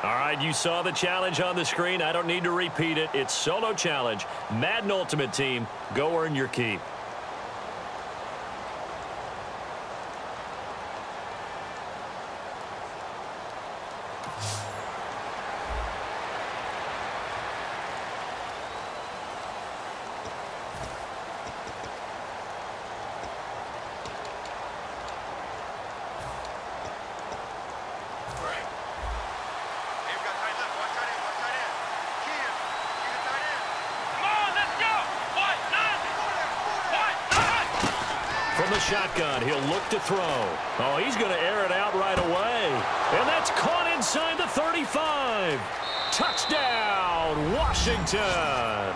All right, you saw the challenge on the screen. I don't need to repeat it. It's solo challenge. Madden Ultimate Team, go earn your keep. From the shotgun, he'll look to throw. Oh, he's going to air it out right away. And that's caught inside the 35. Touchdown, Washington.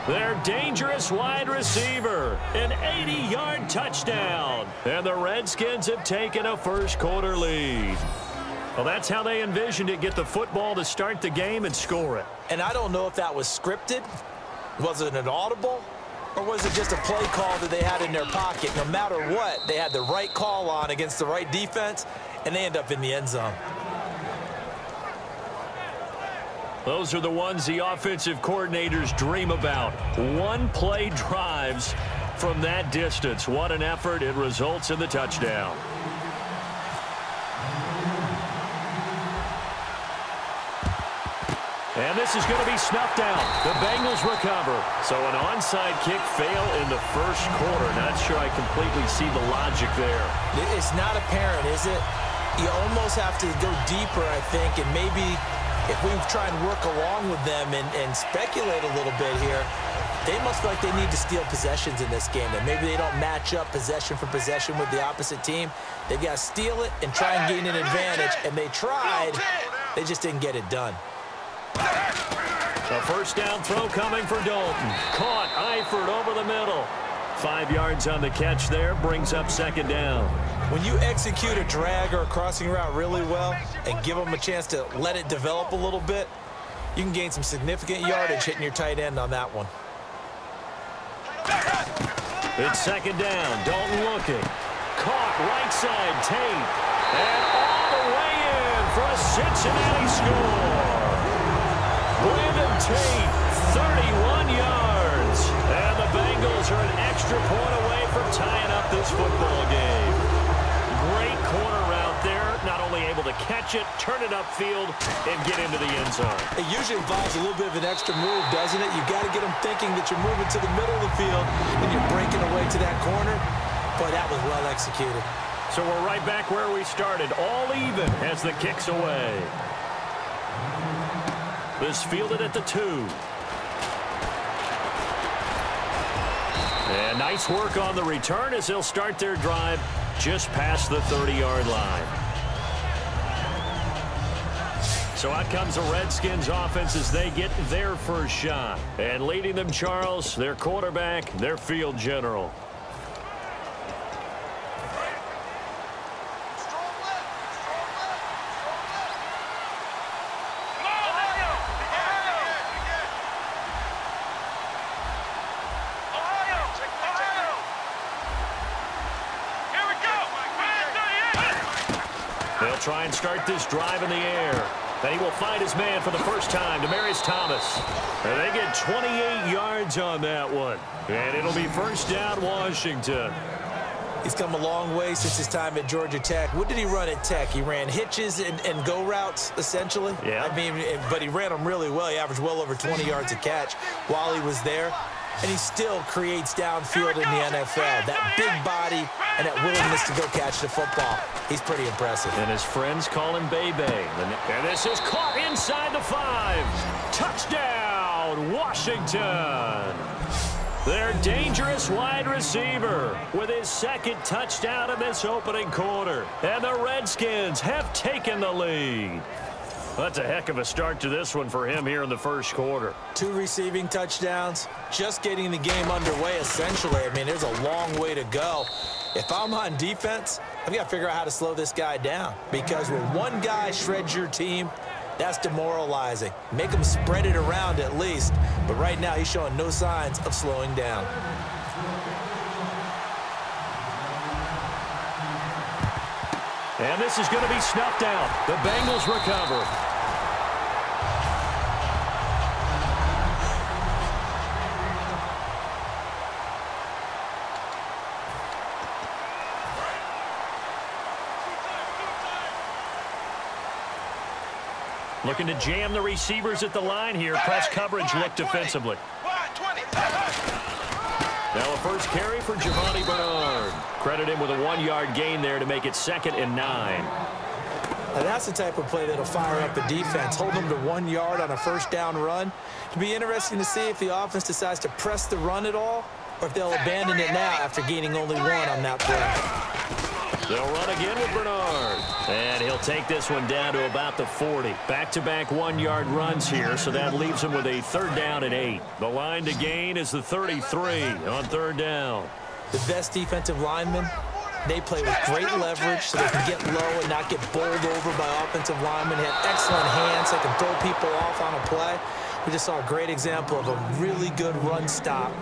Their dangerous wide receiver. An 80-yard touchdown. And the Redskins have taken a first-quarter lead. Well, that's how they envisioned it. Get the football to start the game and score it. And I don't know if that was scripted. Was it an audible? Or was it just a play call that they had in their pocket? No matter what, they had the right call on against the right defense, and they end up in the end zone. Those are the ones the offensive coordinators dream about. One-play drives from that distance. What an effort. It results in the touchdown. And this is going to be snuffed out. The Bengals recover. So an onside kick fail in the first quarter. Not sure I completely see the logic there. It's not apparent, is it? You almost have to go deeper, I think, and maybe if we try and work along with them and speculate a little bit here, they must feel like they need to steal possessions in this game. And maybe they don't match up possession for possession with the opposite team. They've got to steal it and try and gain an advantage. And they tried. They just didn't get it done. A first down throw coming for Dalton. Caught, Eifert over the middle. 5 yards on the catch there, brings up second down. When you execute a drag or a crossing route really well and give them a chance to let it develop a little bit, you can gain some significant yardage hitting your tight end on that one. It's second down, Dalton looking. Caught, right side, Tate. And all the way in for a Cincinnati score. Brandon Tate, 31 yards. And the Bengals are an extra point away from tying up this football game. Great corner route there. Not only able to catch it, turn it upfield, and get into the end zone. It usually involves a little bit of an extra move, doesn't it? You've got to get them thinking that you're moving to the middle of the field and you're breaking away to that corner. Boy, that was well executed. So we're right back where we started. All even as the kick's away. This fielded at the 2. And nice work on the return as they'll start their drive just past the 30-yard line. So out comes the Redskins offense as they get their first shot. And leading them, Charles, their quarterback, their field general. They'll try and start this drive in the air. And he will find his man for the first time, Demaryius Thomas. And they get 28 yards on that one. And it'll be first down, Washington. He's come a long way since his time at Georgia Tech. What did he run at Tech? He ran hitches and go routes, essentially. Yeah. I mean, but he ran them really well. He averaged well over 20 yards a catch while he was there. And he still creates downfield in the NFL. That big body and that willingness to go catch the football. He's pretty impressive. And his friends call him Bebe. And this is caught inside the 5. Touchdown, Washington. Their dangerous wide receiver with his second touchdown in this opening quarter. And the Redskins have taken the lead. That's a heck of a start to this one for him here in the first quarter. 2 receiving touchdowns, just getting the game underway, essentially. I mean, there's a long way to go. If I'm on defense, I've got to figure out how to slow this guy down. Because when one guy shreds your team, that's demoralizing. Make him spread it around at least. But right now, he's showing no signs of slowing down. And this is going to be snuffed out. The Bengals recover. Looking to jam the receivers at the line here. Press coverage look defensively. Now a first carry for Giovanni Bernard. Credit him with a 1-yard gain there to make it 2nd and 9. Now that's the type of play that'll fire up a defense. Hold them to 1 yard on a first down run. It'll be interesting to see if the offense decides to press the run at all, or if they'll abandon it now after gaining only 1 on that play. They'll run again with Bernard. And he'll take this one down to about the 40. Back-to-back 1-yard runs here, so that leaves him with a 3rd down and 8. The line to gain is the 33 on 3rd down. The best defensive linemen, they play with great leverage so they can get low and not get bowled over by offensive linemen. They have excellent hands. They can throw people off on a play. We just saw a great example of a really good run stop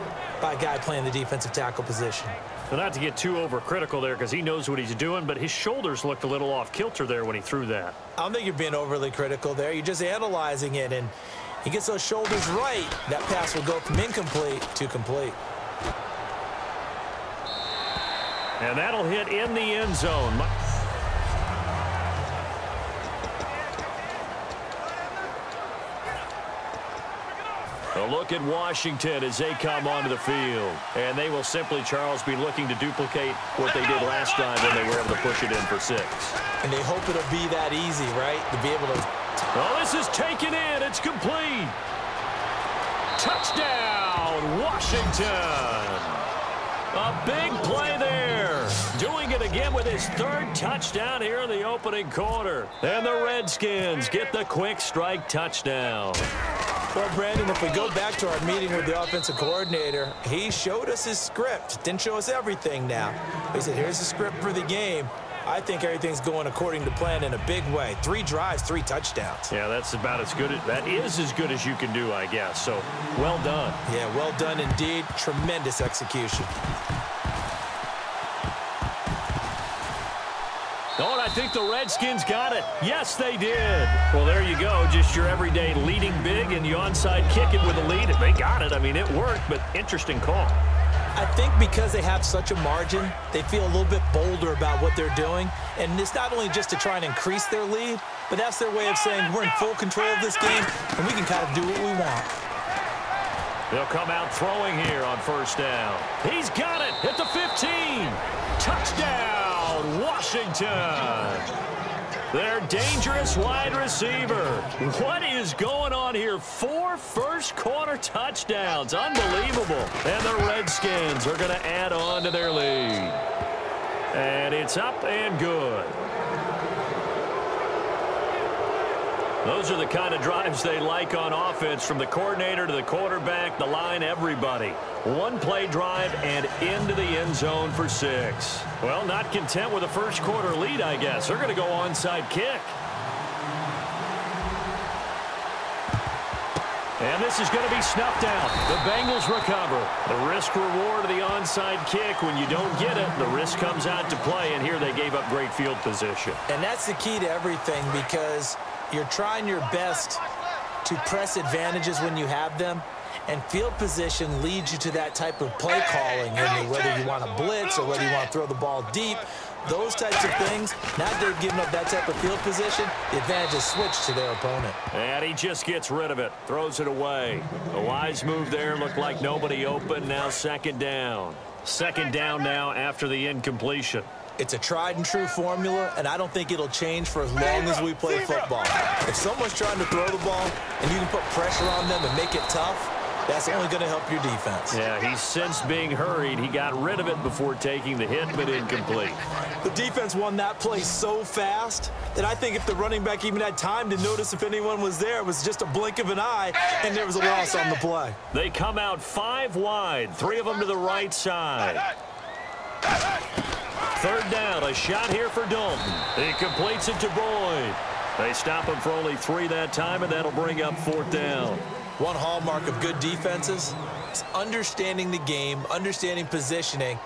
by a guy playing the defensive tackle position. Well, not to get too overcritical there because he knows what he's doing, but his shoulders looked a little off kilter there when he threw that. I don't think you're being overly critical there. You're just analyzing it, and he gets those shoulders right. That pass will go from incomplete to complete. And that'll hit in the end zone. A look at Washington as they come onto the field. And they will simply, Charles, be looking to duplicate what they did last time when they were able to push it in for 6. And they hope it'll be that easy, right? To be able to... Oh, this is taken in. It's complete. Touchdown, Washington. A big play there. Doing it again with his 3rd touchdown here in the opening quarter. And the Redskins get the quick strike touchdown. Well, Brandon, if we go back to our meeting with the offensive coordinator, he showed us his script. Didn't show us everything now. He said, here's the script for the game. I think everything's going according to plan in a big way. 3 drives, 3 touchdowns. Yeah, that's about as good. That is as good as you can do, I guess. So, well done. Yeah, well done indeed. Tremendous execution. Oh, and I think the Redskins got it. Yes, they did. Well, there you go. Just your everyday leading big and the onside kick it with a lead. If they got it, I mean, it worked, but interesting call. I think because they have such a margin, they feel a little bit bolder about what they're doing. And it's not only just to try and increase their lead, but that's their way of saying we're in full control of this game, and we can kind of do what we want. They'll come out throwing here on 1st down. He's got it at the 15. Touchdown, Washington. Their dangerous wide receiver. What is going on here? 4 first-quarter touchdowns. Unbelievable. And the Redskins are going to add on to their lead. And it's up and good. Those are the kind of drives they like on offense, from the coordinator to the quarterback, the line, everybody. 1-play drive and into the end zone for 6. Well, not content with a first-quarter lead, I guess. They're going to go onside kick. And this is going to be snuffed out. The Bengals recover. The risk-reward of the onside kick. When you don't get it, the risk comes out to play, and here they gave up great field position. And that's the key to everything, because you're trying your best to press advantages when you have them, and field position leads you to that type of play calling. And whether you want to blitz or whether you want to throw the ball deep, those types of things, now they're giving up that type of field position, the advantage is switched to their opponent. And he just gets rid of it, throws it away. A wise move there, looked like nobody open. Now 2nd down. 2nd down now after the incompletion. It's a tried-and-true formula, and I don't think it'll change for as long as we play football. If someone's trying to throw the ball and you can put pressure on them and make it tough, that's only going to help your defense. Yeah, he's since being hurried. He got rid of it before taking the hit, but incomplete. The defense won that play so fast that I think if the running back even had time to notice if anyone was there, it was just a blink of an eye, and there was a loss on the play. They come out 5 wide, 3 of them to the right side. 3rd down, a shot here for Dalton. He completes it to Boyd. They stop him for only 3 that time, and that'll bring up 4th down. One hallmark of good defenses is understanding the game, understanding positioning,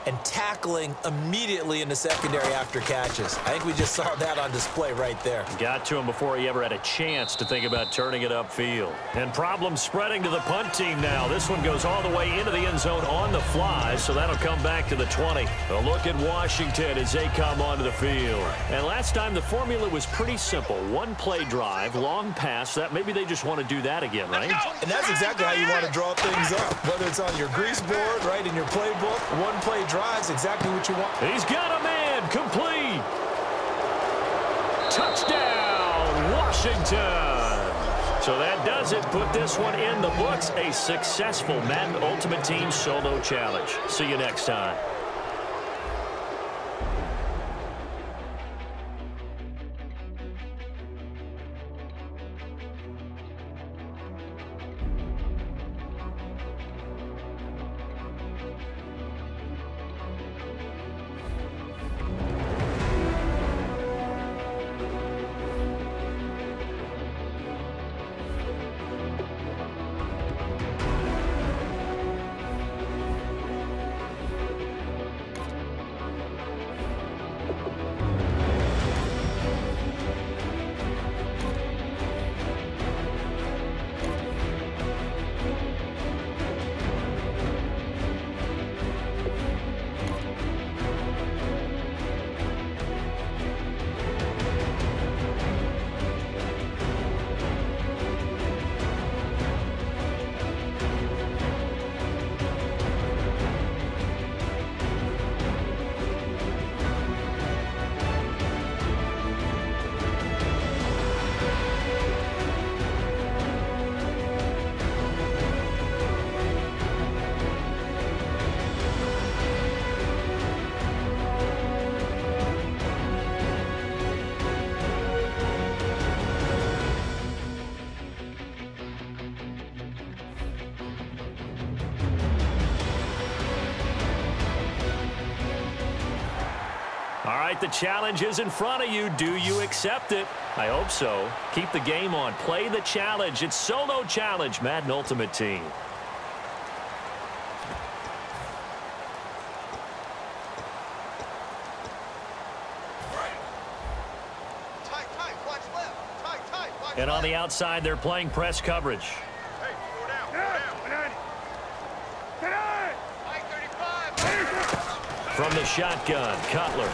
and tackling immediately in the secondary after catches. I think we just saw that on display right there. Got to him before he ever had a chance to think about turning it upfield. And problems spreading to the punt team now. This one goes all the way into the end zone on the fly, so that'll come back to the 20. A look at Washington as they come onto the field. And last time the formula was pretty simple. One play drive, long pass. That maybe they just want to do that again, right? And that's exactly how you want to draw things up. Whether it's on your grease board, right, in your playbook, one play drive is exactly what you want. He's got a man, complete. Touchdown, Washington. So that does it. Put this one in the books. A successful Madden Ultimate Team solo challenge. See you next time. All right, the challenge is in front of you. Do you accept it? I hope so. Keep the game on. Play the challenge. It's solo challenge, Madden Ultimate Team. And on the outside, they're playing press coverage. Hey, go down. From the shotgun, Cutler.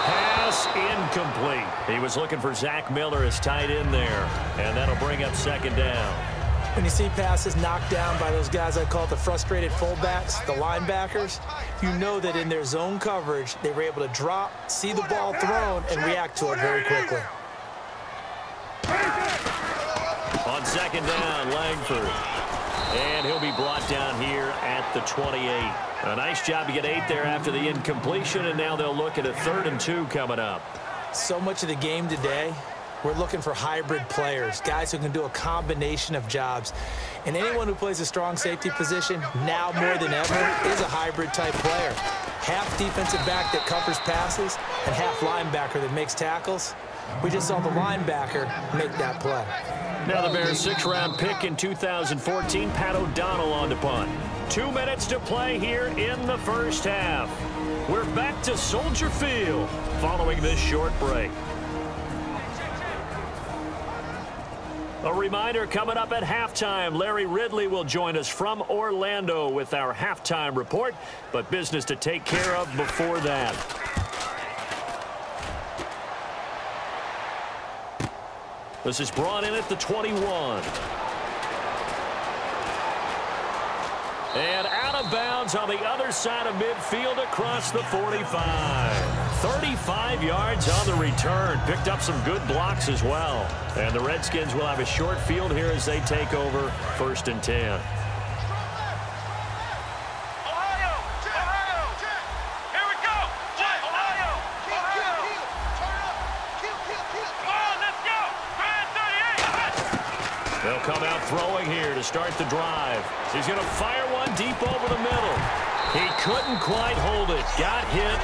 Pass incomplete. He was looking for Zach Miller as tight end there. And that'll bring up second down. When you see passes knocked down by those guys I call the frustrated fullbacks, the linebackers, you know that in their zone coverage, they were able to drop, see the ball thrown, and react to it very quickly. On second down, Langford. And he'll be brought down here at the 28. A nice job to get 8 there after the incompletion, and now they'll look at a 3rd and 2 coming up. So much of the game today, we're looking for hybrid players, guys who can do a combination of jobs. And anyone who plays a strong safety position, now more than ever, is a hybrid-type player. Half defensive back that covers passes and half linebacker that makes tackles. We just saw the linebacker make that play. Now the Bears' 6th-round pick in 2014, Pat O'Donnell on to punt. 2 minutes to play here in the first half. We're back to Soldier Field following this short break. A reminder coming up at halftime, Larry Ridley will join us from Orlando with our halftime report, but business to take care of before that. This is brought in at the 21. And out of bounds on the other side of midfield across the 45. 35 yards on the return. Picked up some good blocks as well. And the Redskins will have a short field here as they take over 1st and 10. They'll come out throwing here to start the drive. He's going to fire one deep over the middle. He couldn't quite hold it. Got hit.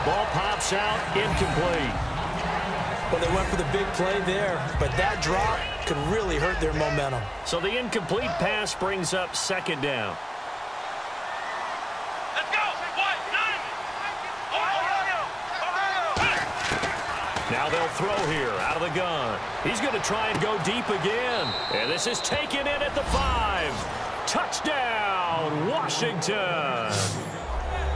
Ball pops out. Incomplete. Well, they went for the big play there, but that drop could really hurt their momentum. So the incomplete pass brings up 2nd down. Let's go. Now they'll throw here out of the gun. He's going to try and go deep again. And this is taken in at the 5. Touchdown, Washington.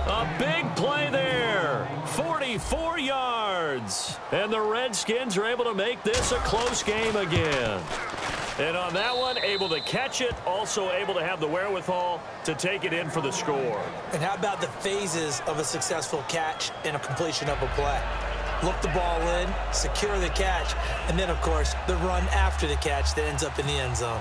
A big play there. 44 yards. And the Redskins are able to make this a close game again. And on that one, able to catch it, also able to have the wherewithal to take it in for the score. And how about the phases of a successful catch and a completion of a play? Look the ball in, secure the catch, and then, of course, the run after the catch that ends up in the end zone.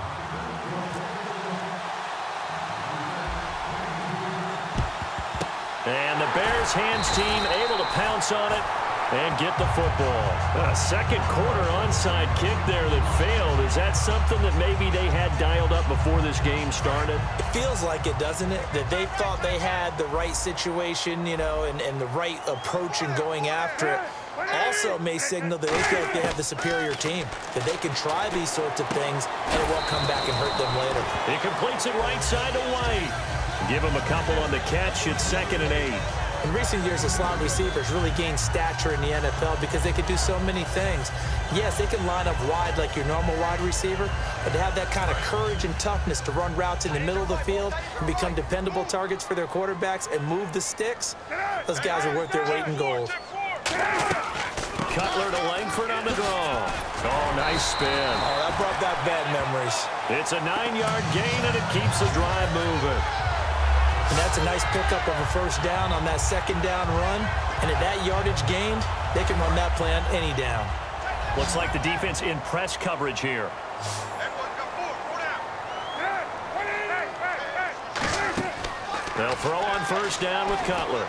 And the Bears hands team able to pounce on it and get the football. A second quarter onside kick there that failed. Is that something that maybe they had dialed up before this game started? It feels like it, doesn't it? That they thought they had the right situation, you know, and the right approach in going after it. Also may signal that they feel like they have the superior team, that they can try these sorts of things and it won't come back and hurt them later. He completes it right side to White. Give him a couple on the catch. It's 2nd and 8. In recent years, the slot receivers really gained stature in the NFL because they could do so many things. Yes, they can line up wide like your normal wide receiver, but to have that kind of courage and toughness to run routes in the middle of the field and become dependable targets for their quarterbacks and move the sticks, those guys are worth their weight in gold. Cutler to Langford on the draw. Oh, nice spin. Oh, that brought back bad memories. It's a 9-yard gain, and it keeps the drive moving. And that's a nice pickup of a first down on that second down run. And at that yardage gained, they can run that play on any down. Looks like the defense in press coverage here. They'll throw on first down with Cutler.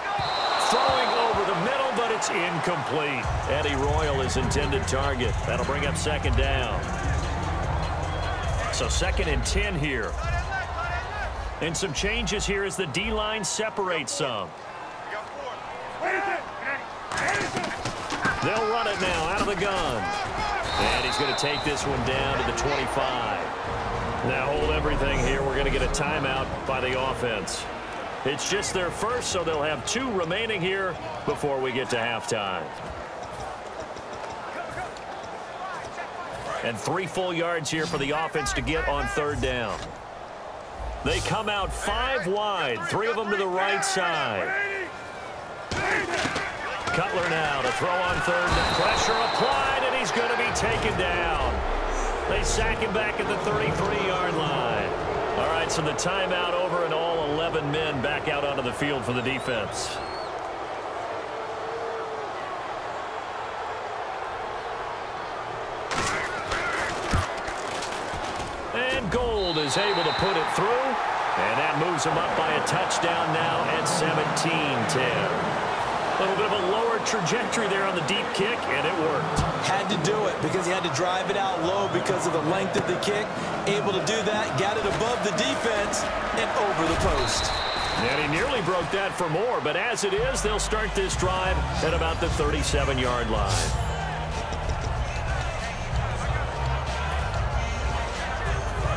Throwing over the middle, but it's incomplete. Eddie Royal is intended target. That'll bring up 2nd down. So 2nd and 10 here. And some changes here as the D-line separates some. They'll run it now out of the gun. And he's going to take this one down to the 25. Now hold everything here. We're going to get a timeout by the offense. It's just their first, so they'll have 2 remaining here before we get to halftime. And 3 full yards here for the offense to get on 3rd down. They come out 5 wide, 3 of them to the right side. Cutler now to throw on 3rd. Pressure applied, and he's going to be taken down. They sack him back at the 33-yard line. All right, so the timeout over, and all 11 men back out onto the field for the defense. And Gold is able to put it through, and that moves him up by a touchdown now at 17-10. A little bit of a lower trajectory there on the deep kick, and it worked. Had to do it because he had to drive it out low because of the length of the kick. Able to do that, got it above the defense, and over the post. And he nearly broke that for more, but as it is, they'll start this drive at about the 37-yard line.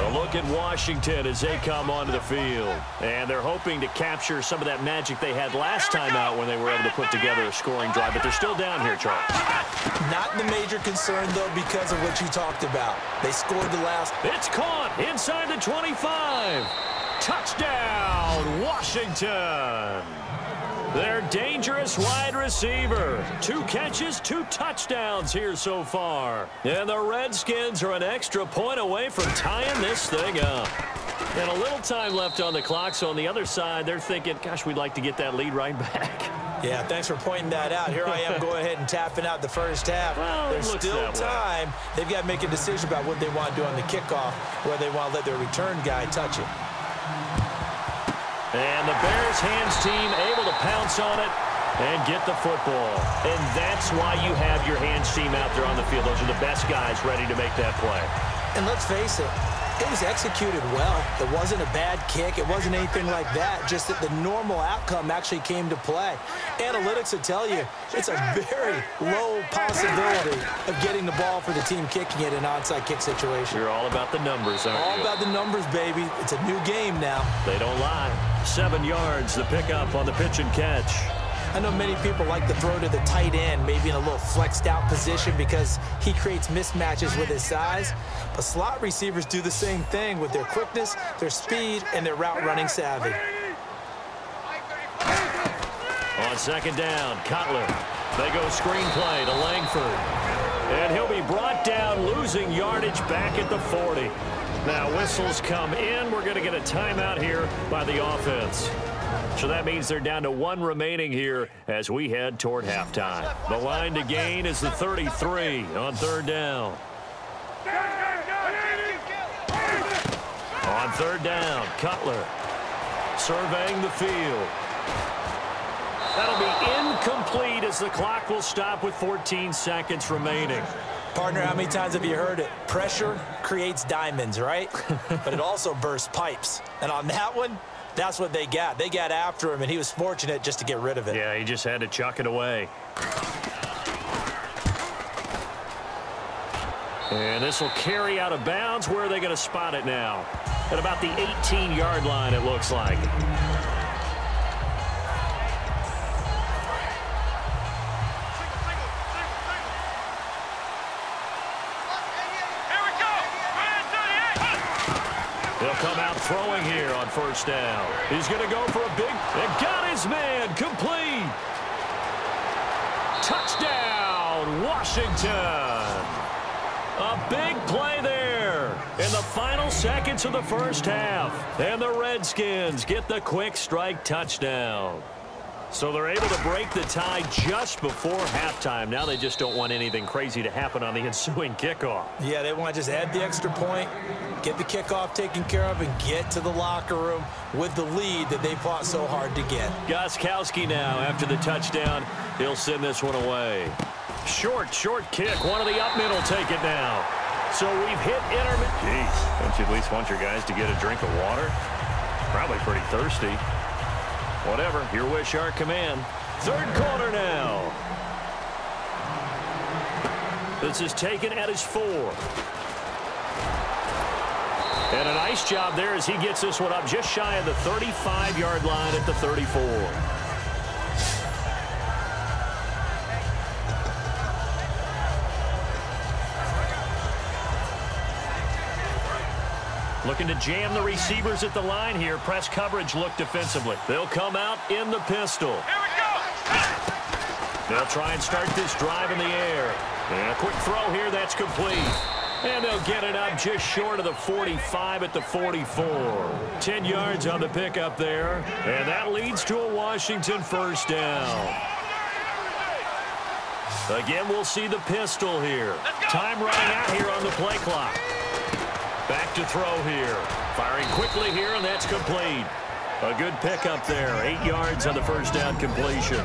A look at Washington as they come onto the field. And they're hoping to capture some of that magic they had last time out when they were able to put together a scoring drive. But they're still down here, Charles. Not the major concern, though, because of what you talked about. They scored the last. It's caught inside the 25. Touchdown, Washington. Their dangerous wide receiver. 2 catches, 2 touchdowns here so far. And the Redskins are an extra point away from tying this thing up. And a little time left on the clock, so on the other side, they're thinking, gosh, we'd like to get that lead right back. Yeah, thanks for pointing that out. Here I am going ahead and tapping out the first half. Well, there's still time. They've got to make a decision about what they want to do on the kickoff, whether they want to let their return guy touch it. And the Bears hands team able to pounce on it and get the football. And that's why you have your hands team out there on the field. Those are the best guys ready to make that play. And let's face it, it was executed well. It wasn't a bad kick. It wasn't anything like that. Just that the normal outcome actually came to play. Analytics will tell you it's a very low possibility of getting the ball for the team kicking it in an onside kick situation. You're all about the numbers, aren't you? All about the numbers, baby. It's a new game now. They don't lie. 7 yards, the pickup on the pitch and catch. I know many people like to throw to the tight end, maybe in a little flexed out position because he creates mismatches with his size. But slot receivers do the same thing with their quickness, their speed, and their route running savvy. On second down, Cutler. They go screenplay to Langford. And he'll be brought down, losing yardage back at the 40. Now whistles come in. We're going to get a timeout here by the offense. So that means they're down to 1 remaining here as we head toward halftime. The line to gain is the 33 on third down. On third down, Cutler surveying the field. That'll be incomplete as the clock will stop with 14 seconds remaining. Partner, how many times have you heard it? Pressure creates diamonds, right? But it also bursts pipes. And on that one, that's what they got. They got after him, and he was fortunate just to get rid of it. Yeah, he just had to chuck it away. And this will carry out of bounds. Where are they going to spot it now? At about the 18-yard line, it looks like. He'll come out throwing here on first down. He's going to go for a big, and got his man, complete. Touchdown, Washington. A big play there in the final seconds of the first half. And the Redskins get the quick strike touchdown. So they're able to break the tie just before halftime. Now they just don't want anything crazy to happen on the ensuing kickoff. Yeah, they want to just add the extra point, get the kickoff taken care of, and get to the locker room with the lead that they fought so hard to get. Gostkowski now after the touchdown. He'll send this one away. Short kick. One of the up mid will take it now. So we've hit intermittent. Jeez, don't you at least want your guys to get a drink of water? Probably pretty thirsty. Whatever, your wish, our command. Third quarter now. This is taken at his 4. And a nice job there as he gets this one up just shy of the 35-yard line at the 34. Looking to jam the receivers at the line here. Press coverage look defensively. They'll come out in the pistol. Here we go. They'll try and start this drive in the air. And a quick throw here, that's complete. And they'll get it up just short of the 45 at the 44. 10 yards on the pickup there. And that leads to a Washington first down. Again, we'll see the pistol here. Time running out here on the play clock. Back to throw here. Firing quickly here, and that's complete. A good pickup there. 8 yards on the first down completion.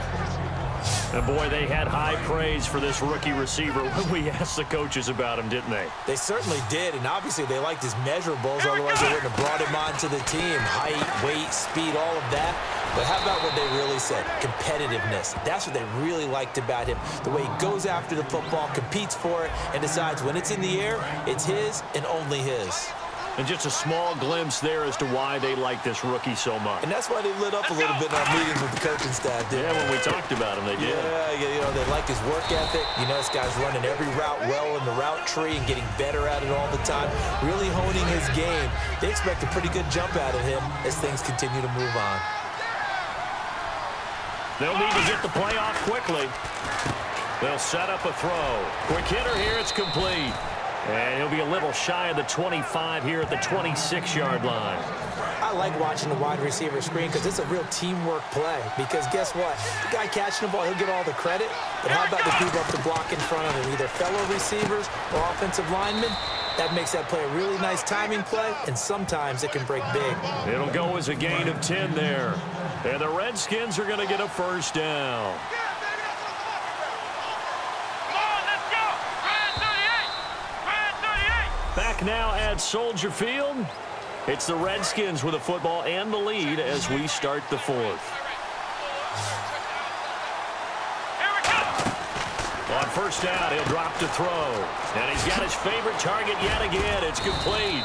And, boy, they had high praise for this rookie receiver when we asked the coaches about him, didn't they? They certainly did, and obviously they liked his measurables, otherwise they wouldn't have brought him onto the team. Height, weight, speed, all of that. But how about what they really said? Competitiveness. That's what they really liked about him. The way he goes after the football, competes for it, and decides when it's in the air, it's his and only his. And just a small glimpse there as to why they like this rookie so much. And that's why they lit up a little bit in our meetings with the coaching staff. Yeah, when we talked about him, they did. Yeah, you know, they like his work ethic. You know, this guy's running every route well in the route tree and getting better at it all the time, really honing his game. They expect a pretty good jump out of him as things continue to move on. They'll need to get the play off quickly. They'll set up a throw. Quick hitter here, it's complete. And he'll be a little shy of the 25 here at the 26-yard line. I like watching the wide receiver screen because it's a real teamwork play. Because guess what? The guy catching the ball, he'll get all the credit. But how about the people up the block in front of him, either fellow receivers or offensive linemen? That makes that play a really nice timing play, and sometimes it can break big. It'll go as a gain of 10 there. And the Redskins are going to get a first down. Back now at Soldier Field. It's the Redskins with the football and the lead as we start the fourth. On first down, he'll drop to throw. And he's got his favorite target yet again. It's complete.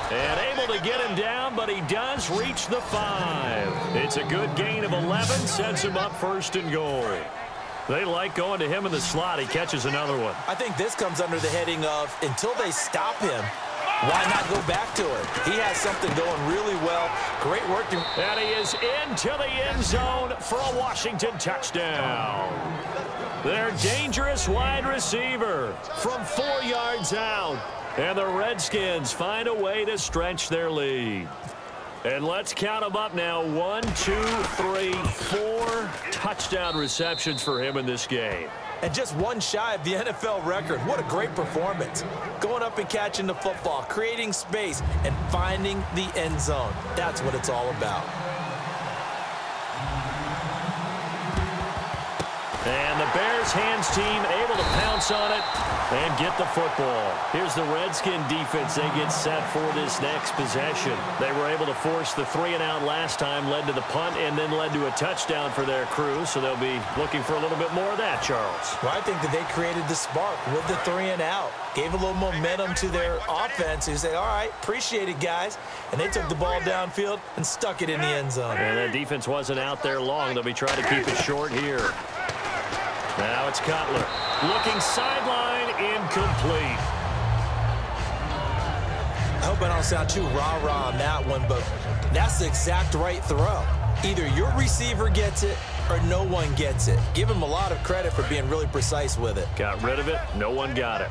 And able to get him down, but he does reach the 5. It's a good gain of 11, sets him up 1st and goal. They like going to him in the slot. He catches another one. I think this comes under the heading of until they stop him, why not go back to it? He has something going really well. Great work. And he is into the end zone for a Washington touchdown. Their dangerous wide receiver from 4 yards out. And the Redskins find a way to stretch their lead. And let's count them up now. 1, 2, 3, 4 touchdown receptions for him in this game. And just one shy of the NFL record. What a great performance. Going up and catching the football, creating space, and finding the end zone. That's what it's all about. And the Bears hands team able to pounce on it and get the football. Here's the Redskin defense. They get set for this next possession. They were able to force the 3-and-out last time, led to the punt, and then led to a touchdown for their crew. So they'll be looking for a little bit more of that, Charles. Well, I think that they created the spark with the 3-and-out. Gave a little momentum to their offense. Who said, all right, appreciate it, guys. And they took the ball downfield and stuck it in the end zone. And that defense wasn't out there long. They'll be trying to keep it short here. Now it's Cutler. Looking sideline, incomplete. I hope I don't sound too rah-rah on that one, but that's the exact right throw. Either your receiver gets it or no one gets it. Give him a lot of credit for being really precise with it. Got rid of it. No one got it.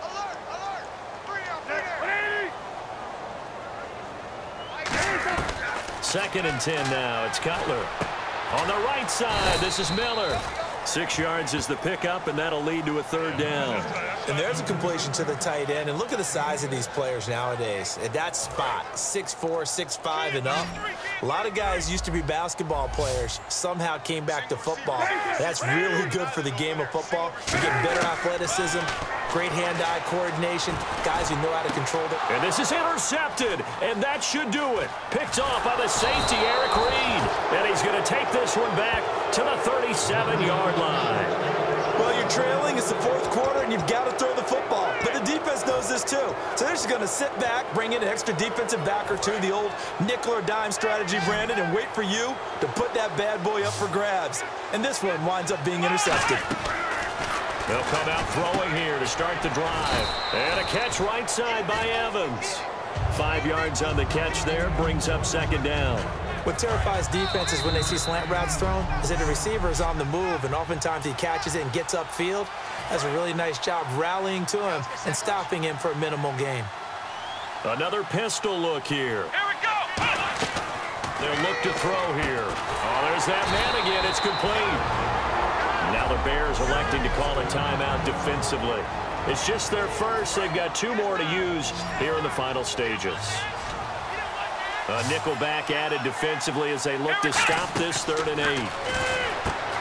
Alert, alert. 3 up, 2nd and 10 now. It's Cutler. On the right side, this is Miller. 6 yards is the pickup, and that'll lead to a 3rd down. And there's a completion to the tight end. And look at the size of these players nowadays. At that spot, 6'4", 6'5", and up. A lot of guys used to be basketball players, somehow came back to football. That's really good for the game of football. You get better athleticism, great hand-eye coordination, guys who know how to control it. And this is intercepted, and that should do it. Picked off by the safety, Eric Reed. And he's going to take this one back to the 37-yard line. Well, you're trailing. It's the 4th quarter, and you've got to throw the football. But the defense knows this, too. So they're just going to sit back, bring in an extra defensive back or two, the old nickel or dime strategy, Brandon, and wait for you to put that bad boy up for grabs. And this one winds up being intercepted. They'll come out throwing here to start the drive. And a catch right side by Evans. 5 yards on the catch there, brings up 2nd down. What terrifies defenses when they see slant routes thrown is that the receiver is on the move, and oftentimes he catches it and gets upfield. Does a really nice job rallying to him and stopping him for a minimal gain. Another pistol look here. Here we go. They'll look to throw here. Oh, there's that man again. It's complete. Now the Bears electing to call a timeout defensively. It's just their first. They've got 2 more to use here in the final stages. A nickel back added defensively as they look to stop this 3rd and 8.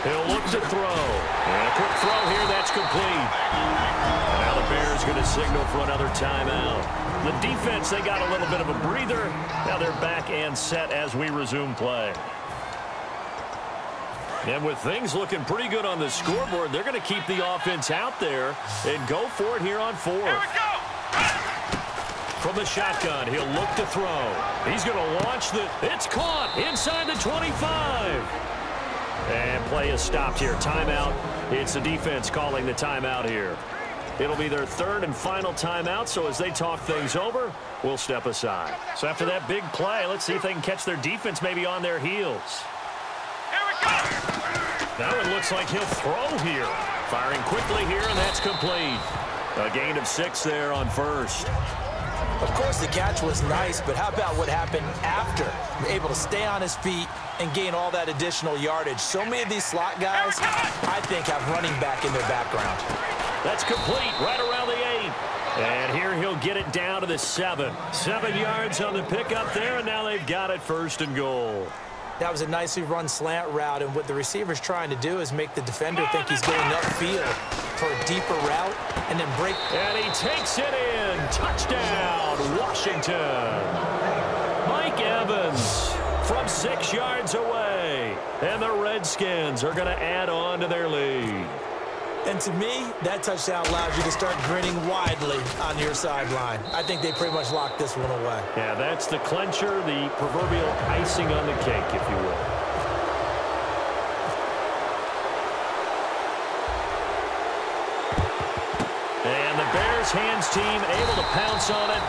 He'll look to throw. And a quick throw here. That's complete. Now the Bears going to signal for another timeout. The defense, they got a little bit of a breather. Now they're back and set as we resume play. And with things looking pretty good on the scoreboard, they're going to keep the offense out there and go for it here on 4th. Here we go. From the shotgun, he'll look to throw. He's going to launch the... It's caught inside the 25. And play is stopped here. Timeout. It's the defense calling the timeout here. It'll be their 3rd and final timeout, so as they talk things over, we'll step aside. So after that big play, let's see if they can catch their defense maybe on their heels. Here we go. Now it looks like he'll throw here. Firing quickly here, and that's complete. A gain of 6 there on 1st. Of course, the catch was nice, but how about what happened after? Able to stay on his feet and gain all that additional yardage. So many of these slot guys, I think, have running back in their background. That's complete right around the 8. And here he'll get it down to the 7. 7 yards on the pickup there, and now they've got it 1st and goal. That was a nicely run slant route, and what the receiver's trying to do is make the defender think he's going upfield for a deeper route and then break. And he takes it in. Touchdown, Washington. Mike Evans from 6 yards away. And the Redskins are going to add on to their lead. And to me, that touchdown allows you to start grinning widely on your sideline. I think they pretty much locked this one away. Yeah, that's the clincher, the proverbial icing on the cake, if you will. And the Bears hands team able to pounce on it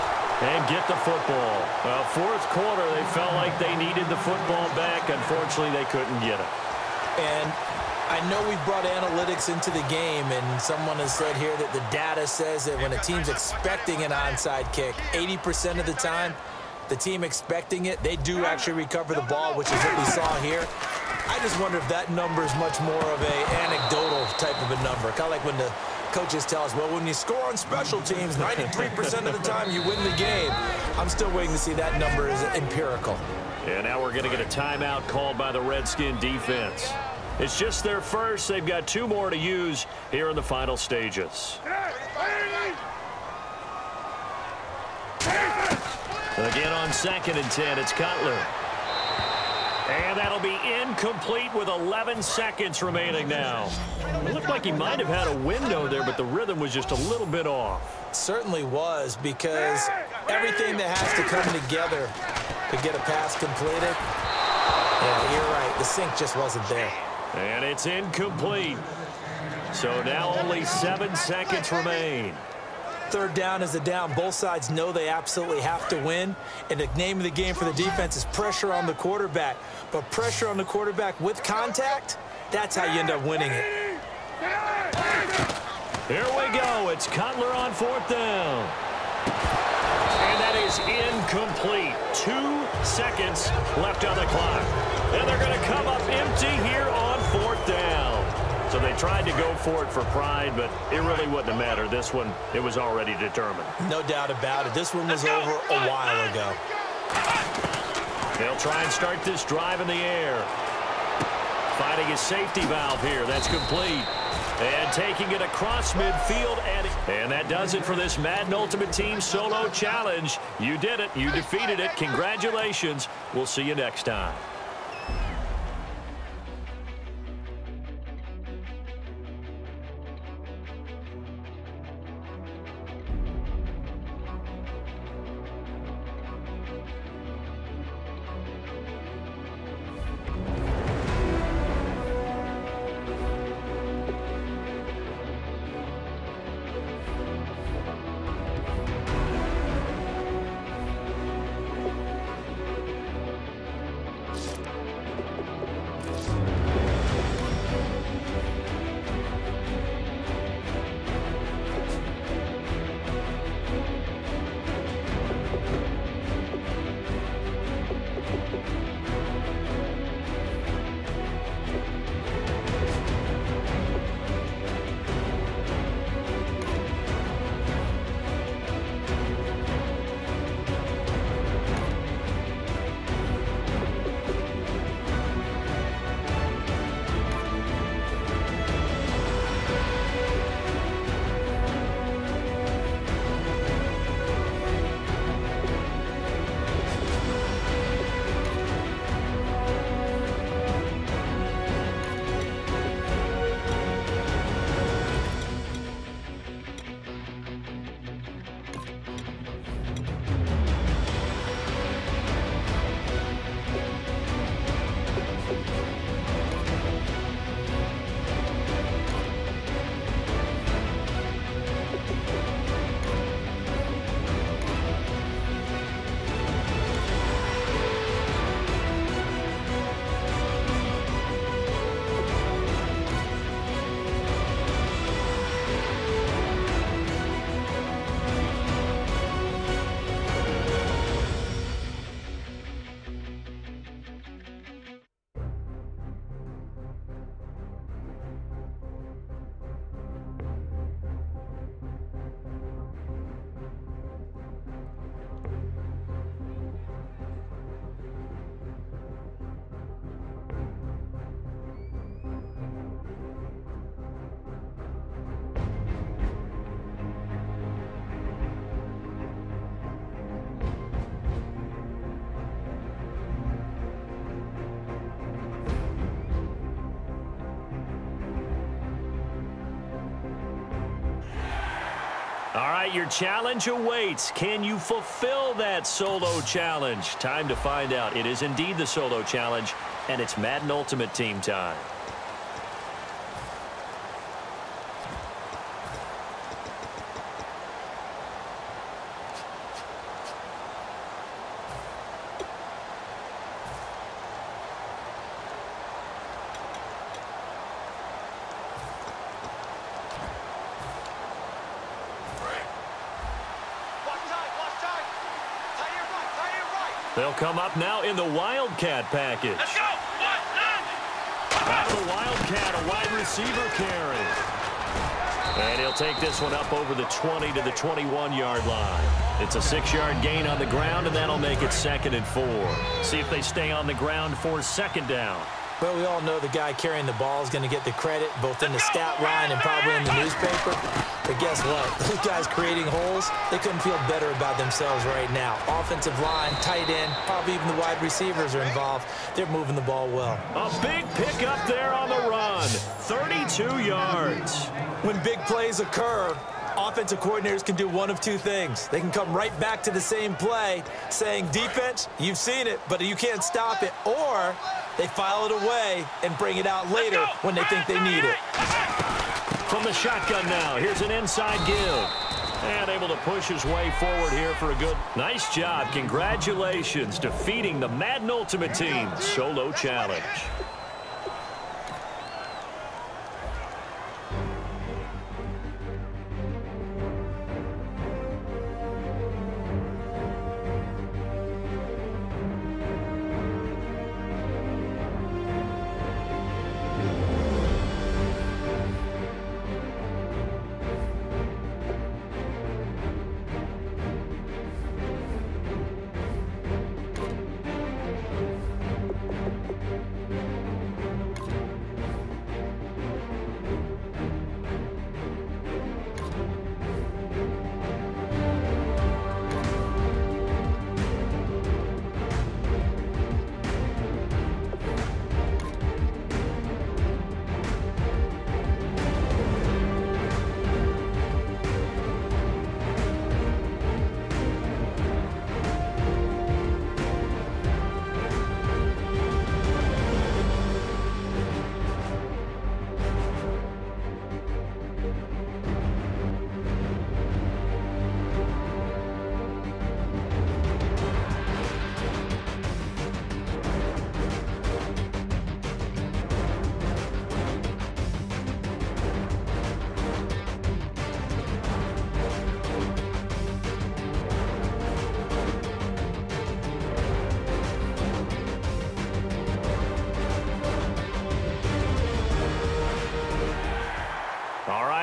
and get the football. Well, fourth quarter, they felt like they needed the football back. Unfortunately, they couldn't get it. And I know we brought analytics into the game, and someone has said here that the data says that when a team's expecting an onside kick, 80% of the time, the team expecting it, they do actually recover the ball, which is what we saw here. I just wonder if that number is much more of an anecdotal type of a number. Kind of like when the coaches tell us, well, when you score on special teams, 93% of the time you win the game. I'm still waiting to see that number is empirical. And now we're going to get a timeout called by the Redskin defense. It's just their first. They've got 2 more to use here in the final stages. And again on 2nd and 10, it's Cutler. And that'll be incomplete with 11 seconds remaining now. It looked like he might have had a window there, but the rhythm was just a little bit off. It certainly was, because everything that has to come together to get a pass completed, yeah, you're right, the sync just wasn't there. And it's incomplete. So now only 7 seconds remain. 3rd down is a down. Both sides know they absolutely have to win. And the name of the game for the defense is pressure on the quarterback. But pressure on the quarterback with contact, that's how you end up winning it. Here we go. It's Cutler on 4th down. And that is incomplete. 2 seconds left on the clock. And they're going to come up empty here on 4th down. So they tried to go for it for pride, but it really wouldn't have mattered. This one, it was already determined. No doubt about it. This one was over a while ago. They'll try and start this drive in the air. Finding a safety valve here. That's complete. And taking it across midfield. And that does it for this Madden Ultimate Team Solo Challenge. You did it. You defeated it. Congratulations. We'll see you next time. All right, your challenge awaits. Can you fulfill that solo challenge? Time to find out. It is indeed the solo challenge, and it's Madden Ultimate Team time. They'll come up now in the Wildcat package. Let's go. Out of the Wildcat, a wide receiver carry. And he'll take this one up over the 20 to the 21-yard line. It's a 6-yard gain on the ground, and that'll make it 2nd and 4. See if they stay on the ground for 2nd down. Well, we all know the guy carrying the ball is going to get the credit, both in the stat line and probably in the newspaper. But guess what? Those guys creating holes, they couldn't feel better about themselves right now. Offensive line, tight end, probably even the wide receivers are involved. They're moving the ball well. A big pickup there on the run. 32 yards. When big plays occur, offensive coordinators can do one of two things. They can come right back to the same play saying, defense, you've seen it, but you can't stop it. Or they file it away and bring it out later when they think they need it. From the shotgun now, here's an inside give. And able to push his way forward here for a good. Nice job. Congratulations, defeating the Madden Ultimate Team solo challenge.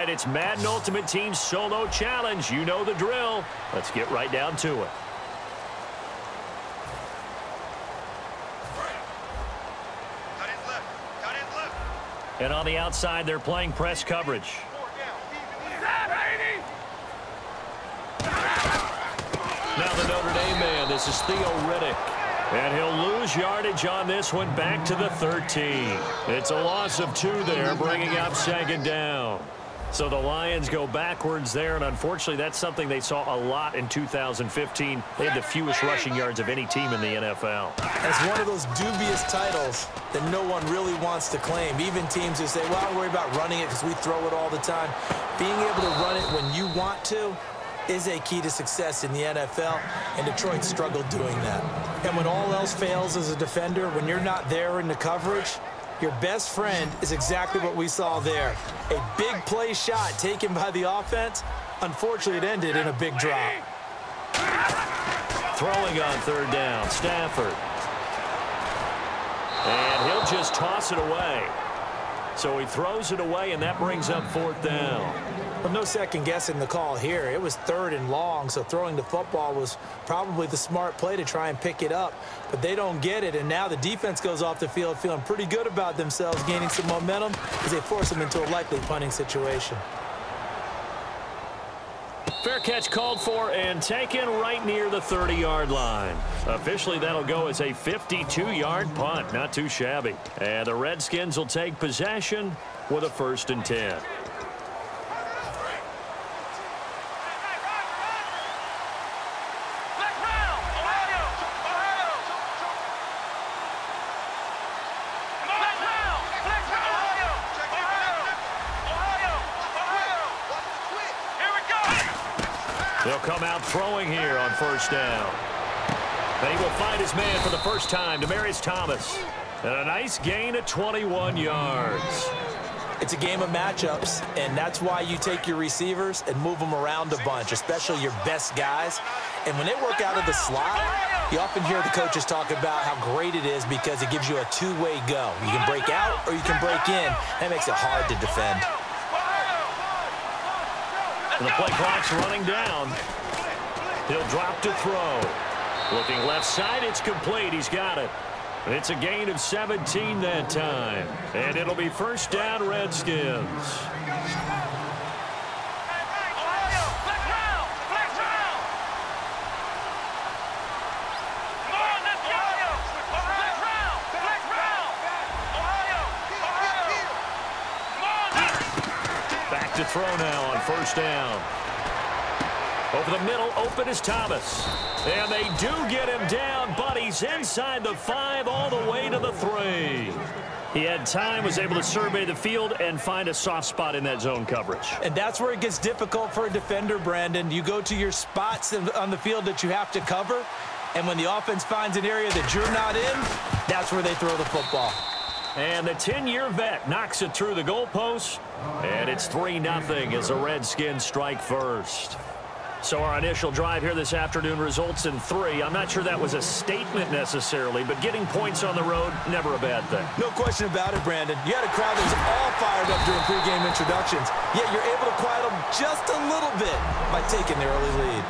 It's Madden Ultimate Team Solo Challenge. You know the drill. Let's get right down to it. And on the outside, they're playing press coverage. Now the Notre Dame man, this is Theo Riddick. And he'll lose yardage on this one back to the 13. It's a loss of 2 there, bringing up 2nd down. So the Lions go backwards there, and unfortunately that's something they saw a lot in 2015. They had the fewest rushing yards of any team in the NFL. That's one of those dubious titles that no one really wants to claim. Even teams who say, well, I don't worry about running it because we throw it all the time. Being able to run it when you want to is a key to success in the NFL, and Detroit struggled doing that. And when all else fails as a defender, when you're not there in the coverage, your best friend is exactly what we saw there. A big play shot taken by the offense. Unfortunately, it ended in a big drop. Throwing on 3rd down, Stafford. And he'll just toss it away. So he throws it away, and that brings up 4th down. Well, no second guessing the call here. It was 3rd and long, so throwing the football was probably the smart play to try and pick it up. But they don't get it, and now the defense goes off the field feeling pretty good about themselves, gaining some momentum as they force them into a likely punting situation. Fair catch called for and taken right near the 30-yard line. Officially, that'll go as a 52-yard punt. Not too shabby. And the Redskins will take possession with a 1st and 10. They'll come out throwing here on first down. And he will find his man for the first time, Demaryius Thomas. And a nice gain of 21 yards. It's a game of matchups, and that's why you take your receivers and move them around a bunch, especially your best guys. And when they work out of the slot, you often hear the coaches talk about how great it is because it gives you a two-way go. You can break out or you can break in. That makes it hard to defend. And the play clock's running down. He'll drop to throw. Looking left side, it's complete. He's got it. It's a gain of 17 that time. And it'll be first down, Redskins. Back to throw now on first down. Over the middle, open is Thomas. And they do get him down, but he's inside the 5 all the way to the 3. He had time, was able to survey the field and find a soft spot in that zone coverage. And that's where it gets difficult for a defender, Brandon. You go to your spots on the field that you have to cover, and when the offense finds an area that you're not in, that's where they throw the football. And the 10-year vet knocks it through the goalpost, and it's 3-0 as the Redskins strike first. So our initial drive here this afternoon results in 3. I'm not sure that was a statement necessarily, but getting points on the road, never a bad thing. No question about it, Brandon. You had a crowd that was all fired up during pregame introductions, yet you're able to quiet them just a little bit by taking the early lead.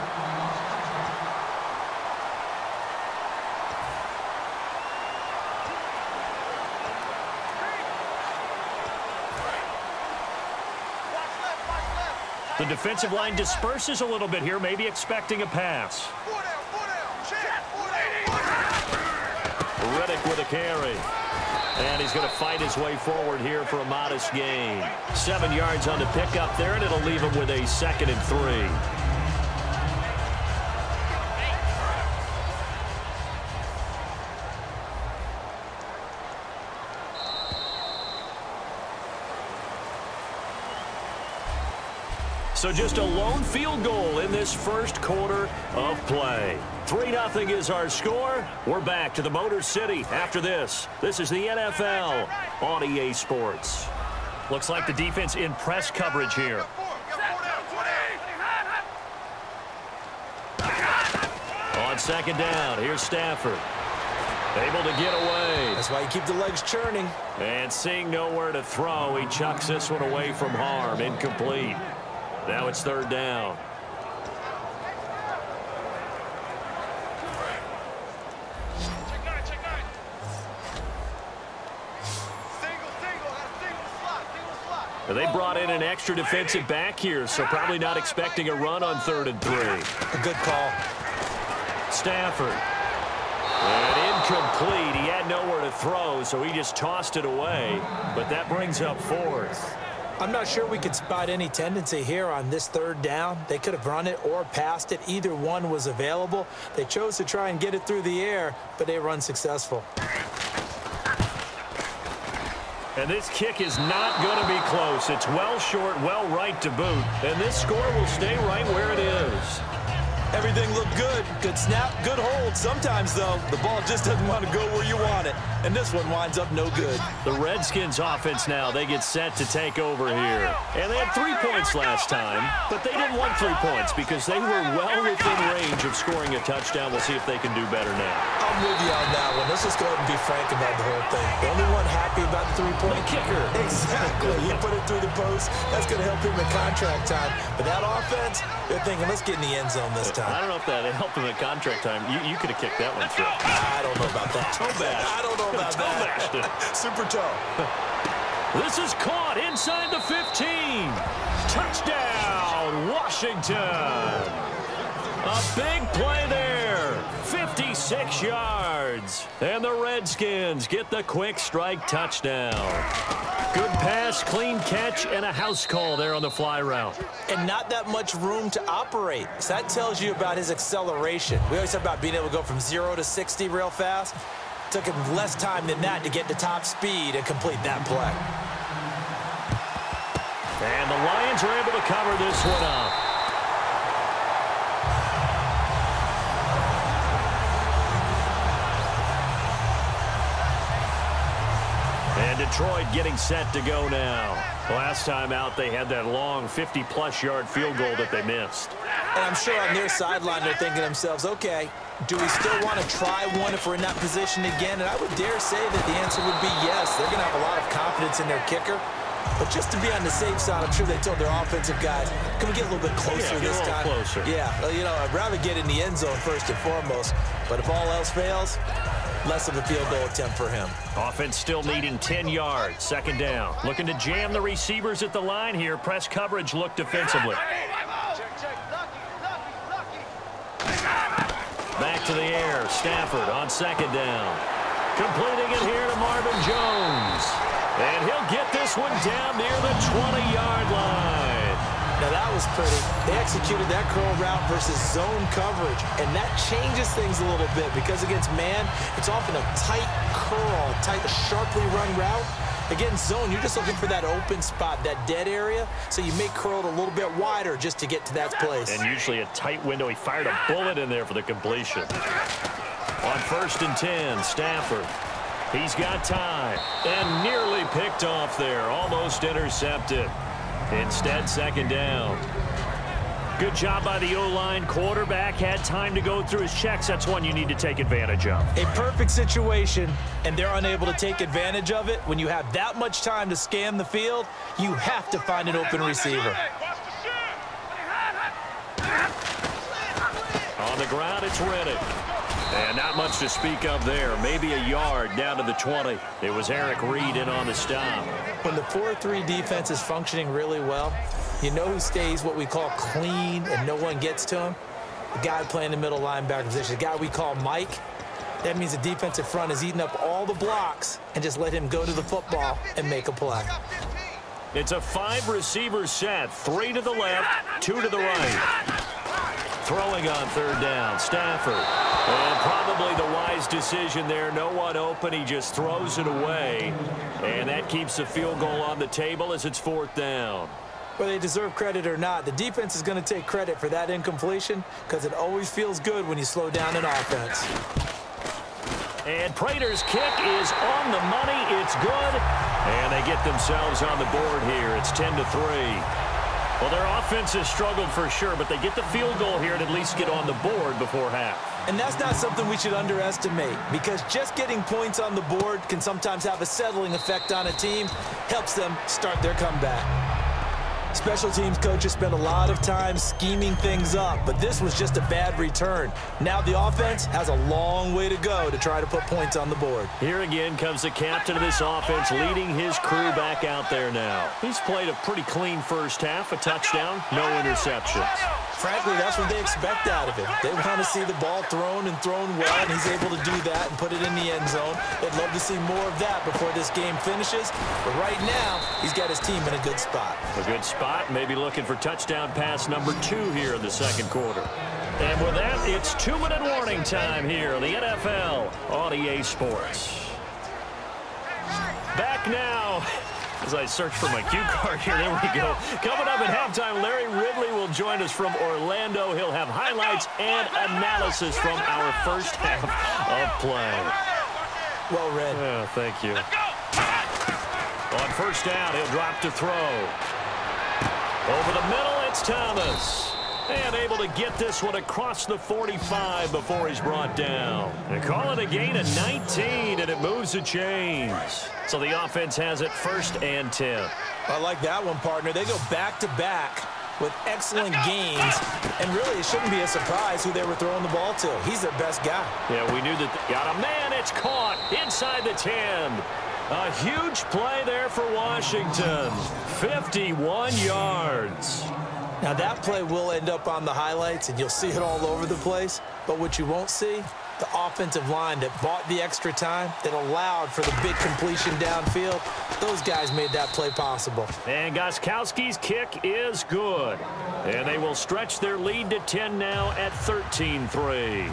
The defensive line disperses a little bit here, maybe expecting a pass. Riddick with a carry. And he's going to fight his way forward here for a modest gain. 7 yards on the pickup there, and it'll leave him with a 2nd and 3. So just a lone field goal in this first quarter of play. 3-0 is our score. We're back to the Motor City after this. This is the NFL on EA Sports. Looks like the defense in press coverage here. On second down, here's Stafford. Able to get away. That's why you keep the legs churning. And seeing nowhere to throw, he chucks this one away from harm. Incomplete. Now it's third down. They brought in an extra defensive back here, so probably not expecting a run on 3rd and 3. A good call. Stafford. And incomplete. He had nowhere to throw, so he just tossed it away. But that brings up 4th. I'm not sure we could spot any tendency here on this 3rd down. They could have run it or passed it. Either one was available. They chose to try and get it through the air, but they were unsuccessful. And this kick is not going to be close. It's well short, well right to boot. And this score will stay right where it is. Everything looked good. Good snap, good hold. Sometimes, though, the ball just doesn't want to go where you want it. And this one winds up no good. The Redskins offense now, they get set to take over here. And they had 3 points last time, but they didn't want 3 points because they were well within range of scoring a touchdown. We'll see if they can do better now. I'm with you on that one. Let's just go ahead and be frank about the whole thing. The only one happy about the 3-point kicker. Exactly. He put it through the post. That's going to help him in contract time. But that offense, they're thinking, let's get in the end zone this time. I don't know if that helped him at contract time. You could have kicked that one through. I don't know about that. Toe bash. I don't know about that. Super toe. This is caught inside the 15. Touchdown, Washington. A big play there. 56 yards. And the Redskins get the quick strike touchdown. Good pass, clean catch, and a house call there on the fly route. And not that much room to operate. So that tells you about his acceleration. We always talk about being able to go from 0 to 60 real fast. It took him less time than that to get to top speed and complete that play. And the Lions are able to cover this one up. Detroit getting set to go now. Last time out, they had that long 50-plus yard field goal that they missed. And I'm sure on their sideline, they're thinking to themselves, okay, do we still want to try one if we're in that position again? And I would dare say that the answer would be yes. They're going to have a lot of confidence in their kicker. But just to be on the safe side, I'm sure they told their offensive guys, can we get a little bit closer this time? Closer. Yeah, well, you know, I'd rather get in the end zone first and foremost. But if all else fails, less of a field goal attempt for him. Offense still needing 10 yards. Second down. Looking to jam the receivers at the line here. Press coverage look defensively. Back to the air. Stafford on second down. Completing it here to Marvin Jones. And he'll get this one down near the 20-yard line. Now that was pretty. They executed that curl route versus zone coverage, and that changes things a little bit because against man, it's often a tight curl, tight, sharply run route. Against zone, you're just looking for that open spot, that dead area, so you may curl it a little bit wider just to get to that place. And usually a tight window. He fired a bullet in there for the completion. On 1st and 10, Stafford. He's got time and nearly picked off there, almost intercepted. Instead, second down. Good job by the O-line. Quarterback had time to go through his checks. That's one you need to take advantage of. A perfect situation, and they're unable to take advantage of it. When you have that much time to scan the field, you have to find an open receiver. On the ground, it's Reddick. And not much to speak of there. Maybe a yard down to the 20. It was Eric Reed in on the stop. When the 4-3 defense is functioning really well, you know who stays what we call clean and no one gets to him? The guy playing the middle linebacker position, the guy we call Mike. That means the defensive front is eating up all the blocks and just let him go to the football and make a play. It's a 5-receiver set. 3 to the left, 2 to the right. Throwing on third down, Stafford. And probably the wise decision there. No one open. He just throws it away. And that keeps the field goal on the table as it's 4th down. Whether they deserve credit or not, the defense is going to take credit for that incompletion because it always feels good when you slow down an offense. And Prater's kick is on the money. It's good. And they get themselves on the board here. It's 10-3. Well, their offense has struggled for sure, but they get the field goal here and at least get on the board before half. And that's not something we should underestimate because just getting points on the board can sometimes have a settling effect on a team, helps them start their comeback. Special teams coaches spend a lot of time scheming things up, but this was just a bad return. Now the offense has a long way to go to try to put points on the board. Here again comes the captain of this offense leading his crew back out there now. He's played a pretty clean first half, a touchdown, no interceptions. Frankly, that's what they expect out of him. They want to see the ball thrown and thrown well, and he's able to do that and put it in the end zone. They'd love to see more of that before this game finishes, but right now, he's got his team in a good spot. A good spot, maybe looking for touchdown pass number 2 here in the second quarter. And with that, it's 2-minute warning time here in the NFL on EA Sports. Back now. As I search for my cue card here, there we go. Coming up at halftime, Larry Ridley will join us from Orlando. He'll have highlights and analysis from our first half of play. Well read. Yeah, thank you. On first down, he'll drop to throw. Over the middle, it's Thomas. And able to get this one across the 45 before he's brought down. They call it a gain of 19, and it moves the chains. So the offense has it 1st and 10. I like that one, partner. They go back-to-back with excellent gains, and really it shouldn't be a surprise who they were throwing the ball to. He's their best guy. Yeah, we knew that. Got a man. It's caught inside the 10. A huge play there for Washington. 51 yards. Now, that play will end up on the highlights, and you'll see it all over the place. But what you won't see, the offensive line that bought the extra time, that allowed for the big completion downfield, those guys made that play possible. And Gostkowski's kick is good. And they will stretch their lead to 10 now at 13-3.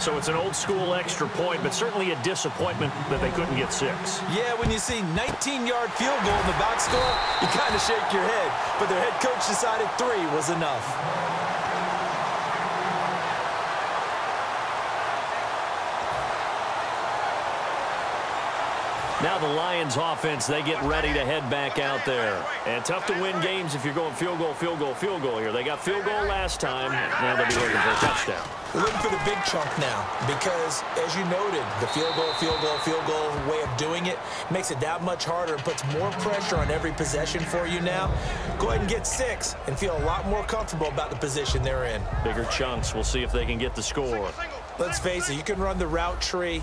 So it's an old-school extra point, but certainly a disappointment that they couldn't get 6. Yeah, when you see 19-yard field goal in the box score, you kind of shake your head. But their head coach decided 3 was enough. Now the Lions offense, they get ready to head back out there. And tough to win games if you're going field goal, field goal, field goal here. They got field goal last time. Now they'll be looking for a touchdown. We're looking for the big chunk now because, as you noted, the field goal, field goal, field goal way of doing it makes it that much harder and puts more pressure on every possession for you now. Go ahead and get 6 and feel a lot more comfortable about the position they're in. Bigger chunks. We'll see if they can get the score. Let's face it, you can run the route tree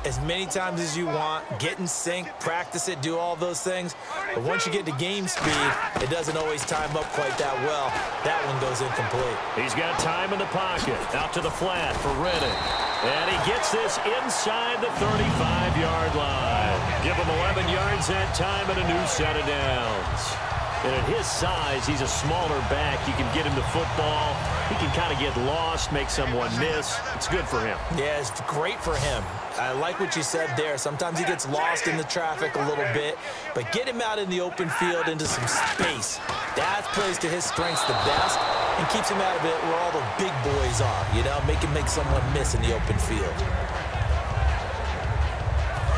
as many times as you want, get in sync, practice it, do all those things. But once you get to game speed, it doesn't always time up quite that well. That one goes incomplete. He's got time in the pocket. Out to the flat for Riddick. And he gets this inside the 35-yard line. Give him 11 yards that time and a new set of downs. And at his size, he's a smaller back. You can get him the football. He can kind of get lost, make someone miss. It's good for him. Yeah, it's great for him. I like what you said there. Sometimes he gets lost in the traffic a little bit, but get him out in the open field into some space. That plays to his strengths the best and keeps him out of it where all the big boys are, you know, make someone miss in the open field.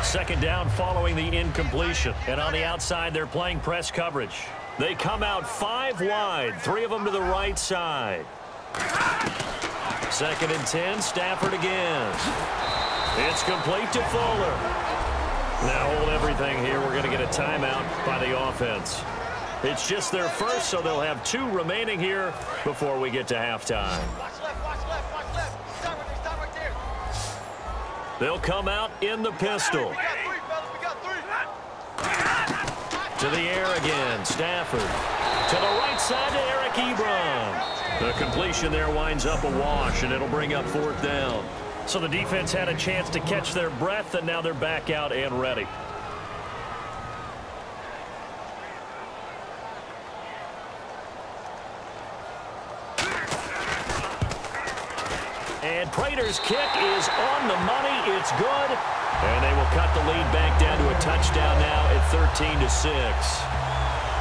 Second down following the incompletion. And on the outside, they're playing press coverage. They come out 5 wide, 3 of them to the right side. Second and 10, Stafford again. It's complete to Fuller. Now hold everything here. We're going to get a timeout by the offense. It's just their first, so they'll have 2 remaining here before we get to halftime. Watch left, watch left, watch left. Stop right there. They'll come out in the pistol. We got 3, fellas. We got 3. To the air again, Stafford. To the right side to Eric Ebron. The completion there winds up a wash, and it'll bring up 4th down. So the defense had a chance to catch their breath, and now they're back out and ready. And Prater's kick is on the money. It's good. And they will cut the lead back down to a touchdown now at 13-6.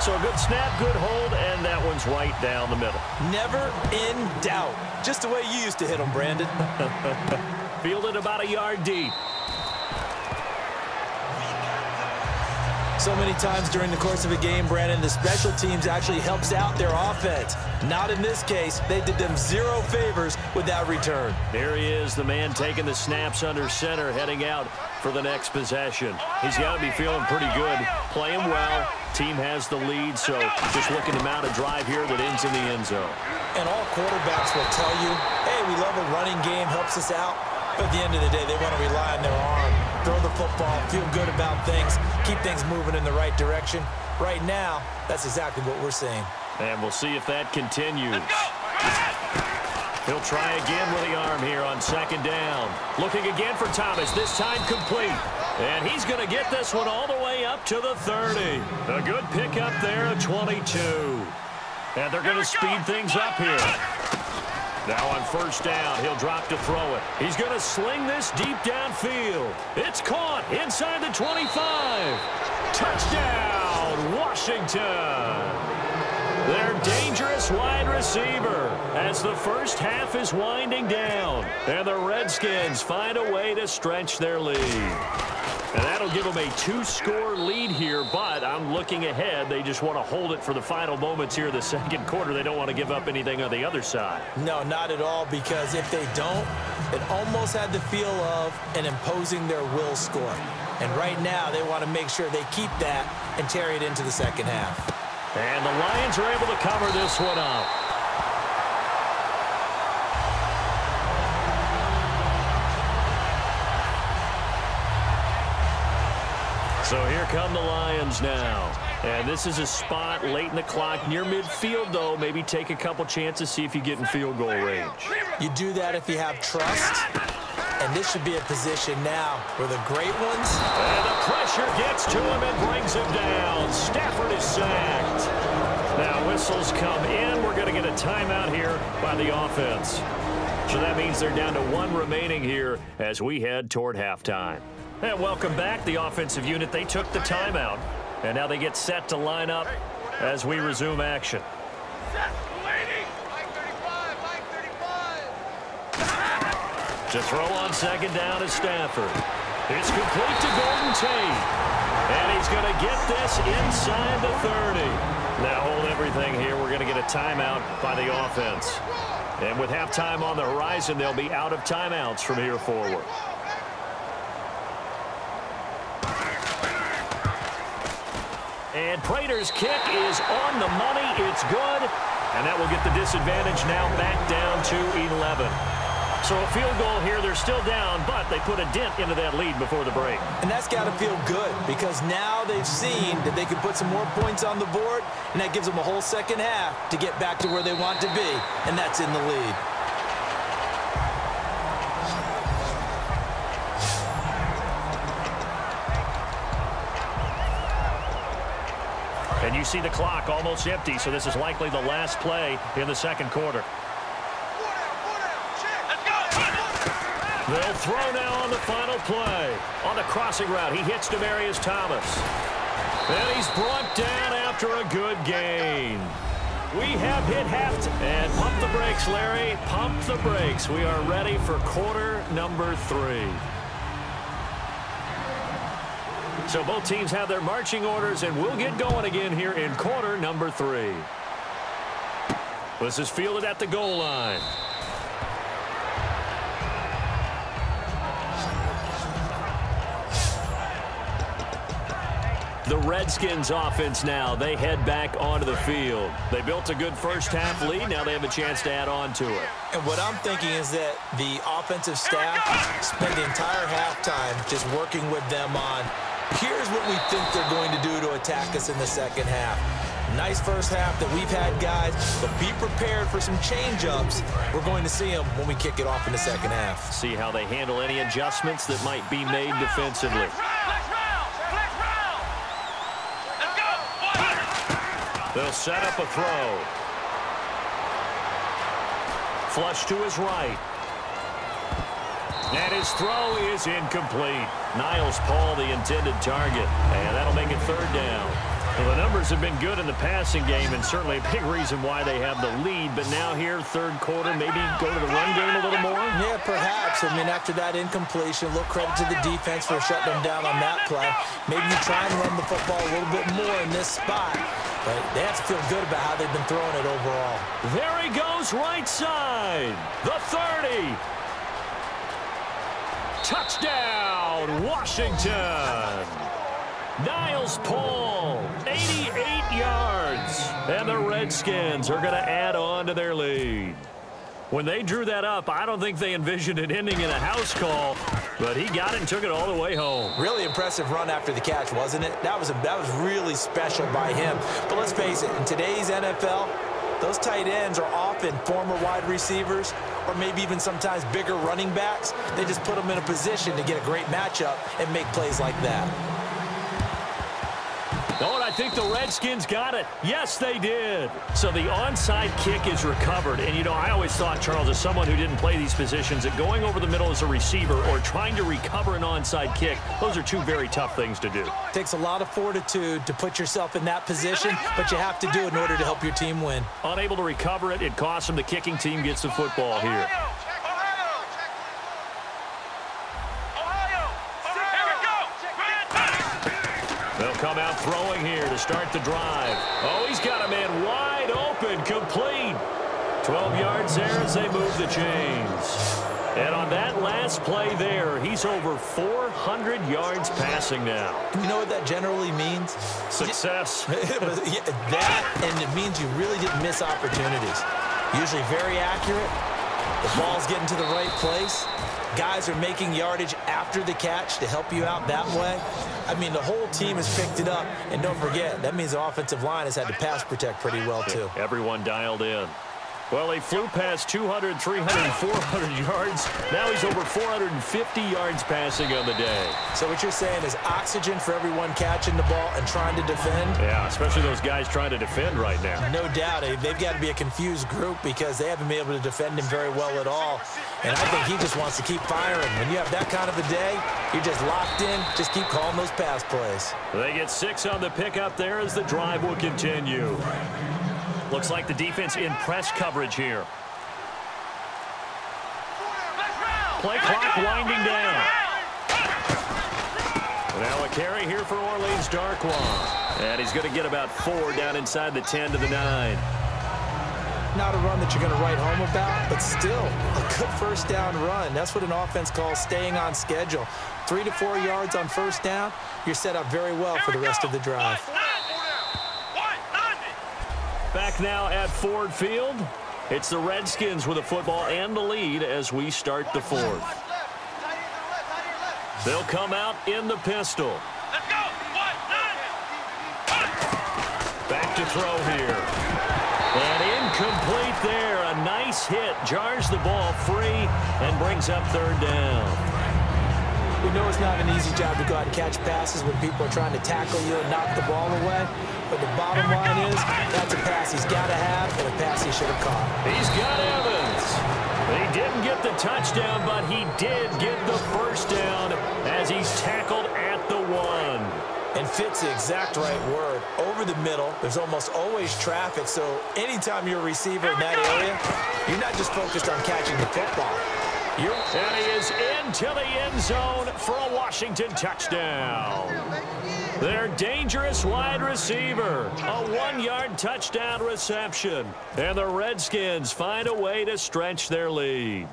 So a good snap, good hold, and that one's right down the middle. Never in doubt. Just the way you used to hit them, Brandon. Fielded about a yard deep. So many times during the course of a game, Brandon, the special teams actually helps out their offense. Not in this case. They did them 0 favors with that return. There he is, the man taking the snaps under center, heading out for the next possession. He's got to be feeling pretty good, playing well. Team has the lead, so just looking to mount a drive here that ends in the end zone. And all quarterbacks will tell you, hey, we love a running game, helps us out. But at the end of the day, they want to rely on their arm, throw the football, feel good about things, keep things moving in the right direction. Right now, that's exactly what we're seeing. And we'll see if that continues. He'll try again with the arm here on 2nd down. Looking again for Thomas, this time complete. And he's going to get this one all the way up to the 30. A good pickup there, a 22. And they're going to speed things up here. Now on 1st down, he'll drop to throw it. He's going to sling this deep downfield. It's caught inside the 25. Touchdown, Washington. Their dangerous wide receiver as the first half is winding down. And the Redskins find a way to stretch their lead. And that'll give them a 2-score lead here, but I'm looking ahead. They just want to hold it for the final moments here of the 2nd quarter. They don't want to give up anything on the other side. No, not at all, because if they don't, it almost had the feel of an imposing their will score. And right now, they want to make sure they keep that and carry it into the 2nd half. And the Lions are able to cover this one up. So here come the Lions now. And this is a spot late in the clock near midfield, though. Maybe take a couple chances, see if you get in field goal range. You do that if you have trust. And this should be a position now where the great ones. And the pressure gets to him and brings him down. Stafford is sacked. Now whistles come in. We're going to get a timeout here by the offense. So that means they're down to 1 remaining here as we head toward halftime. And welcome back, the offensive unit. They took the timeout, and now they get set to line up as we resume action. To throw on 2nd down is Stafford. It's complete to Golden Tate. And he's going to get this inside the 30. Now hold everything here. We're going to get a timeout by the offense. And with halftime on the horizon, they'll be out of timeouts from here forward. And Prater's kick is on the money. It's good. And that will get the disadvantage now back down to 11. So a field goal here. They're still down, but they put a dent into that lead before the break. And that's got to feel good because now they've seen that they can put some more points on the board, and that gives them a whole second half to get back to where they want to be, and that's in the lead. And you see the clock almost empty, so this is likely the last play in the second quarter. They'll throw now on the final play. On the crossing route, he hits Demaryius Thomas. And he's brought down after a good gain. We have hit half. And pump the brakes, Larry. Pump the brakes. We are ready for quarter number 3. So both teams have their marching orders, and we'll get going again here in quarter number 3. This is fielded at the goal line. The Redskins offense now, they head back onto the field. They built a good first half lead. Now they have a chance to add on to it. And what I'm thinking is that the offensive staff spent the entire halftime just working with them on, here's what we think they're going to do to attack us in the second half. Nice first half that we've had, guys, but be prepared for some change-ups. We're going to see them when we kick it off in the second half. See how they handle any adjustments that might be made defensively. They'll set up a throw. Flush to his right. And his throw is incomplete. Niles Paul, the intended target. And that'll make it third down. Well, the numbers have been good in the passing game, and certainly a big reason why they have the lead. But now here, third quarter, maybe go to the run game a little more? Yeah, perhaps. I mean, after that incompletion, a little credit to the defense for shutting them down on that play. Maybe you try and run the football a little bit more in this spot. But they have to feel good about how they've been throwing it overall. There he goes, right side. The 30. Touchdown, Washington. Niles Paul, 88 yards. And the Redskins are going to add on to their lead. When they drew that up, I don't think they envisioned it ending in a house call, but he got it and took it all the way home. Really impressive run after the catch, wasn't it? That was really special by him. But let's face it, in today's NFL, those tight ends are often former wide receivers or maybe even sometimes bigger running backs. They just put them in a position to get a great matchup and make plays like that. Oh, and I think the Redskins got it. Yes, they did. So the onside kick is recovered. And, you know, I always thought, Charles, as someone who didn't play these positions, that going over the middle as a receiver or trying to recover an onside kick, those are two very tough things to do. It takes a lot of fortitude to put yourself in that position, but you have to do it in order to help your team win. Unable to recover it, it costs them. The kicking team gets the football here. They'll come out throwing here to start the drive. Oh, he's got a man wide open, complete. 12 yards there as they move the chains. And on that last play there, he's over 400 yards passing now. You know what that generally means? Success. That, and it means you really didn't miss opportunities. Usually very accurate. The ball's getting to the right place. Guys are making yardage after the catch to help you out that way. I mean, the whole team has picked it up. And don't forget, that means the offensive line has had to pass protect pretty well, too. Everyone dialed in. Well, he flew past 200, 300, 400 yards. Now he's over 450 yards passing on the day. So what you're saying is oxygen for everyone catching the ball and trying to defend? Yeah, especially those guys trying to defend right now. No doubt. They've got to be a confused group because they haven't been able to defend him very well at all. And I think he just wants to keep firing. When you have that kind of a day, you're just locked in. Just keep calling those pass plays. They get 6 on the pickup there as the drive will continue. Looks like the defense in press coverage here. Play clock winding down. Now a carry here for Orleans Darkwa. And he's going to get about 4 down inside the 10 to the 9. Not a run that you're going to write home about, but still a good first down run. That's what an offense calls staying on schedule. 3 to 4 yards on first down, you're set up very well for the rest of the drive. Back now at Ford Field. It's the Redskins with a football and the lead as we start the fourth. They'll come out in the pistol. Let's go. Back to throw here. And incomplete there. A nice hit. Jars the ball free and brings up third down. We know it's not an easy job to go out and catch passes when people are trying to tackle you and knock the ball away. But the bottom line is that's a pass he's got to have and a pass he should have caught. He's got Evans. He didn't get the touchdown, but he did get the first down as he's tackled at the 1. And fits the exact right word. Over the middle, there's almost always traffic, so anytime you're a receiver in that area, you're not just focused on catching the football. And he is into the end zone for a Washington touchdown. Their dangerous wide receiver. A 1-yard touchdown reception. And the Redskins find a way to stretch their lead.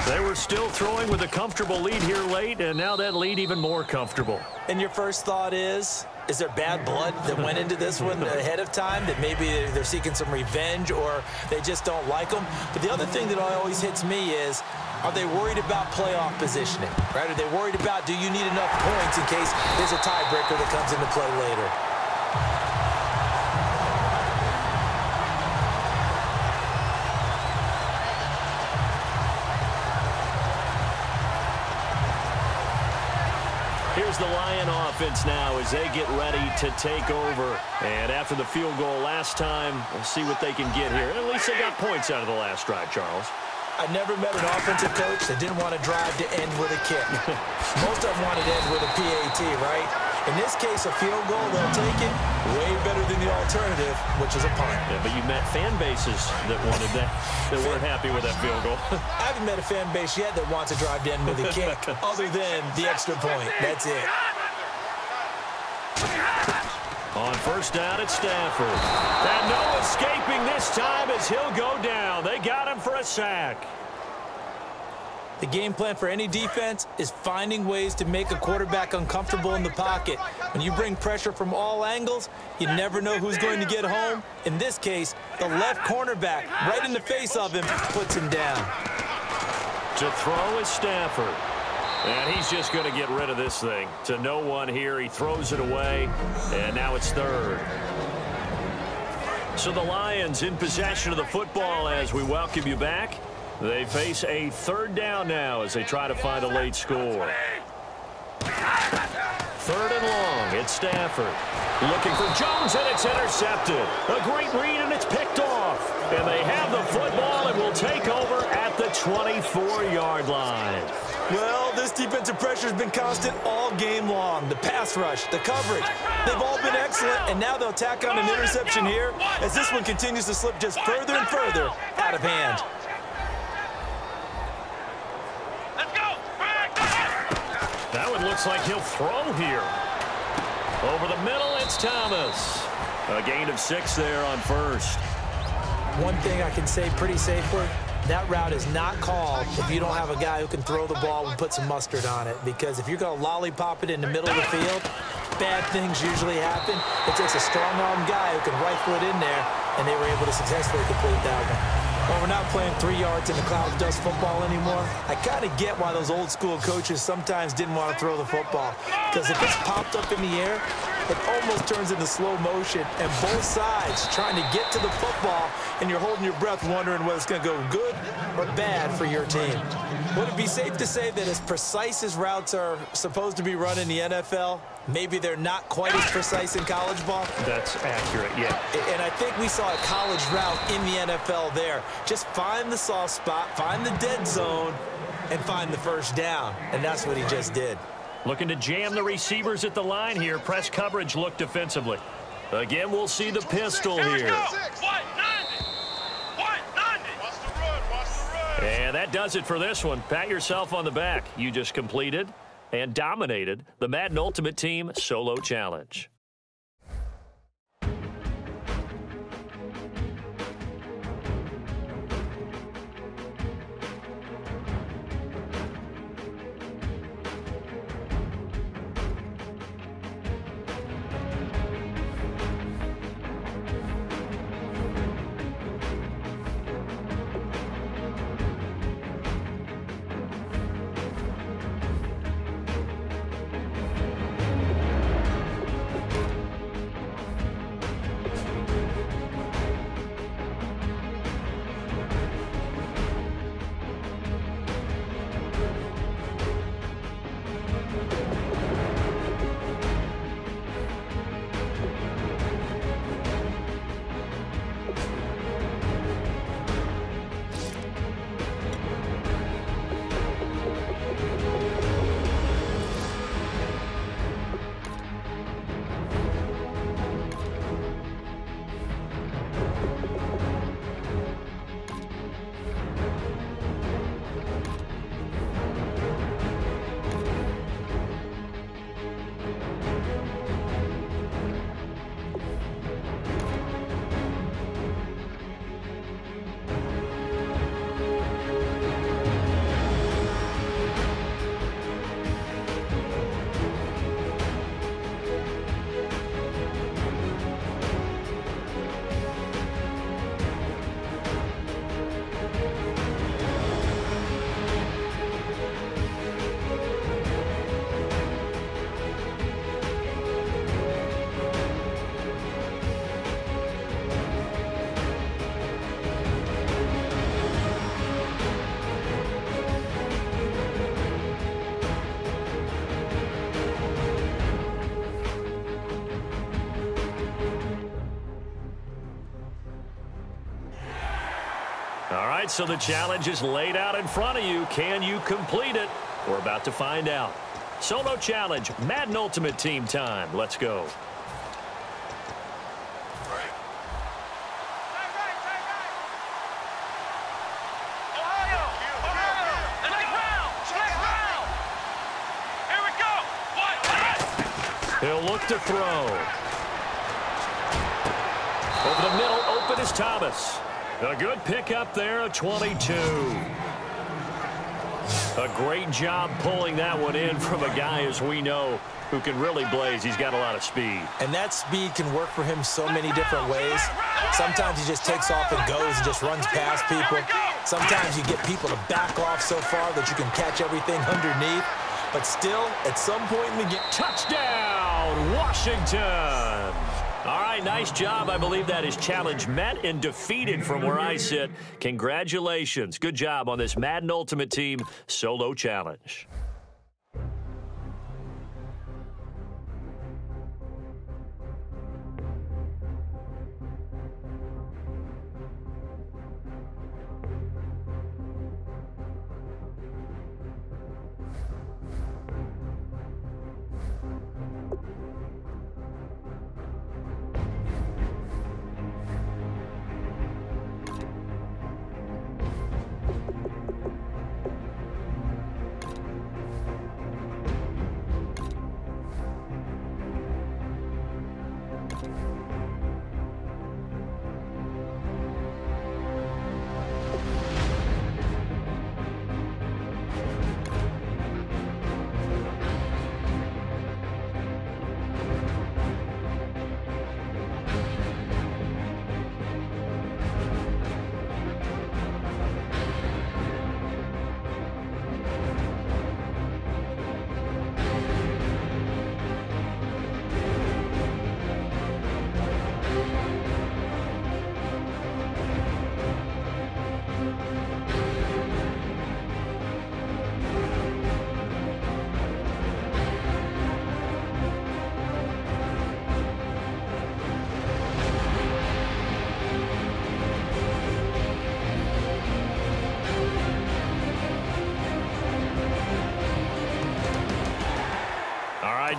They were still throwing with a comfortable lead here late, and now that lead even more comfortable. And your first thought is there bad blood that went into this one ahead of time, that maybe they're seeking some revenge or they just don't like them? But the other thing that always hits me is, are they worried about playoff positioning? Right? Are they worried about, do you need enough points in case there's a tiebreaker that comes into play later? Here's the Lion offense now as they get ready to take over. And after the field goal last time, we'll see what they can get here. At least they got points out of the last drive, Charles. I never met an offensive coach that didn't want to drive to end with a kick. Most of them wanted to end with a PAT, right? In this case, a field goal, they'll take it way better than the alternative, which is a punt. Yeah, but you met fan bases that wanted that, that weren't happy with that field goal. I haven't met a fan base yet that wants to drive to end with a kick, other than the extra point. That's it. On first down, it's Stafford. And no escaping this time as he'll go down. They got him for a sack. The game plan for any defense is finding ways to make a quarterback uncomfortable in the pocket. When you bring pressure from all angles, you never know who's going to get home. In this case, the left cornerback, right in the face of him, puts him down. To throw is Stafford. And he's just going to get rid of this thing. To no one here. He throws it away. And now it's third. So the Lions in possession of the football as we welcome you back. They face a third down now as they try to find a late score. Third and long. It's Stafford. Looking for Jones, and it's intercepted. A great read, and it's picked off. And they have the football and will take over at the 24-yard line. Well, this defensive pressure has been constant all game long. The pass rush, the coverage, they've all been excellent, and now they'll tack on an interception here as this one continues to slip just further and further out of hand. That one looks like he'll throw here. Over the middle, it's Thomas. A gain of 6 there on first. One thing I can say pretty safely, that route is not called if you don't have a guy who can throw the ball and put some mustard on it. Because if you're going to lollipop it in the middle of the field, bad things usually happen. It takes a strong-arm guy who can rifle it in there, and they were able to successfully complete that one. Well, we're not playing 3 yards in the cloud of dust football anymore. I kind of get why those old-school coaches sometimes didn't want to throw the football. Because if it's popped up in the air, it almost turns into slow motion, and both sides trying to get to the football, and you're holding your breath wondering whether it's going to go good or bad for your team. Would it be safe to say that as precise as routes are supposed to be run in the NFL, maybe they're not quite as precise in college ball? That's accurate, yeah. And I think we saw a college route in the NFL there. Just find the soft spot, find the dead zone, and find the first down. And that's what he just did. Looking to jam the receivers at the line here. Press coverage look defensively. Again, we'll see the pistol here. And that does it for this one. Pat yourself on the back. You just completed and dominated the Madden Ultimate Team Solo Challenge. All right, so the challenge is laid out in front of you. Can you complete it? We're about to find out. Solo challenge, Madden Ultimate Team time. Let's go. He'll look to throw. Over the middle, open is Thomas. A good pickup there, a 22. A great job pulling that one in from a guy, as we know, who can really blaze. He's got a lot of speed. And that speed can work for him so many different ways. Sometimes he just takes off and goes and just runs past people. Sometimes you get people to back off so far that you can catch everything underneath. But still, at some point in the game, touchdown, Washington. All right, nice job. I believe that is challenge met and defeated from where I sit. Congratulations. Good job on this Madden Ultimate Team Solo Challenge.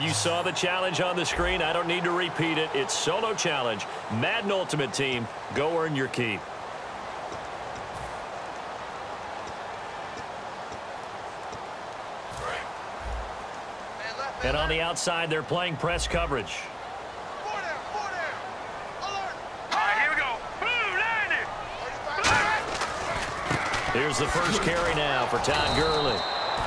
You saw the challenge on the screen. I don't need to repeat it. It's Solo Challenge. Madden Ultimate Team. Go earn your keep. And on the outside, they're playing press coverage. Four down, four down. Alert. All right, here we go. Boom, landed. Here's the first carry now for Todd Gurley.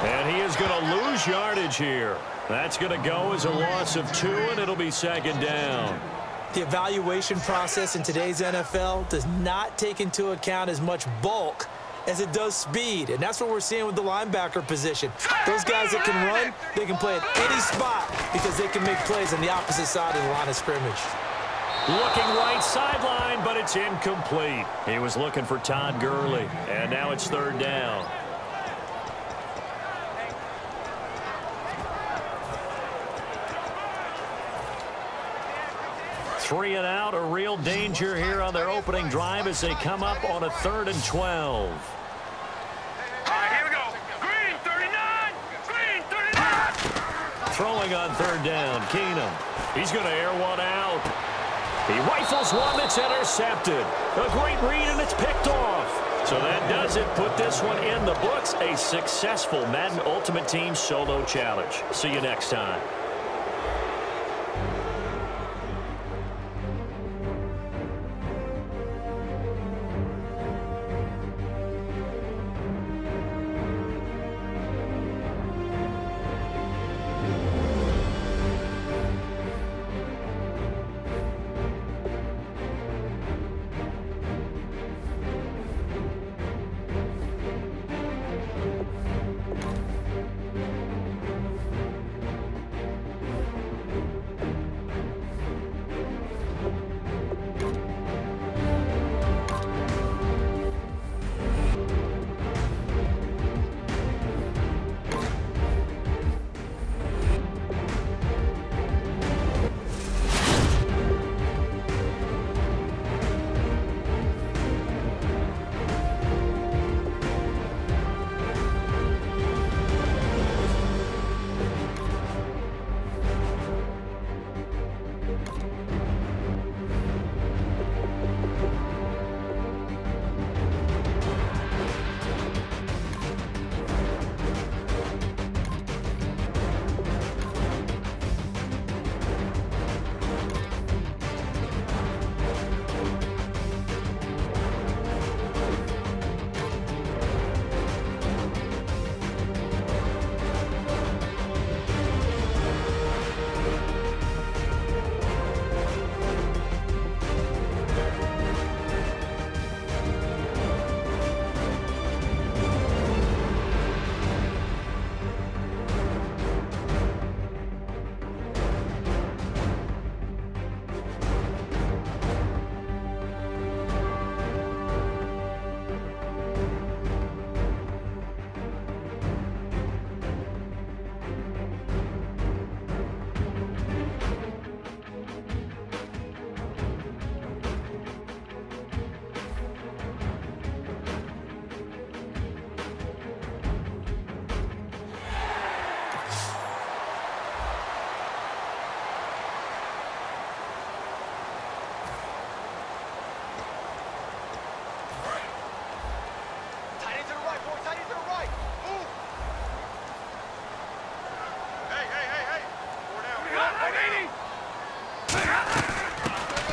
And he is going to lose yardage here. That's going to go as a loss of 2, and it'll be second down. The evaluation process in today's NFL does not take into account as much bulk as it does speed, and that's what we're seeing with the linebacker position. Those guys that can run, they can play at any spot because they can make plays on the opposite side of the line of scrimmage. Looking right sideline, but it's incomplete. He was looking for Todd Gurley, and now it's third down. Three and out, a real danger here on their opening drive as they come up on a 3rd and 12. All right, here we go. Green, 39. Green, 39. Throwing on 3rd down, Keenum. He's going to air one out. He rifles one that's intercepted. A great read, and it's picked off. So that does it. Put this one in the books. A successful Madden Ultimate Team solo challenge. See you next time.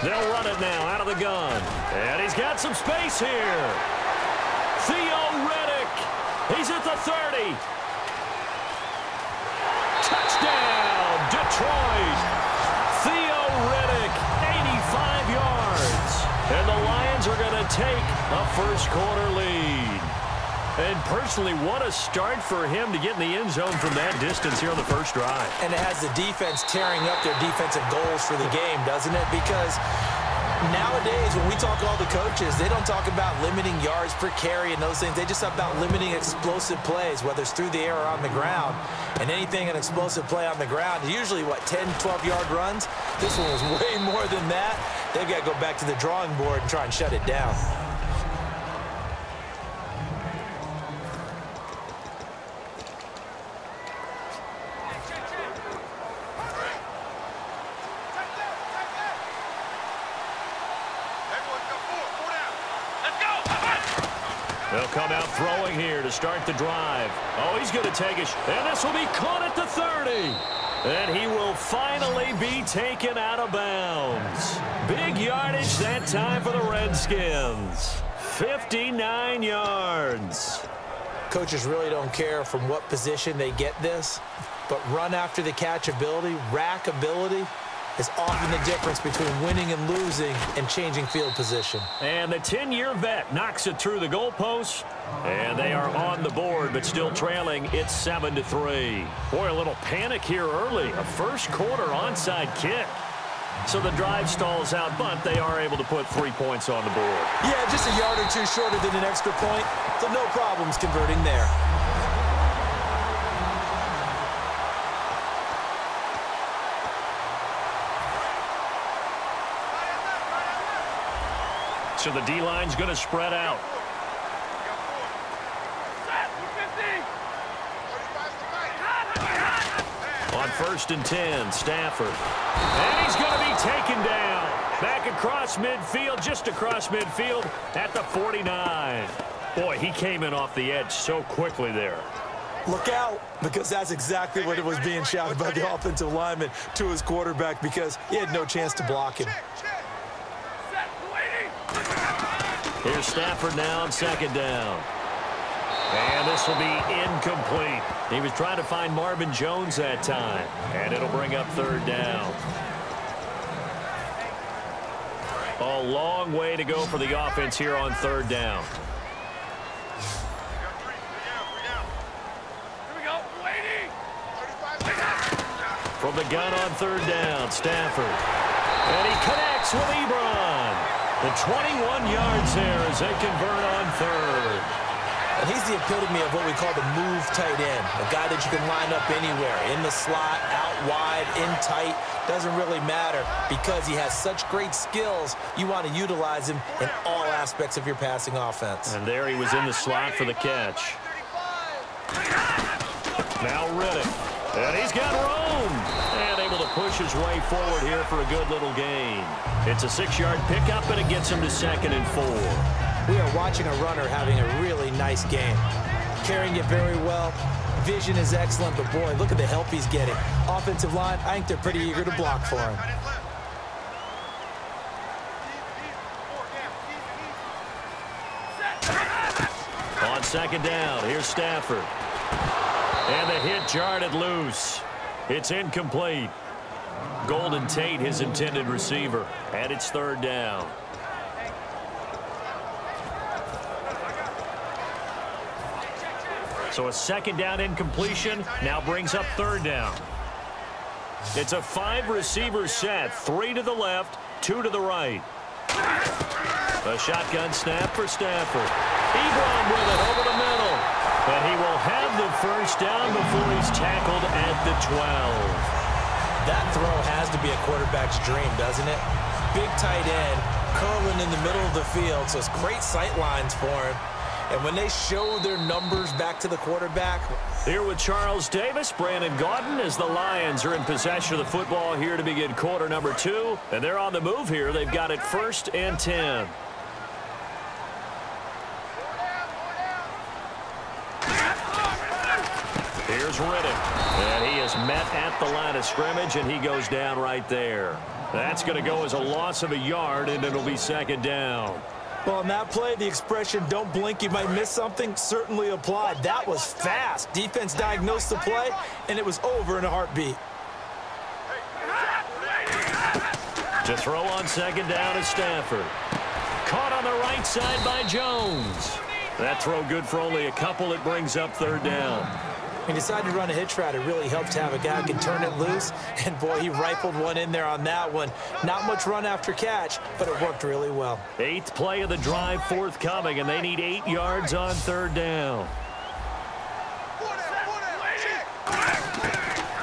They'll run it now out of the gun. And he's got some space here. Theo Riddick. He's at the 30. Touchdown, Detroit. Theo Riddick, 85 yards. And the Lions are going to take a first-quarter lead. And personally, what a start for him to get in the end zone from that distance here on the first drive. And it has the defense tearing up their defensive goals for the game, doesn't it? Because nowadays, when we talk to all the coaches, they don't talk about limiting yards per carry and those things. They just talk about limiting explosive plays, whether it's through the air or on the ground. And anything an explosive play on the ground, usually, what, 10, 12-yard runs? This one was way more than that. They've got to go back to the drawing board and try and shut it down. They'll come out throwing here to start the drive. Oh, he's going to take it. And this will be caught at the 30. And he will finally be taken out of bounds. Big yardage that time for the Redskins. 59 yards. Coaches really don't care from what position they get this, but run after the catch ability, rack ability, is often the difference between winning and losing and changing field position. And the 10-year vet knocks it through the goalposts, and they are on the board, but still trailing. It's 7-3. Boy, a little panic here early. A first-quarter onside kick. So the drive stalls out, but they are able to put 3 points on the board. Yeah, just a yard or two shorter than an extra point, so no problems converting there. So the D-line's going to spread out. On 1st and 10, Stafford. And he's going to be taken down. Back across midfield, just across midfield at the 49. Boy, he came in off the edge so quickly there. Look out, because that's exactly what it was being shouted by the offensive lineman to his quarterback, because he had no chance to block him. Here's Stafford now on 2nd down. And this will be incomplete. He was trying to find Marvin Jones that time. And it'll bring up 3rd down. A long way to go for the offense here on 3rd down. From the gun on 3rd down, Stafford. And he connects with Ebron. The 21 yards there as they convert on 3rd. And he's the epitome of what we call the move tight end, a guy that you can line up anywhere, in the slot, out wide, in tight, doesn't really matter because he has such great skills. You want to utilize him in all aspects of your passing offense. And there he was in the slot for the catch. Now Riddick. And he's got room. And able to push his way forward here for a good little gain. It's a 6-yard pickup, and it gets him to 2nd and 4. We are watching a runner having a really nice game. Carrying it very well. Vision is excellent, but boy, look at the help he's getting. Offensive line, I think they're pretty eager to block for him. On 2nd down, here's Stafford. And the hit jarred it loose. It's incomplete. Golden Tate, his intended receiver. And it's 3rd down. So a 2nd down incompletion now brings up 3rd down. It's a 5-receiver set. 3 to the left, 2 to the right. A shotgun snap for Stafford. Ebron with it over the middle. And he will have the 1st down before he's tackled at the 12. That throw has to be a quarterback's dream, doesn't it? Big tight end, curling in the middle of the field, so it's great sight lines for him. And when they show their numbers back to the quarterback. Here with Charles Davis, Brandon Gaudin, as the Lions are in possession of the football here to begin quarter number 2. And they're on the move here. They've got it 1st and 10. Here's Riddick. And he is met at the line of scrimmage, and he goes down right there. That's going to go as a loss of a yard, and it'll be 2nd down. Well, on that play, the expression, don't blink, you might miss something, certainly applied. That was fast. Defense diagnosed the play, and it was over in a heartbeat. To throw on 2nd down is Stafford. Caught on the right side by Jones. That throw good for only a couple. It brings up 3rd down. He decided to run a hitch route. It really helped to have a guy who can turn it loose. And, boy, he rifled one in there on that one. Not much run after catch, but it worked really well. 8th play of the drive forthcoming, and they need 8 yards on 3rd down.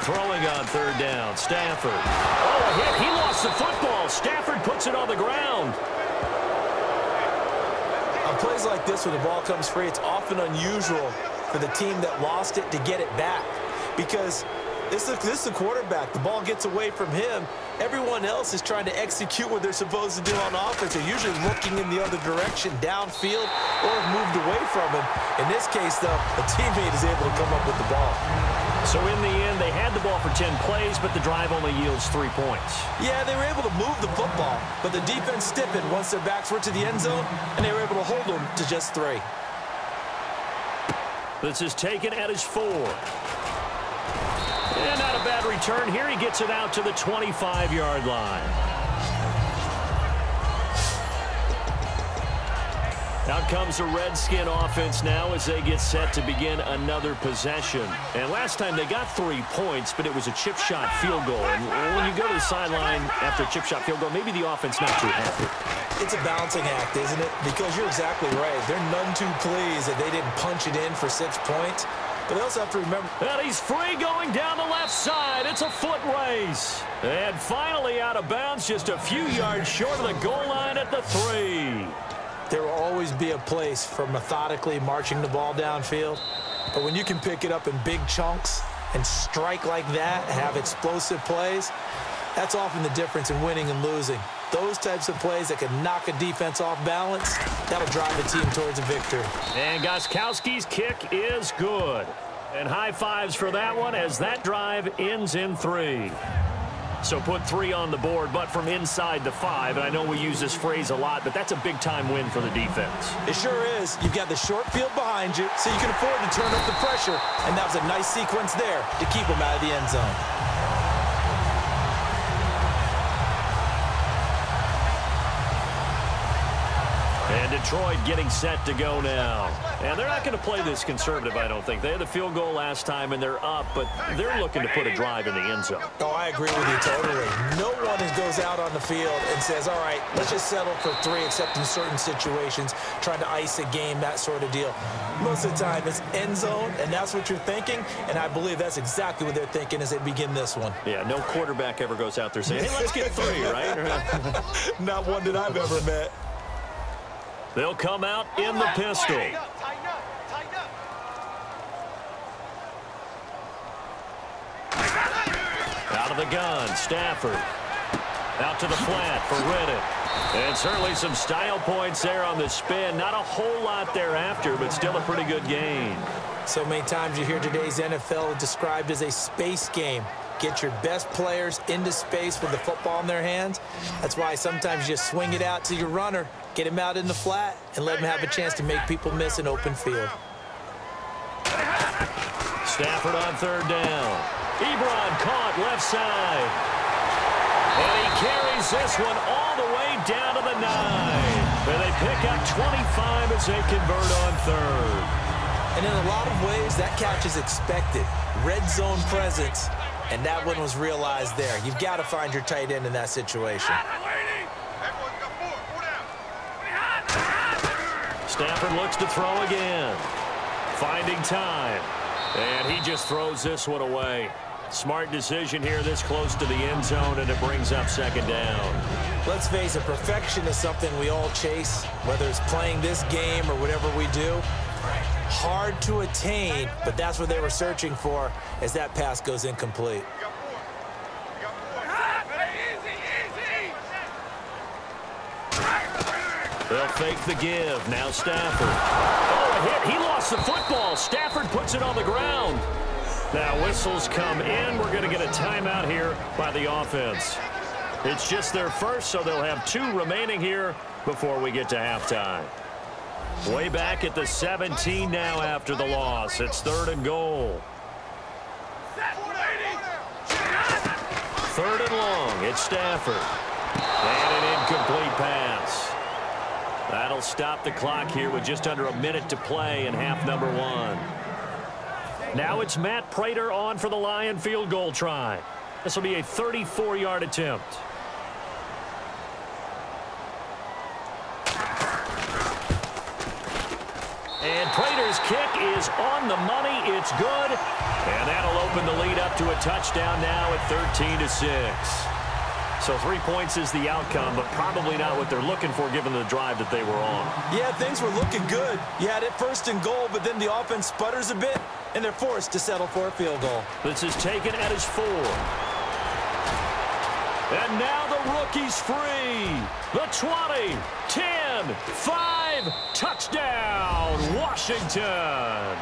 Throwing on 3rd down, Stafford. Oh, a hit. He lost the football. Stafford puts it on the ground. On plays like this, when the ball comes free, it's often unusual for the team that lost it to get it back, because this is the quarterback. The ball gets away from him. Everyone else is trying to execute what they're supposed to do on offense. They're usually looking in the other direction, downfield, or have moved away from him. In this case, though, a teammate is able to come up with the ball. So in the end, they had the ball for 10 plays, but the drive only yields 3 points. Yeah, they were able to move the football, but the defense stiffened once their backs were to the end zone, and they were able to hold them to just 3. This is taken at his 4. And not a bad return here. He gets it out to the 25-yard line. Out comes the Redskin offense now as they get set to begin another possession. And last time they got 3 points, but it was a chip shot field goal. And when you go to the sideline after a chip shot field goal, maybe the offense not too happy. It's a balancing act, isn't it? Because you're exactly right. They're none too pleased that they didn't punch it in for 6 points. But they also have to remember. And he's free going down the left side. It's a foot race. And finally out of bounds, just a few yards short of the goal line at the 3. There will always be a place for methodically marching the ball downfield. But when you can pick it up in big chunks and strike like that, have explosive plays, that's often the difference in winning and losing. Those types of plays that can knock a defense off balance, that'll drive a team towards a victory. And Gostkowski's kick is good. And high fives for that one as that drive ends in 3. So put 3 on the board, but from inside the 5. And I know we use this phrase a lot, but that's a big-time win for the defense. It sure is. You've got the short field behind you, so you can afford to turn up the pressure. And that was a nice sequence there to keep them out of the end zone. And Detroit getting set to go now. And they're not going to play this conservative, I don't think. They had the field goal last time, and they're up, but they're looking to put a drive in the end zone. Oh, I agree with you totally. No one goes out on the field and says, all right, let's just settle for 3, except in certain situations, trying to ice a game, that sort of deal. Most of the time, it's end zone, and that's what you're thinking, and I believe that's exactly what they're thinking as they begin this one. Yeah, no quarterback ever goes out there saying, hey, let's get 3, right? Not one that I've ever met. They'll come out in the pistol. Tighten up, tighten up, tighten up. Out of the gun, Stafford. Out to the flat for Riddick. And certainly some style points there on the spin. Not a whole lot thereafter, but still a pretty good gain. So many times you hear today's NFL described as a space game. Get your best players into space with the football in their hands. That's why sometimes you swing it out to your runner, get him out in the flat, and let him have a chance to make people miss an open field. Stafford on 3rd down. Ebron caught left side. And he carries this one all the way down to the 9. And they pick up 25 as they convert on 3rd. And in a lot of ways, that catch is expected. Red zone presence. And that one was realized there. You've got to find your tight end in that situation. Stafford looks to throw again. Finding time. And he just throws this one away. Smart decision here this close to the end zone, and it brings up 2nd down. Let's face it, perfection is something we all chase, whether it's playing this game or whatever we do. Hard to attain, but that's what they were searching for as that pass goes incomplete. They'll fake the give. Now Stafford. Oh, a hit. He lost the football. Stafford puts it on the ground. Now whistles come in. We're going to get a timeout here by the offense. It's just their first, so they'll have 2 remaining here before we get to halftime. Way back at the 17 now after the loss. It's 3rd and goal. 3rd and long. It's Stafford. And an incomplete pass. That'll stop the clock here with just under a minute to play in half number 1. Now it's Matt Prater on for the Lion field goal try. This will be a 34-yard attempt. And Prater's kick is on the money. It's good. And that'll open the lead up to a touchdown now at 13-6. So 3 points is the outcome, but probably not what they're looking for given the drive that they were on. Yeah, things were looking good. You had it 1st and goal, but then the offense sputters a bit, and they're forced to settle for a field goal. This is taken at his 4. And now the rookie's free. The 20, 10, 5, touchdown, Washington.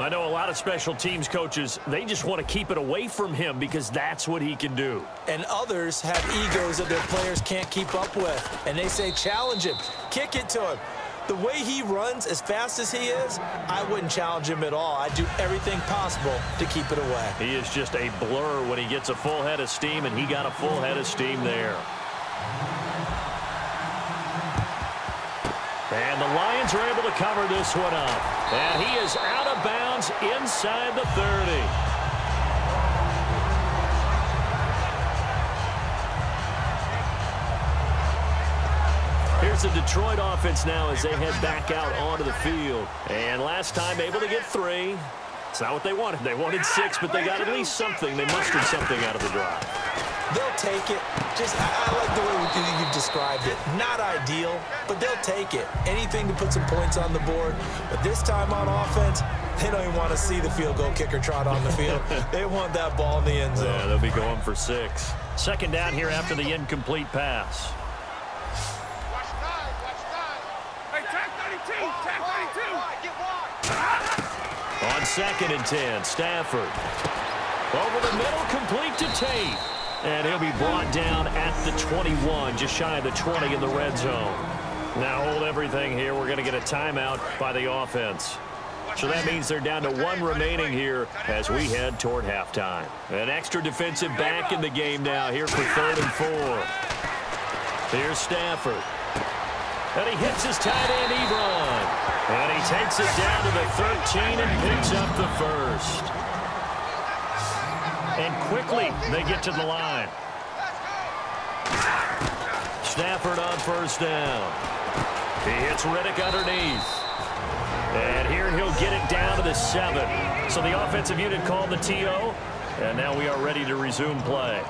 I know a lot of special teams coaches, they just want to keep it away from him because that's what he can do. And others have egos that their players can't keep up with. And they say, challenge him, kick it to him. The way he runs as fast as he is, I wouldn't challenge him at all. I'd do everything possible to keep it away. He is just a blur when he gets a full head of steam, and he got a full head of steam there. And the Lions are able to cover this one up. And he is out of bounds inside the 30. Here's the Detroit offense now as they head back out onto the field. And last time able to get 3. It's not what they wanted. They wanted 6, but they got at least something. They mustered something out of the drive. They'll take it. I like the way you've described it. Not ideal, but they'll take it. Anything to put some points on the board. But this time on offense, they don't even want to see the field goal kicker trot on the field. They want that ball in the end zone. Yeah, they'll be going for 6. Second down here after the incomplete pass. Watch time, watch time. Hey, tag 32, tag 32. Get wide. On 2nd and 10, Stafford. Over the middle, complete to Tate. And he'll be brought down at the 21, just shy of the 20 in the red zone. Now hold everything here. We're going to get a timeout by the offense. So that means they're down to 1 remaining here as we head toward halftime. An extra defensive back in the game now here for 3rd and 4. Here's Stafford. And he hits his tight end, Ebron. And he takes it down to the 13 and picks up the first. And quickly, they get to the line. Stafford on 1st down. He hits Riddick underneath. And here he'll get it down to the 7. So the offensive unit called the TO. And now we are ready to resume play.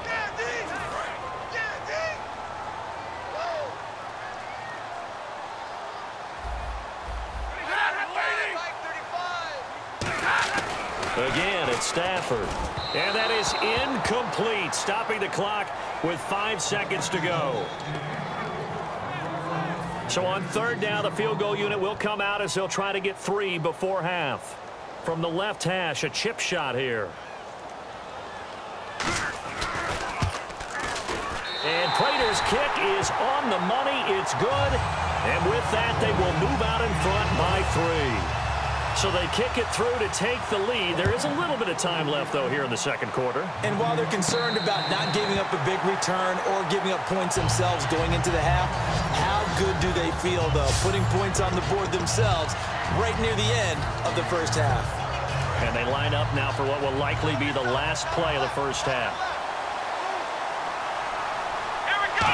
Again, it's Stafford. And that is incomplete, stopping the clock with 5 seconds to go. So on 3rd down, the field goal unit will come out as they'll try to get 3 before half. From the left hash, a chip shot here. And Prater's kick is on the money. It's good. And with that, they will move out in front by 3. So they kick it through to take the lead. There is a little bit of time left, though, here in the 2nd quarter. And while they're concerned about not giving up a big return or giving up points themselves going into the half, how good do they feel, though, putting points on the board themselves right near the end of the 1st half? And they line up now for what will likely be the last play of the 1st half. Here we go.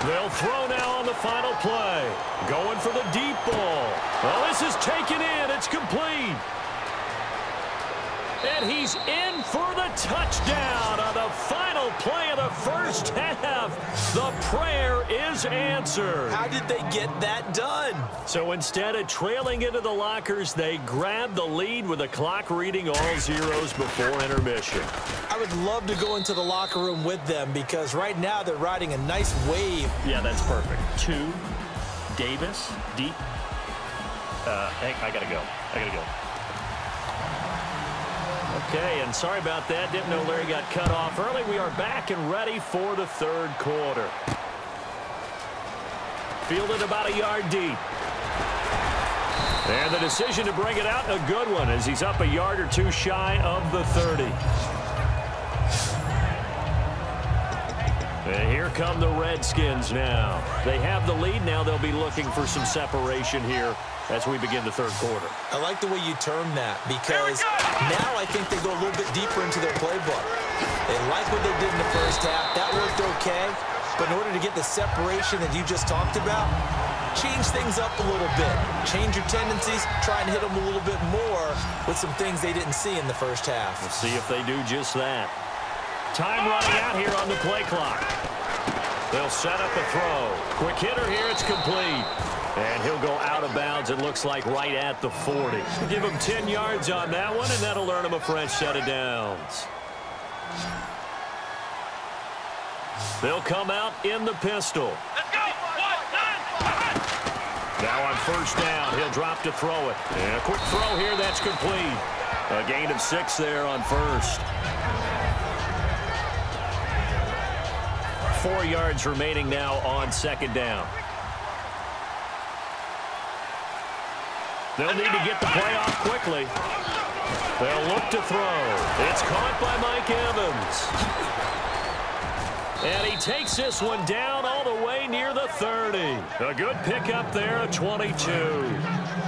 They'll throw now on the final play. Going for the deep ball. Well, this is taken in. It's complete. And he's in for the touchdown on the final play of the 1st half. The prayer is answered. How did they get that done? So instead of trailing into the lockers, they grabbed the lead with the clock reading all zeros before intermission. I would love to go into the locker room with them because right now they're riding a nice wave. Yeah, that's perfect. 2, Davis, deep. Hey, I got to go. Okay, and sorry about that. Didn't know Larry got cut off early. We are back and ready for the 3rd quarter. Fielded about a yard deep. And the decision to bring it out, a good one, as he's up a yard or 2 shy of the 30. And here come the Redskins now. They have the lead. Now they'll be looking for some separation here as we begin the 3rd quarter. I like the way you term that because now I think they go a little bit deeper into their playbook. They like what they did in the 1st half. That worked okay. But in order to get the separation that you just talked about, change things up a little bit. Change your tendencies. Try and hit them a little bit more with some things they didn't see in the 1st half. We'll see if they do just that. Time running out here on the play clock. They'll set up a throw. Quick hitter here. It's complete. And he'll go out of bounds, it looks like, right at the 40. Give him 10 yards on that one, and that'll earn him a fresh set of downs. They'll come out in the pistol. Let's go. 1, 9, 1. Now Now on first down, he'll drop to throw it. And a quick throw here, that's complete. A gain of 6 there on first. 4 yards remaining now on second down. They'll need to get the play off quickly. They'll look to throw. It's caught by Mike Evans. And he takes this one down all the way near the 30. A good pickup there at 22.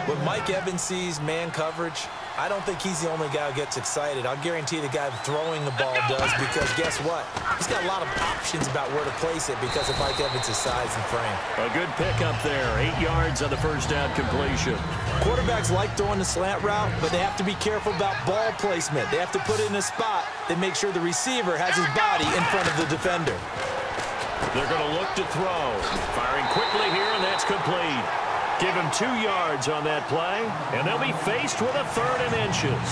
When Mike Evans sees man coverage, I don't think he's the only guy who gets excited. I'll guarantee the guy throwing the ball does, because guess what? He's got a lot of options about where to place it because of Mike Evans' size and frame. A good pickup there. 8 yards on the first down completion. Quarterbacks like throwing the slant route, but they have to be careful about ball placement. They have to put it in a spot that makes sure the receiver has his body in front of the defender. They're going to look to throw. Firing quickly here, and that's complete. Give him 2 yards on that play, and they'll be faced with a 3rd and inches.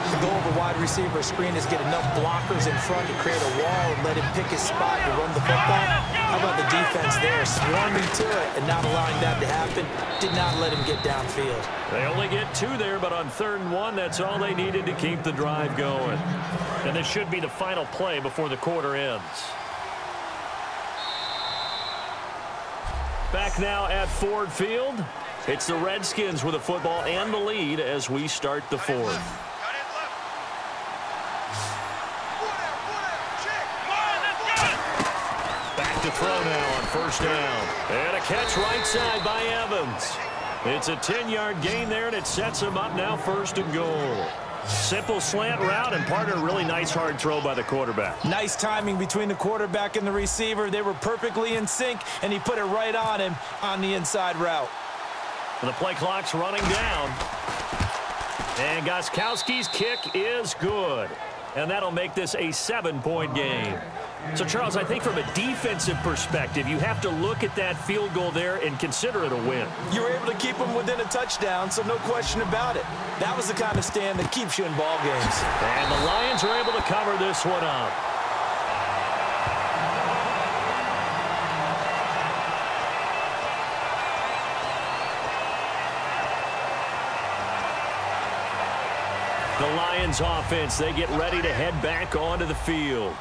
The goal of a wide receiver screen is get enough blockers in front to create a wall and let him pick his spot to run the football. How about the defense there, swarming to it and not allowing that to happen? Did not let him get downfield. They only get 2 there, but on 3rd and 1, that's all they needed to keep the drive going. And this should be the final play before the quarter ends. Back now at Ford Field. It's the Redskins with the football and the lead as we start the 4th. Back to throw now on first down. And a catch right side by Evans. It's a 10-yard gain there, and it sets him up now 1st and goal. Simple slant route, and part of a really nice hard throw by the quarterback. Nice timing between the quarterback and the receiver. They were perfectly in sync, and he put it right on him on the inside route. And the play clock's running down. And Gostkowski's kick is good. And that'll make this a 7-point game. So, Charles, I think from a defensive perspective, you have to look at that field goal there and consider it a win. You were able to keep them within a touchdown, so no question about it. That was the kind of stand that keeps you in ball games. And the Lions are able to cover this one up. The Lions offense, they get ready to head back onto the field.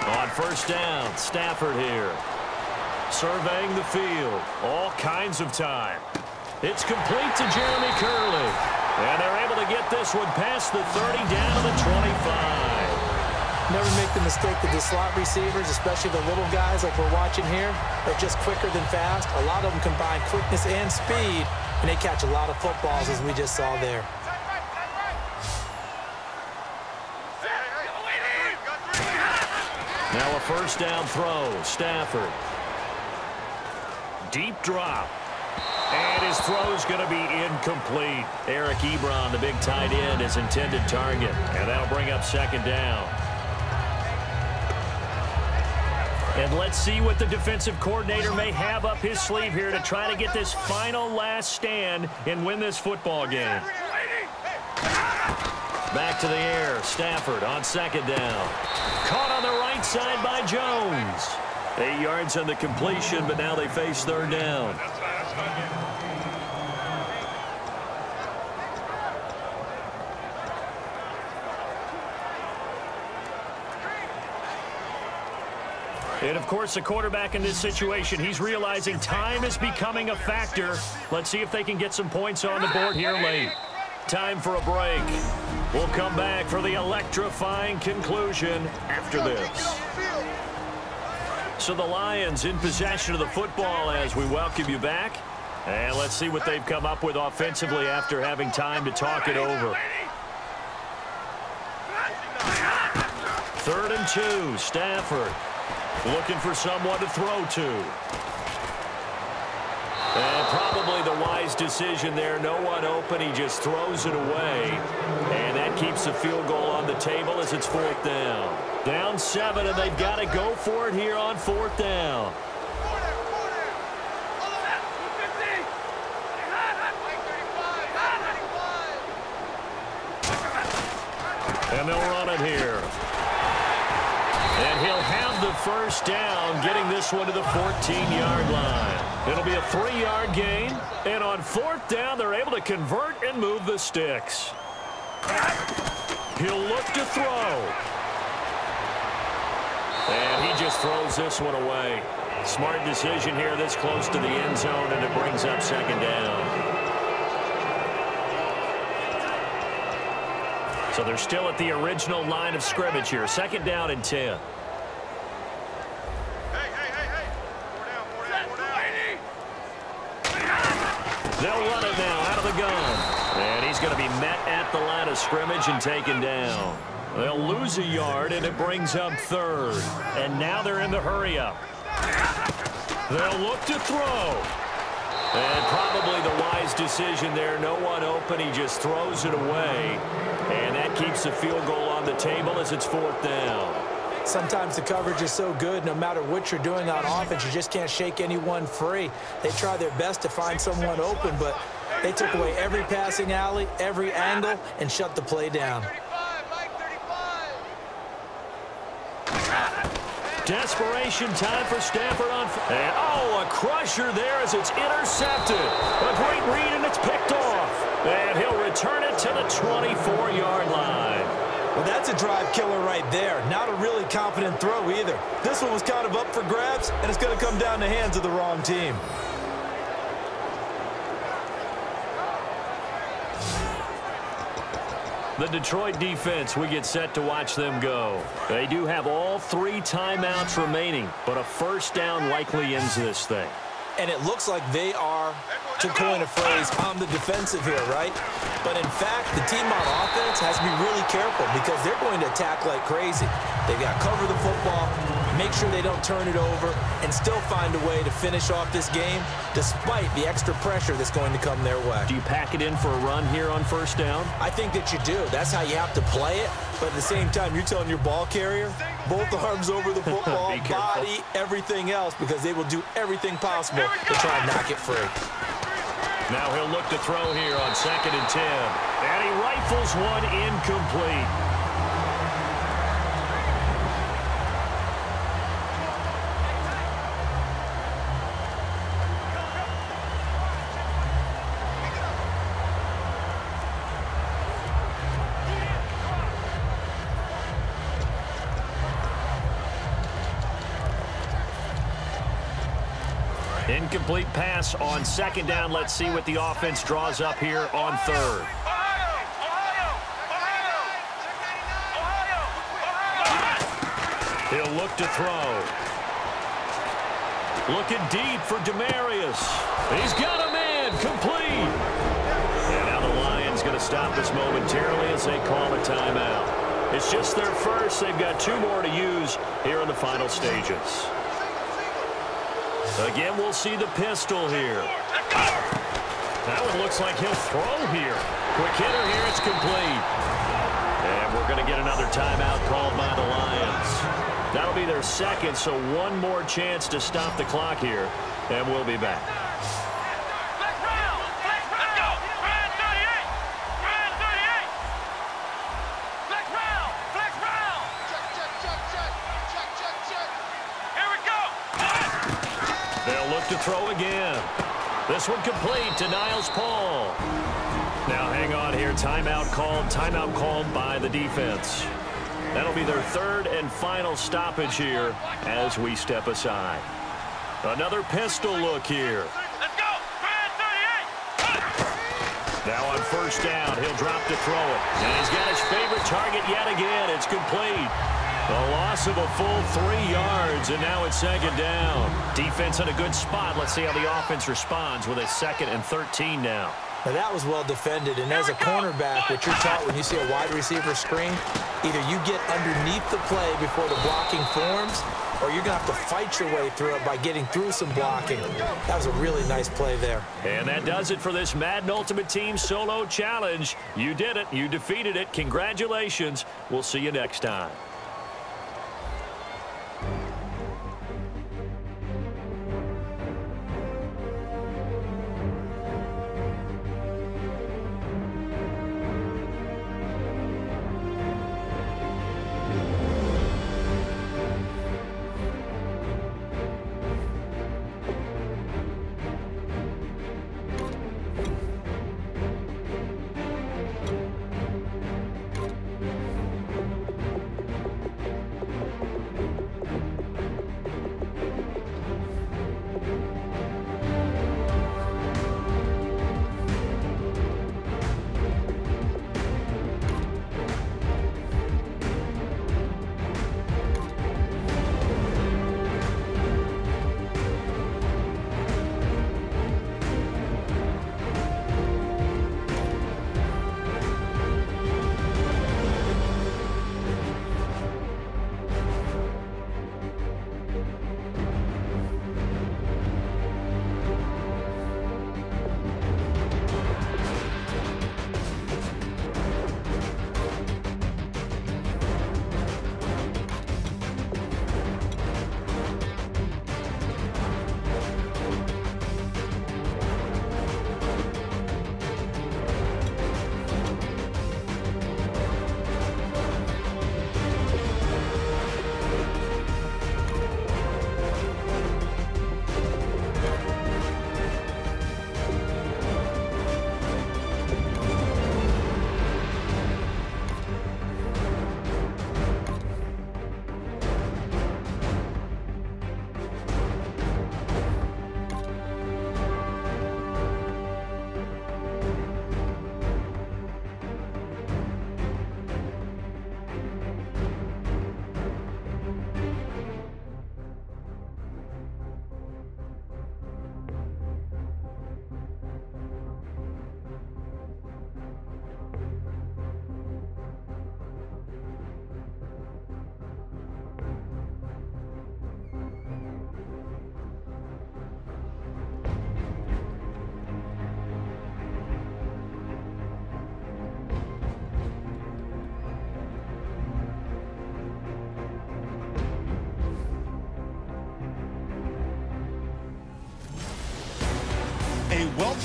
On first down, Stafford here. Surveying the field. All kinds of time. It's complete to Jeremy Curley. And they're able to get this one past the 30 down to the 25. Never make the mistake that the slot receivers, especially the little guys like we're watching here, are just quicker than fast. A lot of them combine quickness and speed, and they catch a lot of footballs, as we just saw there. Now a first down throw. Stafford. Deep drop. And his throw's going to be incomplete. Eric Ebron, the big tight end, his intended target. And that'll bring up second down. And let's see what the defensive coordinator may have up his sleeve here to try to get this final last stand and win this football game. Back to the air. Stafford on second down. Caught on the right side by Jones. 8 yards on the completion, but now they face third down. And, of course, the quarterback in this situation, he's realizing time is becoming a factor. Let's see if they can get some points on the board here late. Time for a break. We'll come back for the electrifying conclusion after this. So the Lions in possession of the football as we welcome you back. And let's see what they've come up with offensively after having time to talk it over. 3rd and 2, Stafford. Looking for someone to throw to. And probably the wise decision there. No one open. He just throws it away. And that keeps the field goal on the table as it's 4th down. Down 7, and they've got to go for it here on 4th down. And they'll run it here. And he'll have the first down, getting this one to the 14-yard line. It'll be a 3-yard gain. And on 4th down, they're able to convert and move the sticks. He'll look to throw. And he just throws this one away. Smart decision here this close to the end zone, and it brings up 2nd down. So they're still at the original line of scrimmage here. 2nd down and 10. They'll run it now out of the gun. And he's going to be met at the line of scrimmage and taken down. They'll lose a yard, and it brings up 3rd. And now they're in the hurry-up. They'll look to throw. And probably the wise decision there. No one open. He just throws it away. And that keeps the field goal on the table as it's 4th down. Sometimes the coverage is so good, no matter what you're doing on offense, you just can't shake anyone free. They try their best to find someone open, but they took away every passing alley, every angle, and shut the play down. Desperation time for Stafford on. And, a crusher there as it's intercepted. A great read, and it's picked off. And he'll return it to the 24-yard line. Well, that's a drive killer right there. Not a really confident throw either. This one was kind of up for grabs, and it's going to come down the hands of the wrong team. The Detroit defense, we get set to watch them go. They do have all 3 timeouts remaining, but a first down likely ends this thing. And it looks like they are, to coin a phrase, on the defensive here, right? But in fact, the team on offense has to be really careful because they're going to attack like crazy. They've got to cover the football, make sure they don't turn it over, and still find a way to finish off this game despite the extra pressure that's going to come their way. Do you pack it in for a run here on first down? I think that you do. That's how you have to play it. But at the same time, you're telling your ball carrier, both arms over the football, body, everything else, because they will do everything possible to try and knock it free. Now he'll look to throw here on 2nd and 10. And he rifles one incomplete. Incomplete pass on 2nd down. Let's see what the offense draws up here on 3rd. He'll look to throw. Looking deep for Demarius. He's got a man complete. And now the Lions going to stop this momentarily as they call a timeout. It's just their first. They've got 2 more to use here in the final stages. Again, we'll see the pistol here. That one looks like he'll throw here. Quick hitter here, it's complete. And we're going to get another timeout called by the Lions. That'll be their 2nd, so 1 more chance to stop the clock here. And we'll be back. To throw again. This one complete to Niles Paul. Now hang on here. Timeout called by the defense. That'll be their 3rd and final stoppage here as we step aside. Another pistol look here. Let's go. 38. Now on first down, he'll drop to throw it. And he's got his favorite target yet again. It's complete. The loss of a full 3 yards, and now it's 2nd down. Defense in a good spot. Let's see how the offense responds with a 2nd and 13 now. Now that was well defended, and as a cornerback, what you're taught when you see a wide receiver screen, either you get underneath the play before the blocking forms, or you're going to have to fight your way through it by getting through some blocking. That was a really nice play there. And that does it for this Madden Ultimate Team Solo Challenge. You did it. You defeated it. Congratulations. We'll see you next time.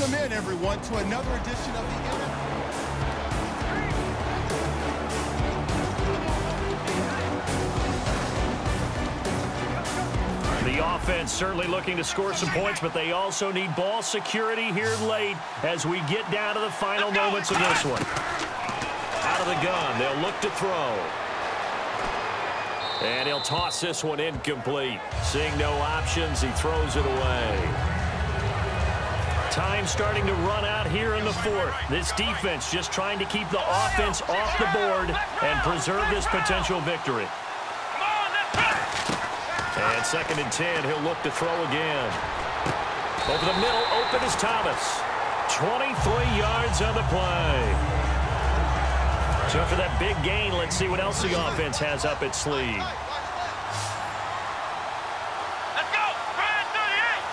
Welcome in, everyone, to another edition of the NFL. The offense certainly looking to score some points, but they also need ball security here late as we get down to the final moments of this one. Out of the gun, they'll look to throw. And he'll toss this one incomplete. Seeing no options, he throws it away. Time starting to run out here in the fourth. This defense just trying to keep the offense off the board and preserve this potential victory. And 2nd and 10, he'll look to throw again. Over the middle, open is Thomas. 23 yards on the play. So for that big gain, let's see what else the offense has up its sleeve. Let's go! 38!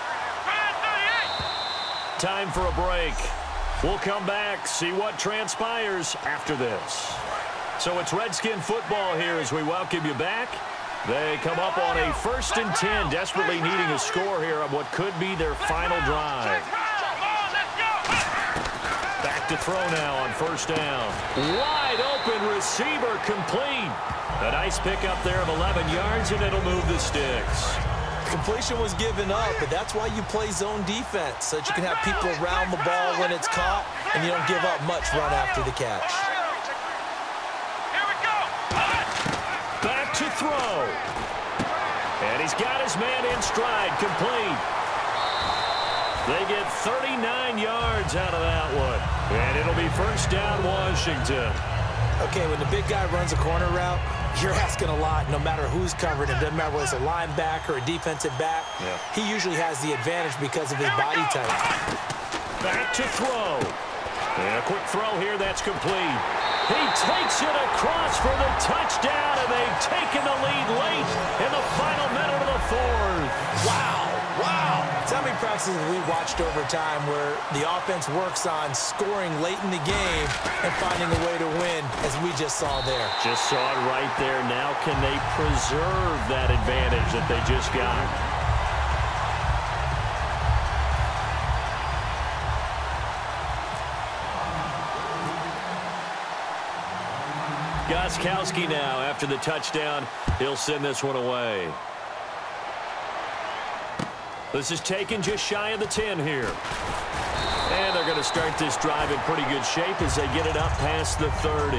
Time for a break. We'll come back, see what transpires after this. So it's Redskin football here as we welcome you back. They come up on a 1st and 10, desperately needing a score here on what could be their final drive. Back to throw now on 1st down. Wide open receiver complete. A nice pickup there of 11 yards, and it'll move the sticks. Completion was given up, but that's why you play zone defense, so that you can have people around the ball when it's caught, and you don't give up much run after the catch. Back to throw. And he's got his man in stride, complete. They get 39 yards out of that one. And it'll be 1st down, Washington. Okay, when the big guy runs a corner route, you're asking a lot no matter who's covering him. Doesn't matter whether it's a linebacker or a defensive back. Yeah. He usually has the advantage because of his body type. Back to throw. And a quick throw here, that's complete. He takes it across for the touchdown, and they've taken the lead late in the final minute of the 4th. Wow, wow. So how many practices have we watched over time where the offense works on scoring late in the game and finding a way to win, as we just saw there? Just saw it right there. Now can they preserve that advantage that they just got? Gostkowski now after the touchdown. He'll send this one away. This is taken just shy of the 10 here. And they're going to start this drive in pretty good shape as they get it up past the 30.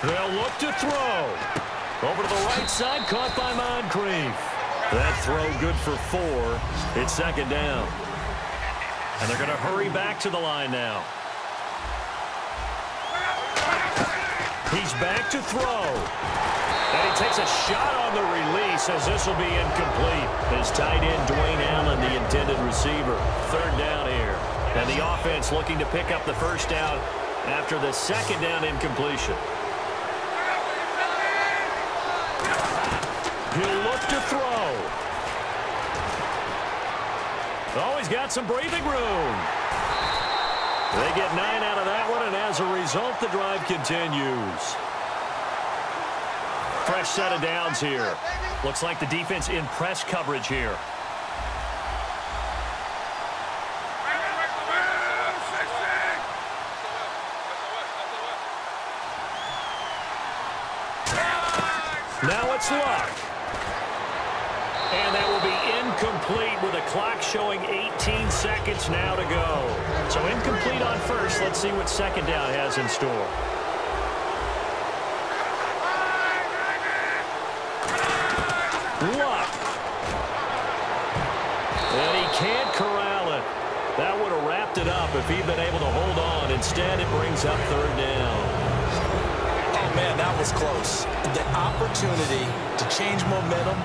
They'll look to throw. Over to the right side, caught by Moncrief. That throw good for 4. It's 2nd down. And they're going to hurry back to the line now. He's back to throw. And he takes a shot on the release as this will be incomplete. His tight end, Dwayne Allen, the intended receiver. 3rd down here. And the offense looking to pick up the 1st down after the 2nd down incompletion. He'll look to throw. Oh, he's got some breathing room. They get 9 out of that one, and as a result, the drive continues. Fresh set of downs here. Looks like the defense in press coverage here. Now it's Luck. And that will be incomplete with a clock showing 18 seconds now to go. So incomplete on 1st. Let's see what 2nd down has in store. Luck. And he can't corral it. That would have wrapped it up if he'd been able to hold on. Instead, it brings up 3rd down. Oh, man, that was close. The opportunity to change momentum.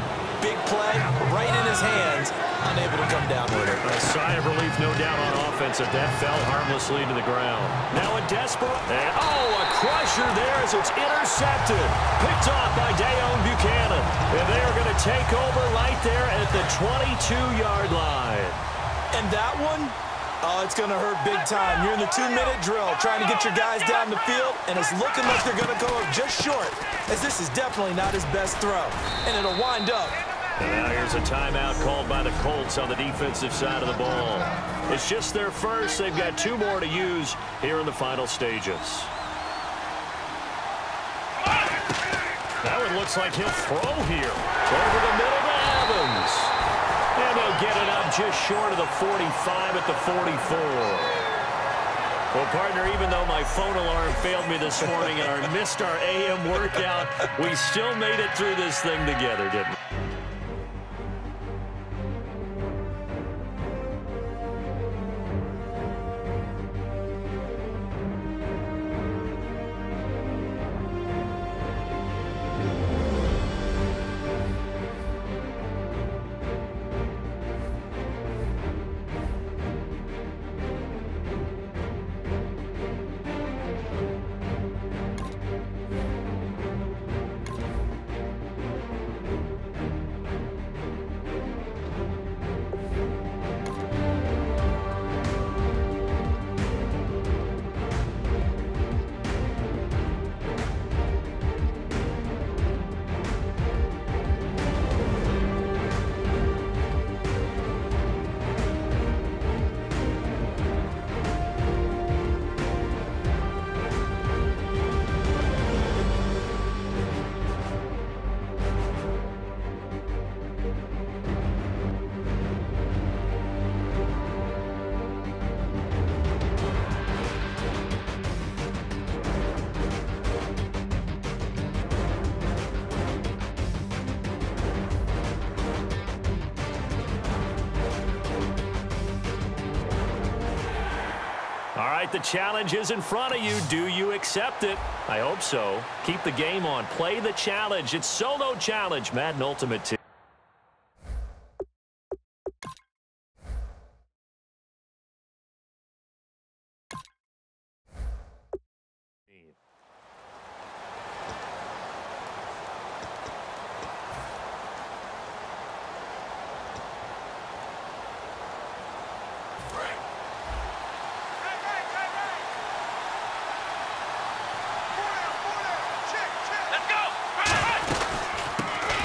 Big play, right in his hands, unable to come down with it. A sigh of relief, no doubt, on offense if that fell harmlessly to the ground. Now a desperate, and a crush pressure there as it's intercepted. Picked off by Dayon Buchanan. And they are going to take over right there at the 22-yard line. And that one, it's going to hurt big time. You're in the 2-minute drill trying to get your guys down the field, and it's looking like they're going to go up just short, as this is definitely not his best throw. And it'll wind up. And now here's a timeout called by the Colts on the defensive side of the ball. It's just their first. They've got 2 more to use here in the final stages. That one looks like he'll throw here. Over the middle to Evans. And he'll get it up just short of the 45 at the 44. Well, partner, even though my phone alarm failed me this morning and I missed our AM workout, we still made it through this thing together, didn't we? All right, the challenge is in front of you. Do you accept it? I hope so. Keep the game on. Play the challenge. It's Solo Challenge, Madden Ultimate Team.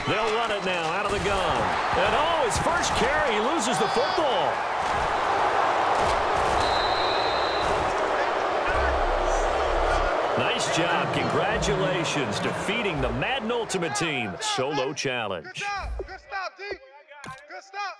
They'll run it now out of the gun. And, oh, his first carry, he loses the football. Nice job. Congratulations. Defeating the Madden Ultimate Team Solo Challenge. Good stop. Good stop, D. Good stop.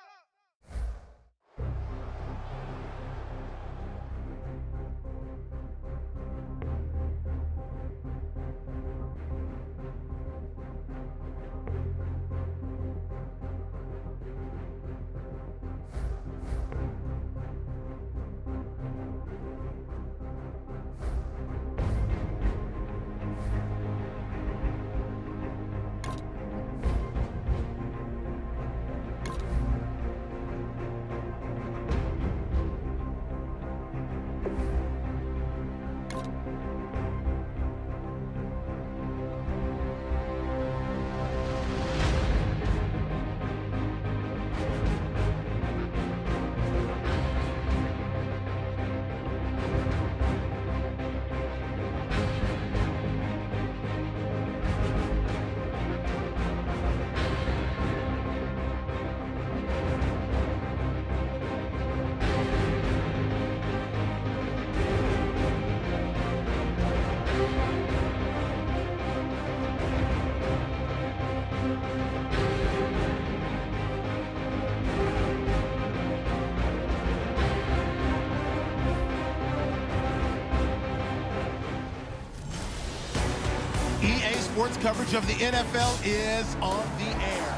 EA Sports coverage of the NFL is on the air.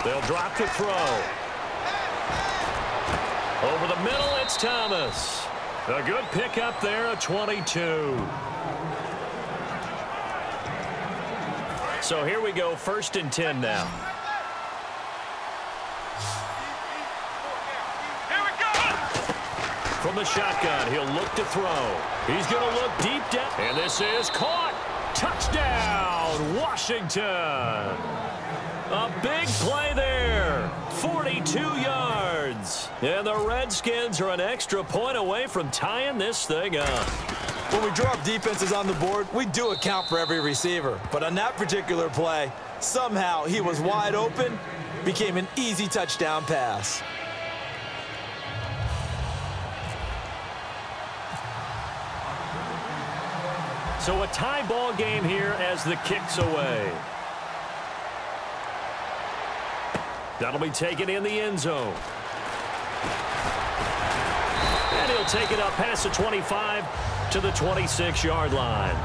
They'll drop to throw. Over the middle, it's Thomas. A good pickup there, a 22. So here we go, 1st and 10 now. Here we go. From the shotgun, he'll look to throw. He's going to look deep down. And this is caught. Touchdown, Washington. A big play there. 42 yards. And the Redskins are an extra point away from tying this thing up. When we draw up defenses on the board, we do account for every receiver. But on that particular play, somehow he was wide open, became an easy touchdown pass. So a tie ball game here as the kick's away. That'll be taken in the end zone. And he'll take it up past the 25 to the 26-yard line.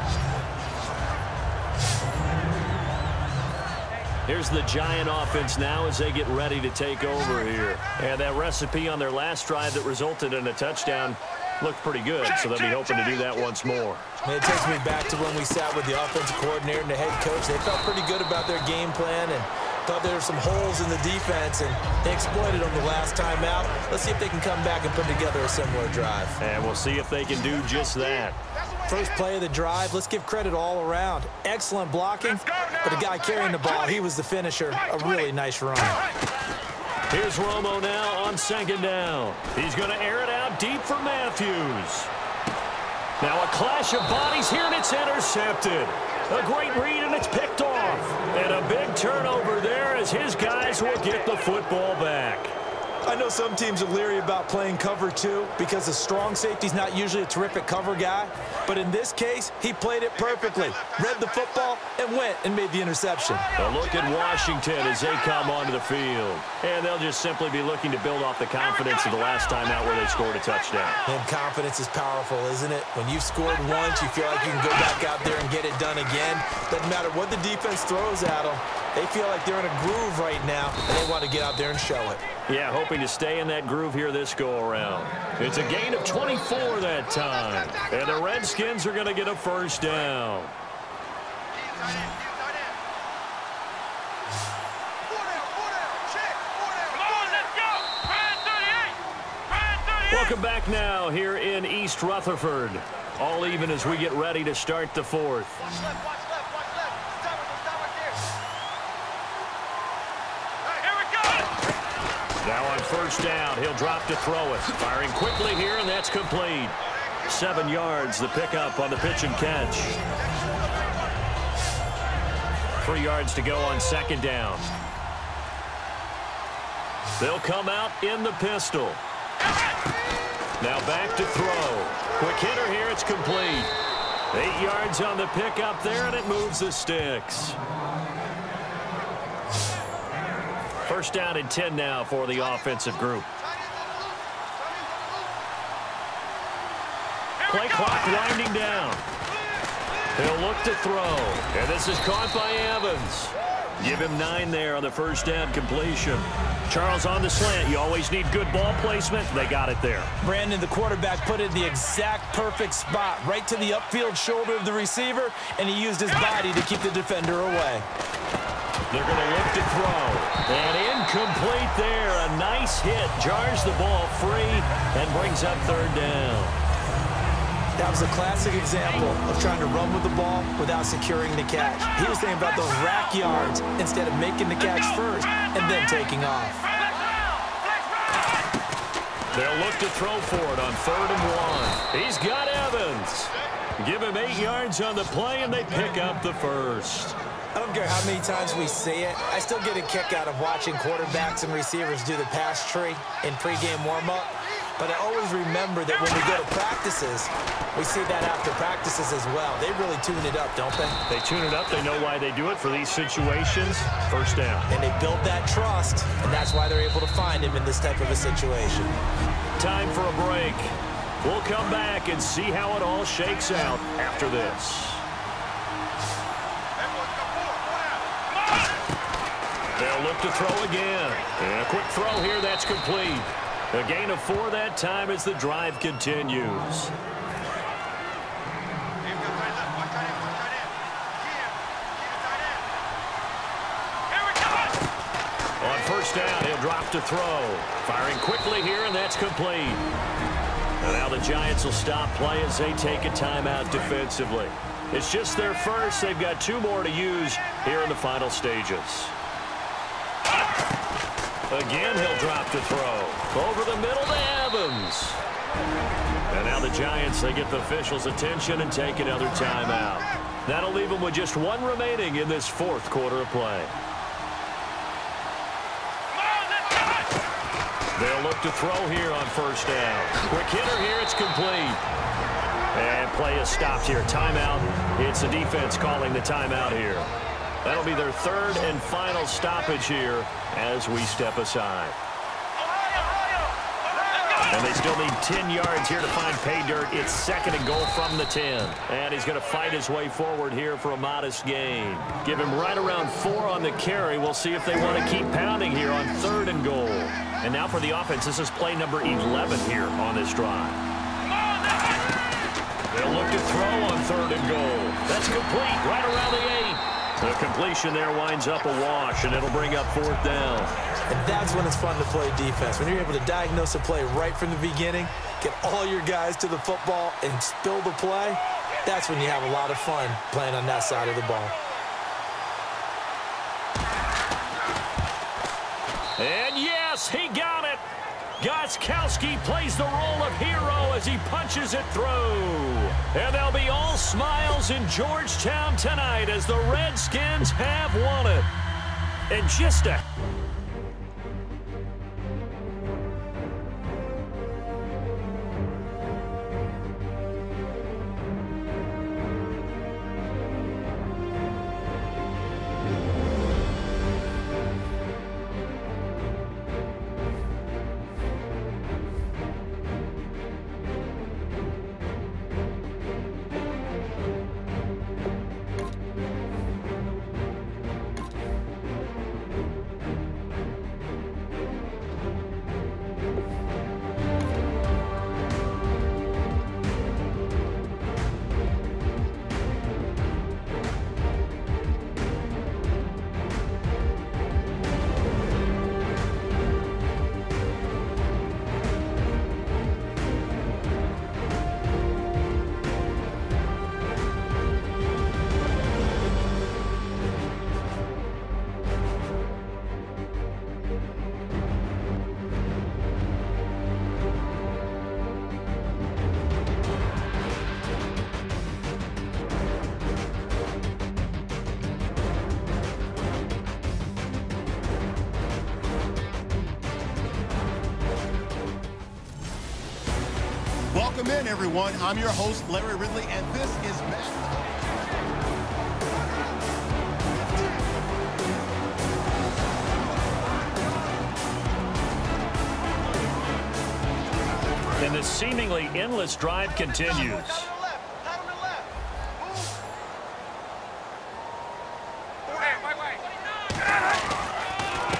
Here's the Giant offense now as they get ready to take over here. And that recipe on their last drive that resulted in a touchdown looked pretty good, so they'll be hoping to do that once more. And it takes me back to when we sat with the offensive coordinator and the head coach. They felt pretty good about their game plan and thought there were some holes in the defense, and they exploited them the last time out. Let's see if they can come back and put together a similar drive. And we'll see if they can do just that. First play of the drive, let's give credit all around. Excellent blocking, but the guy carrying the ball, he was the finisher. A really nice run. Here's Romo now on 2nd down. He's going to air it out deep for Matthews. Now a clash of bodies here, and it's intercepted. A great read, and it's picked off. And a big turnover there as his guys will get the football back. I know some teams are leery about playing cover 2 because the strong safety's not usually a terrific cover guy. But in this case, he played it perfectly. Read the football and went and made the interception. A look at Washington as they come onto the field. And they'll just simply be looking to build off the confidence of the last time out where they scored a touchdown. And confidence is powerful, isn't it? When you've scored once, you feel like you can go back out there and get it done again. Doesn't matter what the defense throws at them. They feel like they're in a groove right now, and they want to get out there and show it. Yeah, hoping to stay in that groove here this go-around. It's a gain of 24 that time. And the Redskins are going to get a 1st down. Welcome back now here in East Rutherford. All even as we get ready to start the 4th. Now on 1st down, he'll drop to throw it. Firing quickly here, and that's complete. 7 yards, the pickup on the pitch and catch. 3 yards to go on 2nd down. They'll come out in the pistol. Now back to throw. Quick hitter here, it's complete. 8 yards on the pickup there, and it moves the sticks. 1st down and 10 now for the offensive group. Play clock winding down. He'll look to throw. And this is caught by Evans. Give him 9 there on the 1st down completion. Charles on the slant. You always need good ball placement. They got it there. Brandon, the quarterback, put it in the exact perfect spot, right to the upfield shoulder of the receiver, and he used his body to keep the defender away. They're going to look to throw. And incomplete there. A nice hit. Jars the ball free and brings up 3rd down. That was a classic example of trying to run with the ball without securing the catch. He was thinking about those rack yards instead of making the catch first and then taking off. They'll look to throw for it on 3rd and 1. He's got Evans. Give him 8 yards on the play, and they pick up the 1st. I don't care how many times we say it, I still get a kick out of watching quarterbacks and receivers do the pass tree in pregame warm-up. But I always remember that when we go to practices, we see that after practices as well. They really tune it up, don't they? They tune it up. They know why they do it for these situations. 1st down. And they build that trust, and that's why they're able to find him in this type of a situation. Time for a break. We'll come back and see how it all shakes out after this. They'll look to throw again. And a quick throw here, that's complete. A gain of 4 that time as the drive continues. On first down, he'll drop to throw. Firing quickly here, and that's complete. And now the Giants will stop play as they take a timeout defensively. It's just their first. They've got 2 more to use here in the final stages. Again, he'll drop to throw. Over the middle to Evans. And now the Giants, they get the officials' attention and take another timeout. That'll leave them with just 1 remaining in this 4th quarter of play. They'll look to throw here on first down. Quick hitter here, it's complete. And play is stopped here. Timeout. It's the defense calling the timeout here. That'll be their 3rd and final stoppage here as we step aside. And they still need 10 yards here to find pay dirt. It's 2nd and goal from the 10. And he's going to fight his way forward here for a modest gain. Give him right around 4 on the carry. We'll see if they want to keep pounding here on 3rd and goal. And now for the offense, this is play number 11 here on this drive. They'll look to throw on 3rd and goal. That's complete right around the 8. The completion there winds up a wash, and it'll bring up 4th down. And that's when it's fun to play defense. When you're able to diagnose a play right from the beginning, get all your guys to the football, and spill the play, that's when you have a lot of fun playing on that side of the ball. And yes, he got it. Gostkowski plays the role of hero as he punches it through. And they'll be all smiles in Georgetown tonight as the Redskins have won it. And just a... Welcome in, everyone. I'm your host, Larry Ridley, and this is Madden. And the seemingly endless drive continues.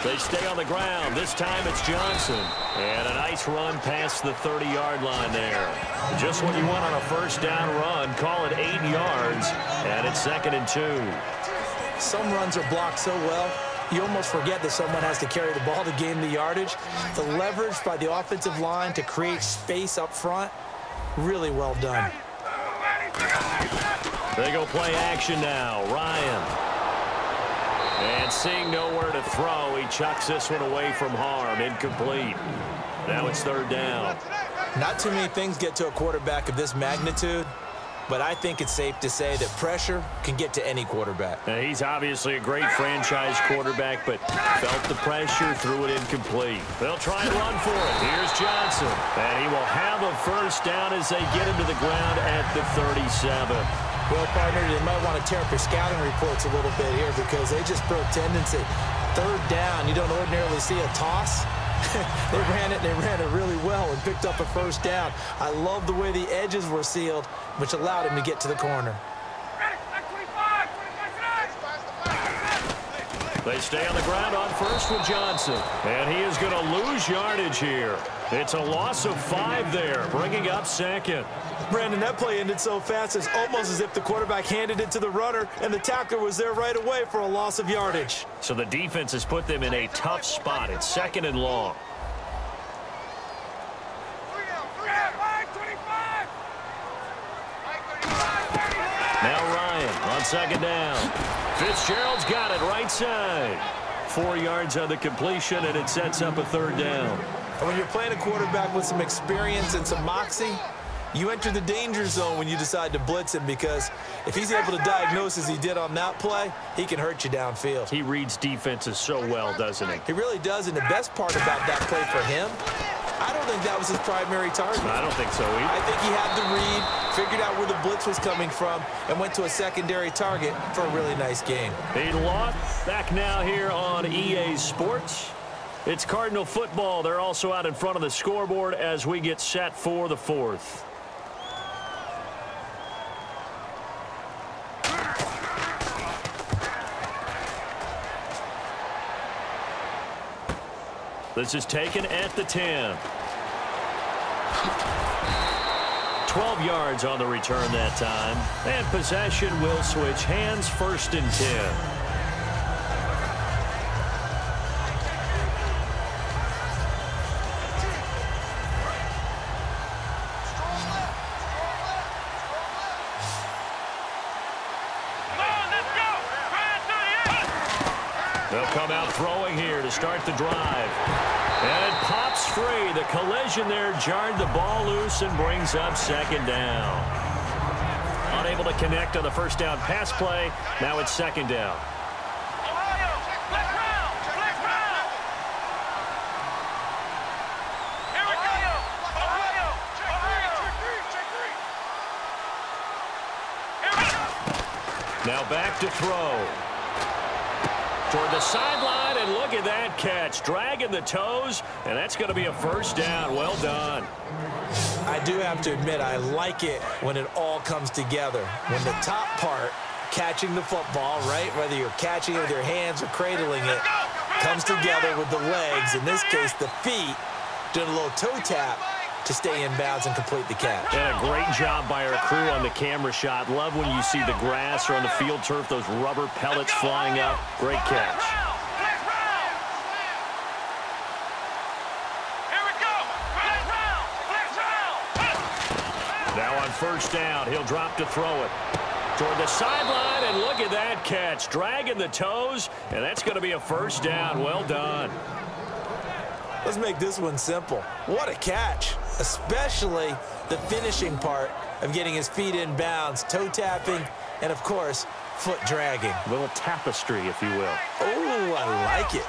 They stay on the ground. This time it's Johnson. And a nice run past the 30-yard line there. Just what you want on a first down run. Call it 8 yards. And it's 2nd and 2. Some runs are blocked so well, you almost forget that someone has to carry the ball to gain the yardage. The leverage by the offensive line to create space up front, really well done. They go play action now. Ryan. And seeing nowhere to throw, he chucks this one away from harm. Incomplete. Now it's 3rd down. Not too many things get to a quarterback of this magnitude, but I think it's safe to say that pressure can get to any quarterback. Now, he's obviously a great franchise quarterback, but felt the pressure, threw it incomplete. They'll try and run for it. Here's Johnson. And he will have a first down as they get him to the ground at the 37. Well, partner, they might want to tear up their scouting reports a little bit here because they just broke tendency. 3rd down, you don't ordinarily see a toss. They ran it really well and picked up a first down. I love the way the edges were sealed, which allowed him to get to the corner. They stay on the ground on first with Johnson. And he is going to lose yardage here. It's a loss of 5 there, bringing up second. Brandon, that play ended so fast, it's almost as if the quarterback handed it to the runner and the tackler was there right away for a loss of yardage. So the defense has put them in a tough spot. It's 2nd and long. Now Ryan on 2nd down. Fitzgerald's got it right side. 4 yards on the completion, and it sets up a 3rd down. And when you're playing a quarterback with some experience and some moxie, you enter the danger zone when you decide to blitz him, because if he's able to diagnose as he did on that play, he can hurt you downfield. He reads defenses so well, doesn't he? He really does, and the best part about that play for him, I don't think that was his primary target. I don't think so either. I think he had the read, figured out where the blitz was coming from, and went to a secondary target for a really nice game. A lot back now here on EA Sports. It's Cardinal football. They're also out in front of the scoreboard as we get set for the 4th. This is taken at the 10. 12 yards on the return that time. And possession will switch hands, 1st and 10. They'll come out throwing here to start the drive. And it pops free. The collision there jarred the ball loose and brings up 2nd down. Unable to connect on the 1st down pass play. Now it's 2nd down. Now back to throw. Toward the sideline, and look at that catch. Dragging the toes, and that's going to be a 1st down. Well done. I do have to admit, I like it when it all comes together. When the top part, catching the football, right, whether you're catching it with your hands or cradling it, comes together with the legs, in this case the feet, doing a little toe tap to stay in bounds and complete the catch. And a great job by our crew on the camera shot. Love when you see the grass or on the field turf, those rubber pellets flying up. Great catch. Now on 1st down, he'll drop to throw it. Toward the sideline, and look at that catch. Dragging the toes, and that's going to be a 1st down. Well done. Let's make this one simple. What a catch, especially the finishing part of getting his feet in bounds, toe tapping, and of course, foot dragging. A little tapestry, if you will. Oh, I like it.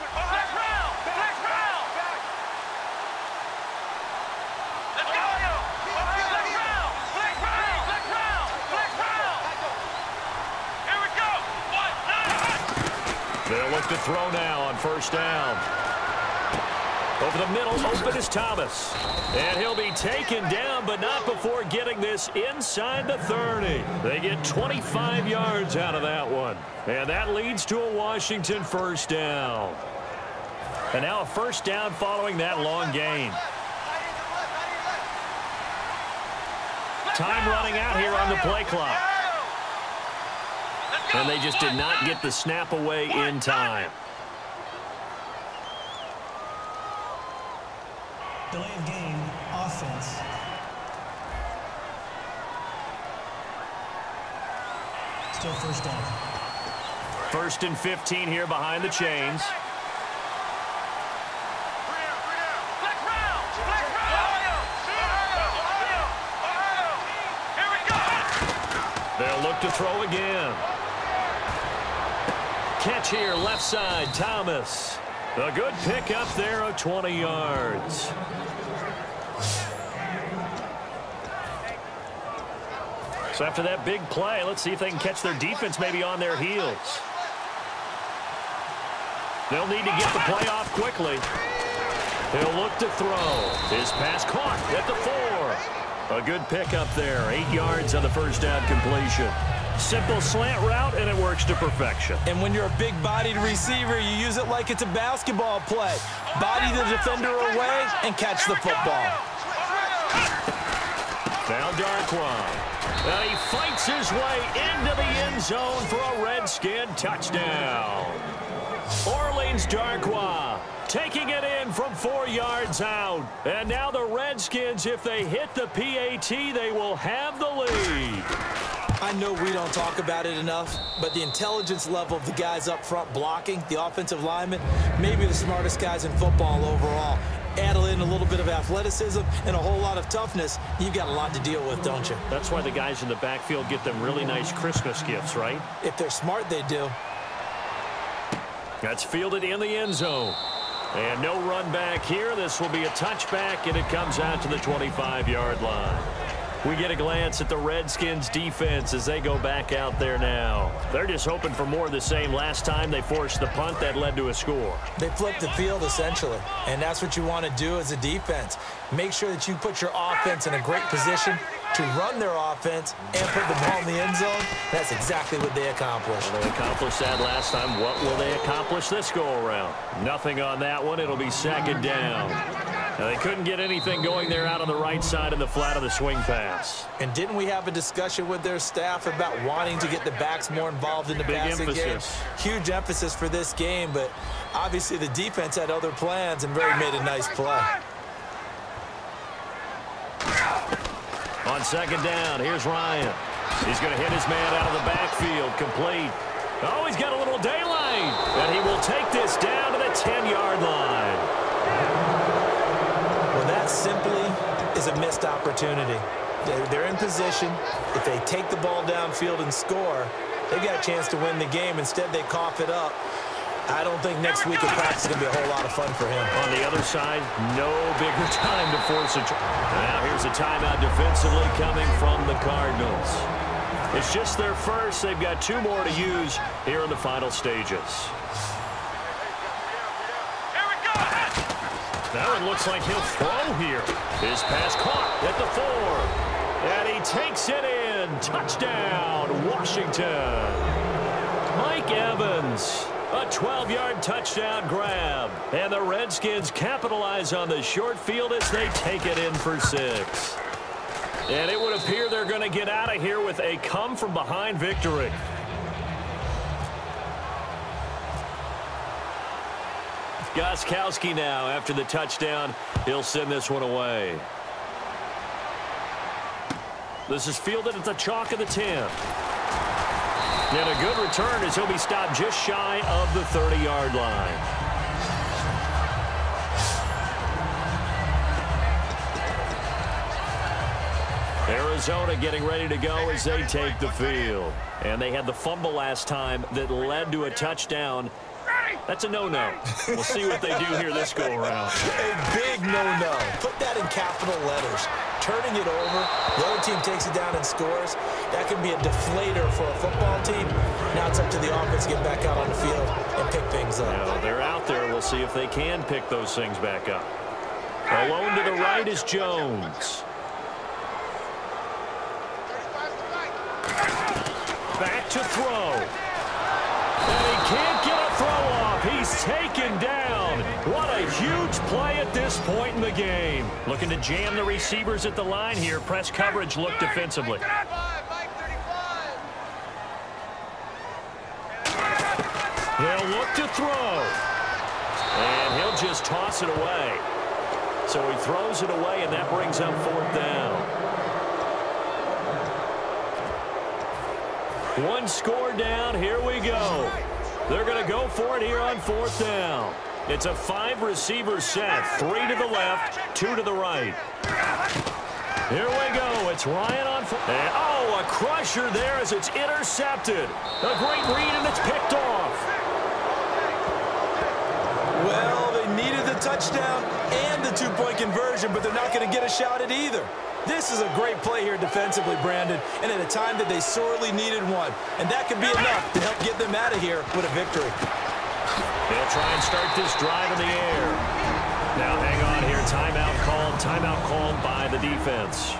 They'll look to throw now on 1st down. Over the middle, open is Thomas. And he'll be taken down, but not before getting this inside the 30. They get 25 yards out of that one. And that leads to a Washington 1st down. And now a 1st down following that long gain. Time running out here on the play clock. And they just did not get the snap away in time. Delay of game, offense. Still 1st down. 1st and 15 here behind the chains. They'll look to throw again. Catch here, left side, Thomas. A good pickup there of 20 yards. So after that big play, let's see if they can catch their defense maybe on their heels. They'll need to get the play off quickly. He'll look to throw. His pass caught at the 4. A good pickup there. 8 yards on the 1st down completion. Simple slant route, and it works to perfection. And when you're a big-bodied receiver, you use it like it's a basketball play. Body the defender away and catch the football. Now Darkwa. And he fights his way into the end zone for a Redskin touchdown. Orleans Darkwa taking it in from 4 yards out. And now the Redskins, if they hit the PAT, they will have the lead. I know we don't talk about it enough, but the intelligence level of the guys up front blocking, the offensive linemen, maybe the smartest guys in football overall. Add in a little bit of athleticism and a whole lot of toughness, you've got a lot to deal with, don't you? That's why the guys in the backfield get them really nice Christmas gifts, right? If they're smart, they do. That's fielded in the end zone. And no run back here. This will be a touchback, and it comes out to the 25-yard line. We get a glance at the Redskins defense as they go back out there now. They're just hoping for more of the same. Last time they forced the punt that led to a score. They flipped the field essentially, and that's what you want to do as a defense. Make sure that you put your offense in a great position to run their offense and put the ball in the end zone. That's exactly what they accomplished. Well, they accomplished that last time. What will they accomplish this go-around? Nothing on that one. It'll be second down. Now, they couldn't get anything going there out on the right side of the flat of the swing pass. And didn't we have a discussion with their staff about wanting to get the backs more involved in the passing game? Huge emphasis for this game, but obviously the defense had other plans and really made a nice play. On second down, here's Ryan. He's going to hit his man out of the backfield, complete. Oh, he's got a little daylight, and he will take this down to the 10-yard line. Well, that simply is a missed opportunity. They're in position. If they take the ball downfield and score, they've got a chance to win the game. Instead, they cough it up. I don't think next week in practice is going to be a whole lot of fun for him. On the other side, no bigger time to force a now here's a timeout defensively coming from the Cardinals. It's just their first. They've got 2 more to use here in the final stages. That one looks like he'll throw here. His pass caught at the 4. And he takes it in. Touchdown, Washington. Mike Evans. A 12-yard touchdown grab. And the Redskins capitalize on the short field as they take it in for 6. And it would appear they're going to get out of here with a come-from-behind victory. Gostkowski now after the touchdown. He'll send this one away. This is fielded at the chalk of the 10. And a good return as he'll be stopped just shy of the 30-yard line. Arizona getting ready to go as they take the field. And they had the fumble last time that led to a touchdown. That's a no-no. We'll see what they do here this go-around. A big no-no. Put that in capital letters. Turning it over, the other team takes it down and scores. That can be a deflator for a football team. Now it's up to the offense to get back out on the field and pick things up. Now, they're out there. We'll see if they can pick those things back up. Alone to the right is Jones. Back to throw. And he can't get a throw off. He's taken down. What a huge play at this point in the game. Looking to jam the receivers at the line here. Press coverage look defensively. They'll look to throw. And he'll just toss it away. So he throws it away, and that brings up 4th down. 1 score down. Here we go. They're going to go for it here on 4th down. It's a 5-receiver set. 3 to the left, 2 to the right. Here we go. It's Ryan on 4. And, oh, a crusher there as it's intercepted. A great read, and it's picked off. Well, they needed the touchdown and the 2-point conversion, but they're not going to get a shot at either. This is a great play here defensively, Brandon, and at a time that they sorely needed one. And that could be enough to help get them out of here with a victory. They'll try and start this drive in the air. Now hang on here. Timeout called by the defense.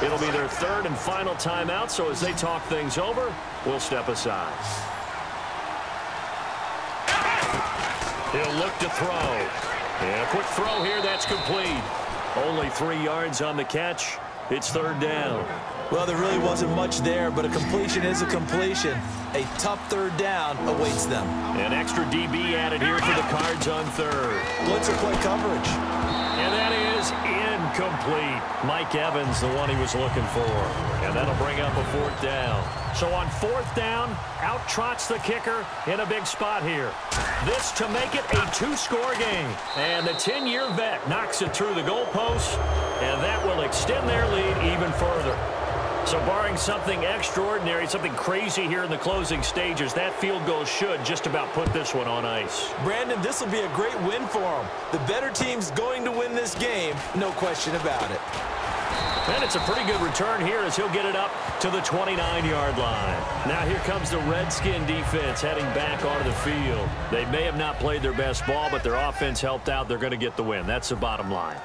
It'll be their third and final timeout, so as they talk things over, we'll step aside. He'll look to throw. And a quick throw here, that's complete. Only 3 yards on the catch. It's third down. Well, there really wasn't much there, but a completion is a completion. A tough third down awaits them. An extra DB added here for the Cards on third. Blitzer play coverage. And that is incomplete. Mike Evans, the one he was looking for. And that'll bring up a fourth down. So on fourth down, out trots the kicker in a big spot here. This to make it a 2-score game. And the 10-year vet knocks it through the goalpost, and that will extend their lead even further. So barring something extraordinary, something crazy here in the closing stages, that field goal should just about put this one on ice. Brandon, this will be a great win for them. The better team's going to win this game, no question about it. And it's a pretty good return here as he'll get it up to the 29-yard line. Now here comes the Redskin defense heading back onto the field. They may have not played their best ball, but their offense helped out. They're going to get the win. That's the bottom line.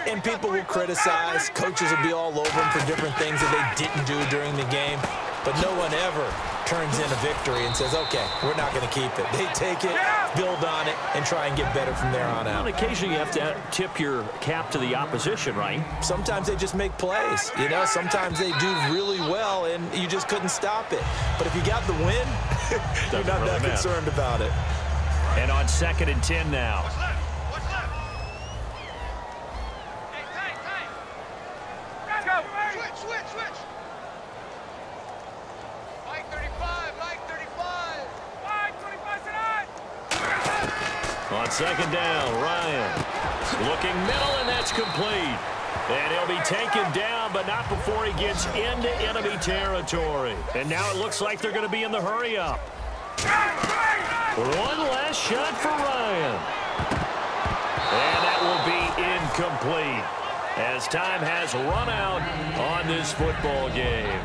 And people will criticize. Coaches will be all over them for different things that they didn't do during the game. But no one ever turns in a victory and says, okay, we're not going to keep it. They take it, build on it, and try and get better from there on out. Well, occasionally you have to tip your cap to the opposition, right? Sometimes they just make plays. You know, sometimes they do really well, and you just couldn't stop it. But if you got the win, you're not that concerned about it. And on 2nd and 10 now. On 2nd down, Ryan looking middle, and that's complete. And he'll be taken down, but not before he gets into enemy territory. And now it looks like they're going to be in the hurry-up. One last shot for Ryan. And that will be incomplete as time has run out on this football game.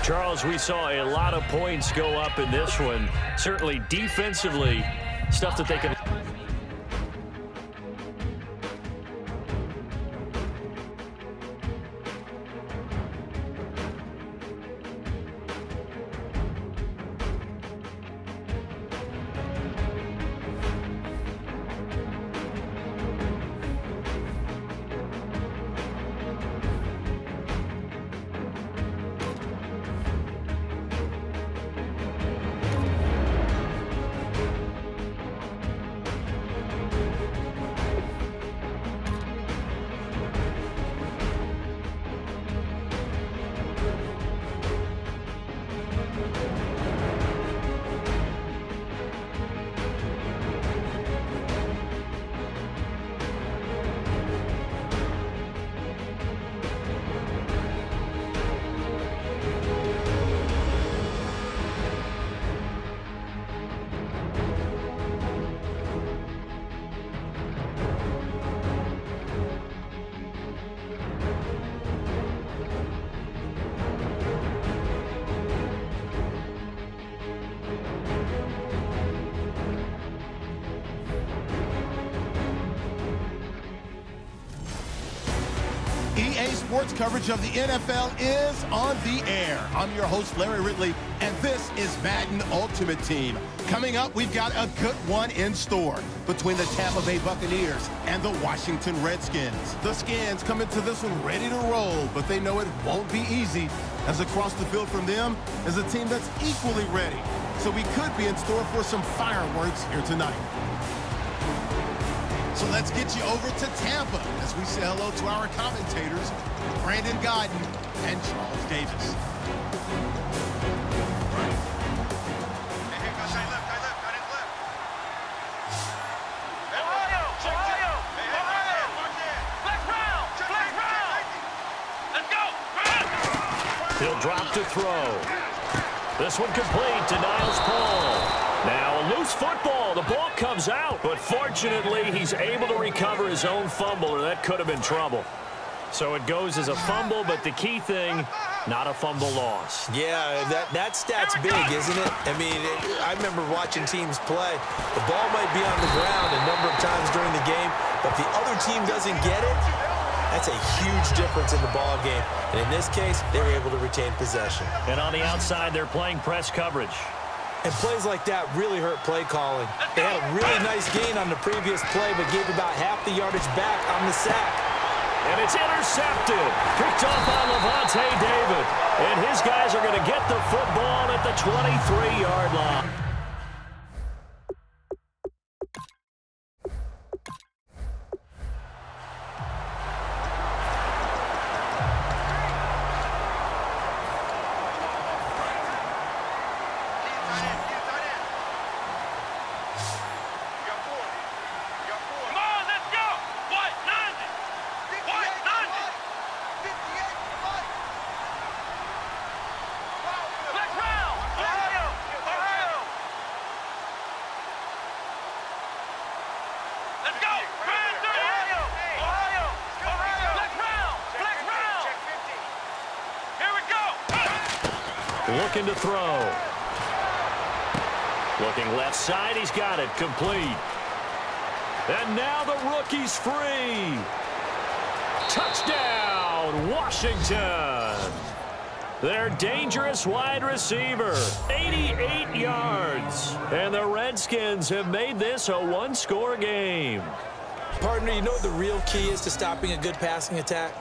Charles, we saw a lot of points go up in this one. Certainly defensively, stuff that they can... EA Sports coverage of the NFL is on the air. I'm your host, Larry Ridley, and this is Madden Ultimate Team. Coming up, we've got a good one in store between the Tampa Bay Buccaneers and the Washington Redskins. The Skins come into this one ready to roll, but they know it won't be easy, as across the field from them is a team that's equally ready. So we could be in store for some fireworks here tonight. So let's get you over to Tampa as we say hello to our commentators, Brandon Godden and Charles Davis. He'll drop to throw. This one complete to Niles Paul. Now a loose football. The ball comes out, but fortunately he's able to recover his own fumble, or that could have been trouble. So it goes as a fumble, but the key thing, not a fumble loss. Yeah, that stat's big, isn't it? I mean, I remember watching teams play. The ball might be on the ground a number of times during the game, but if the other team doesn't get it, That's a huge difference in the ball game. And in this case, they were able to retain possession. And on the outside, they're playing press coverage. And plays like that really hurt play calling. They had a really nice gain on the previous play, but gave about half the yardage back on the sack. And it's intercepted. Picked off by Levante David. And his guys are going to get the football at the 23-yard line. Looking to throw. Looking left side. He's got it. Complete. And now the rookie's free. Touchdown, Washington. Their dangerous wide receiver. 88 yards. And the Redskins have made this a one-score game. Partner, you know what the real key is to stopping a good passing attack?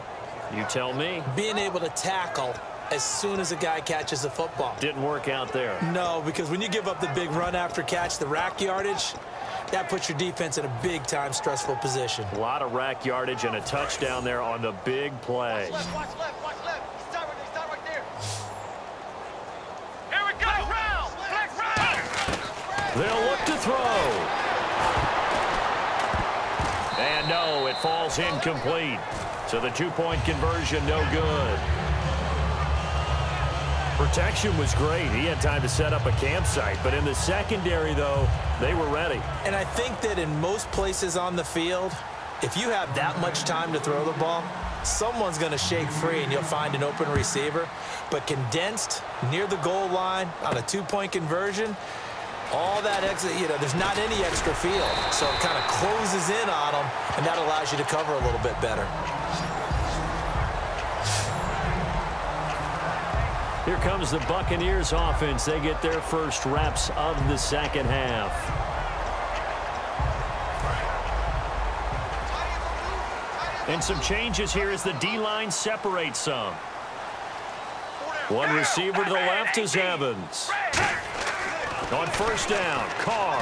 You tell me. Being able to tackle as soon as a guy catches the football. Didn't work out there. No, because when you give up the big run after catch, the rack yardage, that puts your defense in a big-time stressful position. A lot of rack yardage and a touchdown there on the big play. Watch left, watch left. Start right there. Here we go. Flex round. They'll look to throw. And no, it falls incomplete. So the two-point conversion no good. Protection was great. He had time to set up a campsite. But in the secondary, though, they were ready. And I think that in most places on the field, if you have that much time to throw the ball, someone's going to shake free and you'll find an open receiver. But condensed near the goal line on a two-point conversion, all that extra, there's not any extra field. So it kind of closes in on them, and that allows you to cover a little bit better. Here comes the Buccaneers offense. They get their first reps of the second half. And some changes here as the D-line separates some. One receiver to the left is Evans. On first down, Carr.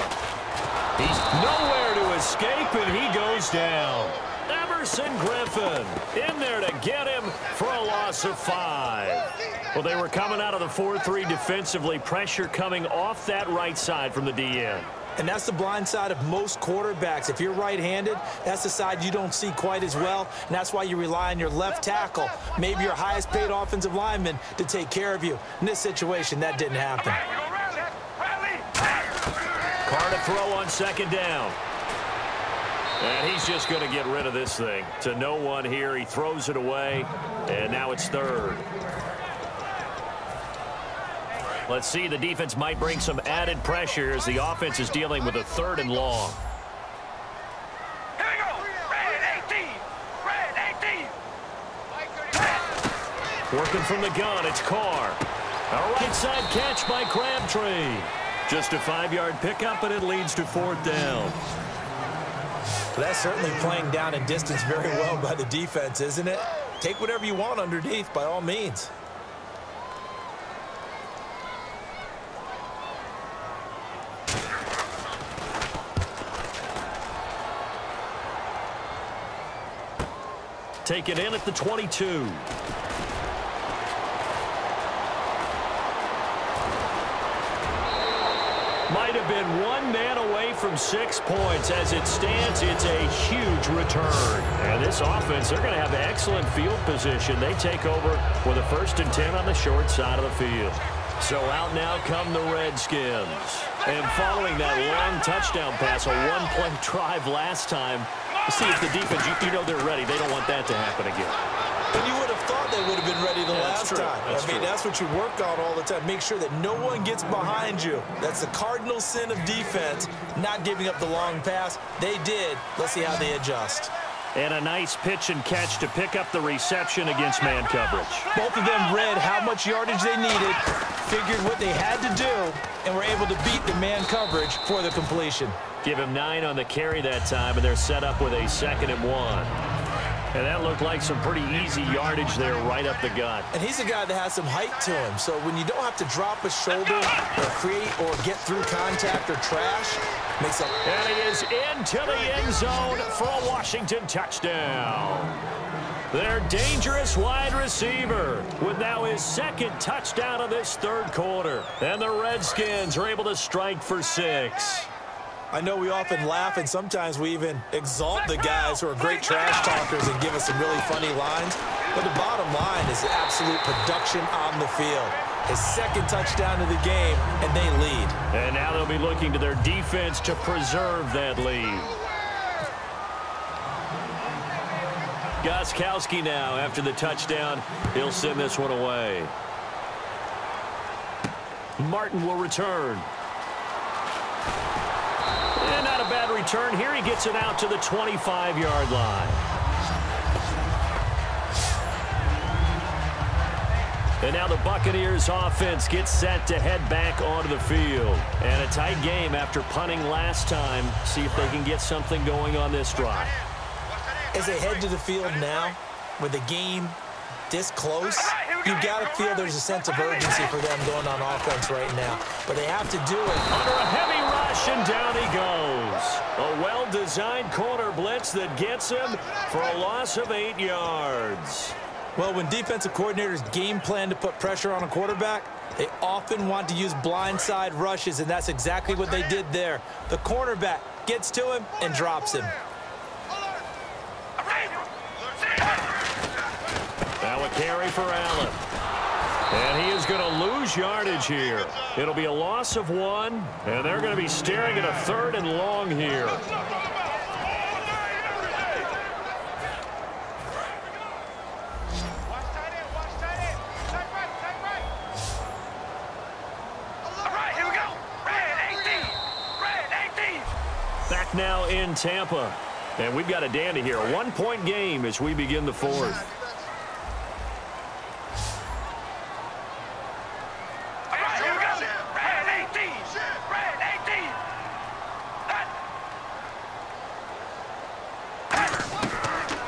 He's nowhere to escape, and he goes down. Everson Griffin in there to get him for a loss of 5. Well, they were coming out of the 4-3 defensively. Pressure coming off that right side from the DN. And that's the blind side of most quarterbacks. If you're right-handed, that's the side you don't see quite as well, and that's why you rely on your left tackle, maybe your highest-paid offensive lineman, to take care of you. In this situation, that didn't happen. Carr to throw on second down. And he's just going to get rid of this thing. To no one here. He throws it away, and now it's third. Let's see, the defense might bring some added pressure as the offense is dealing with a 3rd and long. Here we go. Red 18. Red 18. Working from the gun, it's Carr. A right side catch by Crabtree. Just a 5-yard pickup, and it leads to 4th down. That's certainly playing down and distance very well by the defense, isn't it? Take whatever you want underneath, by all means. Taken in at the 22. Might have been one man away from 6 points. As it stands, it's a huge return. And this offense, they're going to have excellent field position. They take over with a 1st and 10 on the short side of the field. So out now come the Redskins. And following that long touchdown pass, a one-play drive last time, see if the defense, you know they're ready. They don't want that to happen again. And you would have thought they would have been ready the last time. I mean, that's what you work on all the time. Make sure that no one gets behind you. That's the cardinal sin of defense, not giving up the long pass. They did. Let's see how they adjust. And a nice pitch and catch to pick up the reception against man coverage. Both of them read how much yardage they needed, figured what they had to do, and were able to beat the man coverage for the completion. Give him 9 on the carry that time, and they're set up with a 2nd and 1. And that looked like some pretty easy yardage there right up the gut. And he's a guy that has some height to him, so when you don't have to drop a shoulder or create or get through contact or trash, makes up. And he is into the end zone for a Washington touchdown. Their dangerous wide receiver with now his 2nd touchdown of this 3rd quarter. And the Redskins are able to strike for 6. I know we often laugh, and sometimes we even exalt the guys who are great trash talkers and give us some really funny lines. But the bottom line is absolute production on the field. His 2nd touchdown of the game, and they lead. And now they'll be looking to their defense to preserve that lead. Gostkowski now, after the touchdown, he'll send this one away. Martin will return. And not a bad return here. He gets it out to the 25-yard line. And now the Buccaneers offense gets set to head back onto the field. And a tight game after punting last time. See if they can get something going on this drive. As they head to the field now, with the game this close, you've got to feel there's a sense of urgency for them going on offense right now. But they have to do it under a heavy rush, and down he goes. A well-designed corner blitz that gets him for a loss of 8 yards. Well, when defensive coordinators game plan to put pressure on a quarterback, they often want to use blindside rushes, and that's exactly what they did there. The cornerback gets to him and drops him. Now a carry for Allen. And he is going to lose yardage here. It'll be a loss of 1, and they're going to be staring at a 3rd and long here. Back now in Tampa. And we've got a dandy here. A 1-point game as we begin the 4th.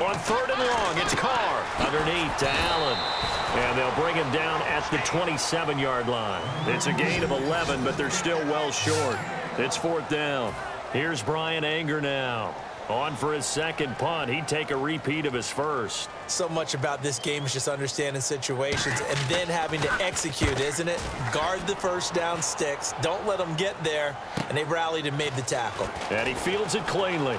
On 3rd and long, it's Carr underneath to Allen. And they'll bring him down at the 27-yard line. It's a gain of 11, but they're still well short. It's 4th down. Here's Brian Anger now. On for his 2nd punt. He'd take a repeat of his 1st. So much about this game is just understanding situations and then having to execute, isn't it? Guard the 1st down sticks. Don't let them get there. And they rallied and made the tackle. And he fields it cleanly.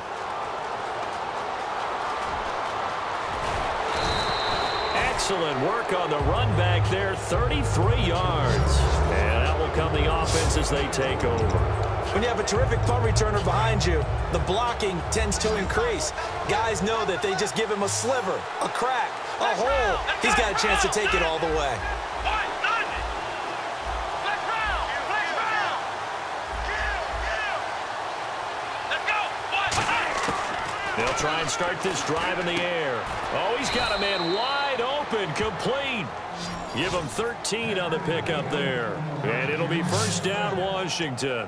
Excellent work on the run back there. 33 yards. And that will come the offense as they take over. When you have a terrific punt returner behind you, the blocking tends to increase. Guys know that they just give him a sliver, a crack, a hole. He's got a chance to take it all the way. They'll try and start this drive in the air. Oh, he's got a man wide open, complete. Give him 13 on the pickup there. And it'll be 1st down, Washington.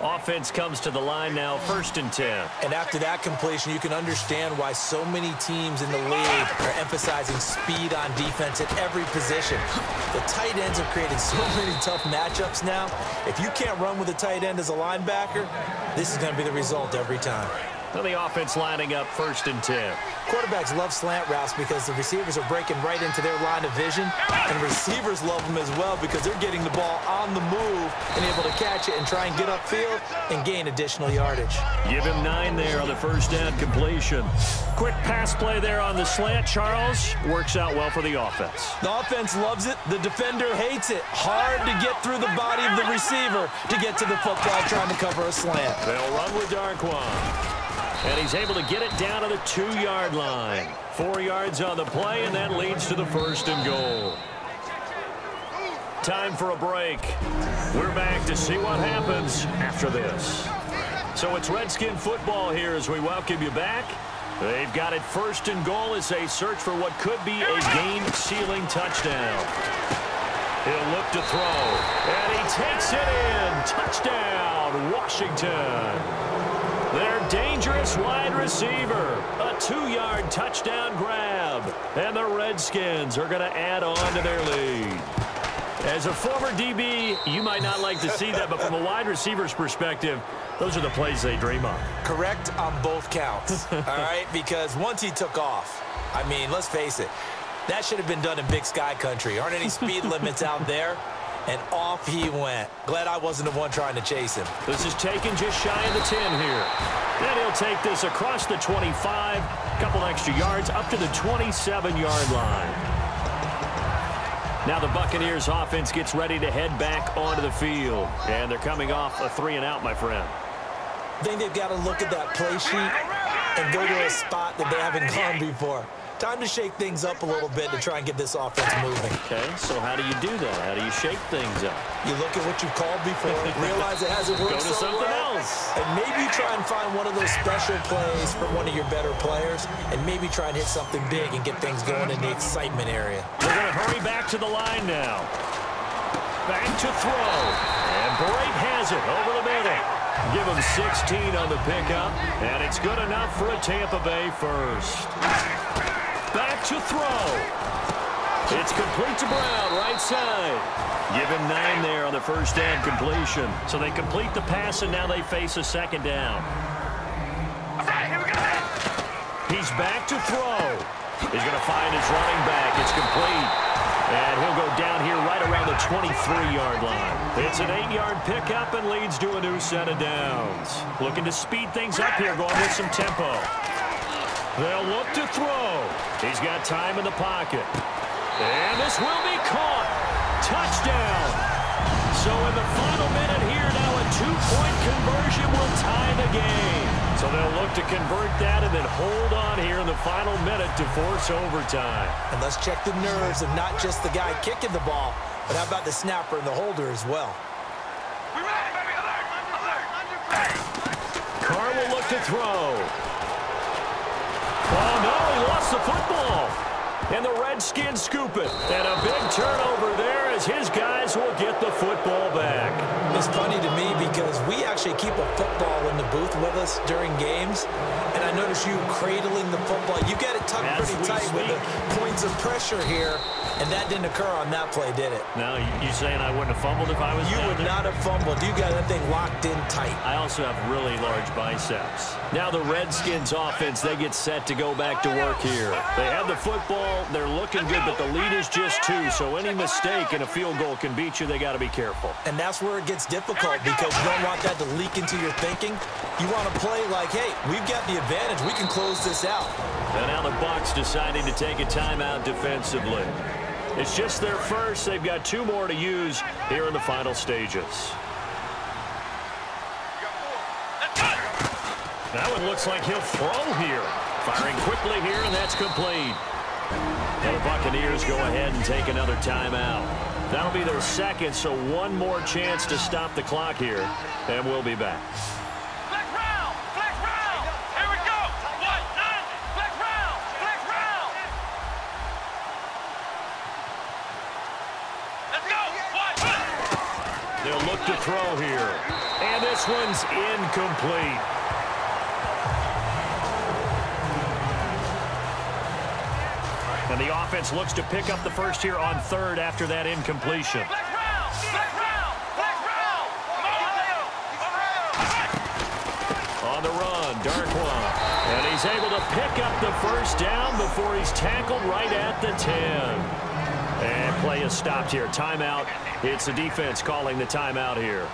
Offense comes to the line now, 1st and 10. And after that completion, you can understand why so many teams in the league are emphasizing speed on defense at every position. The tight ends have created so many tough matchups now. If you can't run with a tight end as a linebacker, this is going to be the result every time. Well, the offense lining up 1st and 10. Quarterbacks love slant routes because the receivers are breaking right into their line of vision, and receivers love them as well because they're getting the ball on the move and able to catch it and try and get upfield and gain additional yardage. Give him 9 there on the 1st down completion. Quick pass play there on the slant, Charles. Works out well for the offense. The offense loves it. The defender hates it. Hard to get through the body of the receiver to get to the football trying to cover a slant. They'll run with Darquan. And he's able to get it down to the 2-yard line. 4 yards on the play, and that leads to the 1st and goal. Time for a break. We're back to see what happens after this. So it's Redskin football here as we welcome you back. They've got it 1st and goal as they search for what could be a game-sealing touchdown. He'll look to throw, and he takes it in. Touchdown, Washington. Their dangerous wide receiver. A 2-yard touchdown grab. And the Redskins are going to add on to their lead. As a former DB, you might not like to see that, but from a wide receiver's perspective, those are the plays they dream of. Correct on both counts, all right? Because once he took off, I mean, let's face it, that should have been done in Big Sky country. Aren't any speed limits out there? And off he went. Glad I wasn't the one trying to chase him. This is taken just shy of the 10 here. Then he'll take this across the 25, a couple extra yards, up to the 27-yard line. Now the Buccaneers offense gets ready to head back onto the field. And they're coming off a 3-and-out, my friend. I think they've got to look at that play sheet and go to a spot that they haven't gone before. Time to shake things up a little bit to try and get this offense moving. Okay, so how do you do that? How do you shake things up? You look at what you've called before, realize it hasn't worked Go to something else. and maybe try and find one of those special plays from one of your better players, and maybe try and hit something big and get things going in the excitement area. They're going to hurry back to the line now. Back to throw. And Brate has it over the middle. Give him 16 on the pickup, and it's good enough for a Tampa Bay first. Back to throw. It's complete to Brown, right side. Give him 9 there on the first down completion. So they complete the pass, and now they face a 2nd down. He's back to throw. He's going to find his running back. It's complete. And he'll go down here right around the 23-yard line. It's an 8-yard pickup and leads to a new set of downs. Looking to speed things up here, going with some tempo. They'll look to throw. He's got time in the pocket. And this will be caught. Touchdown. So in the final minute here, now a 2-point conversion will tie the game. So they'll look to convert that and then hold on here in the final minute to force overtime. And let's check the nerves of not just the guy kicking the ball, but how about the snapper and the holder as well. Carr will look to throw. Oh, no, he lost the football. And the Redskins scoop it. And a big turnover there as his guys will get the football back. It's funny to me because we actually keep a football in the booth with us during games. And I notice you cradling the football. You get it tucked pretty tight with the points of pressure here. And that didn't occur on that play, did it? No, you saying I wouldn't have fumbled if I was You down would there? not have fumbled. You got that thing locked in tight. I also have really large biceps. Now the Redskins offense, they get set to go back to work here. They have the football. They're looking good, but the lead is just 2. So any mistake in a field goal can beat you. They got to be careful. And that's where it gets difficult because you don't want that to leak into your thinking. You want to play like, hey, we've got the advantage. We can close this out. And now the Bucs deciding to take a timeout defensively. It's just their first. They've got 2 more to use here in the final stages. That one looks like he'll throw here. Firing quickly here, and that's complete. And the Buccaneers go ahead and take another timeout. That'll be their 2nd, so 1 more chance to stop the clock here, and we'll be back. They'll look to throw here. And this one's incomplete. And the offense looks to pick up the first here on 3rd after that incompletion. On the run, Darkwan. And he's able to pick up the first down before he's tackled right at the 10. And play is stopped here. Timeout. It's the defense calling the timeout here.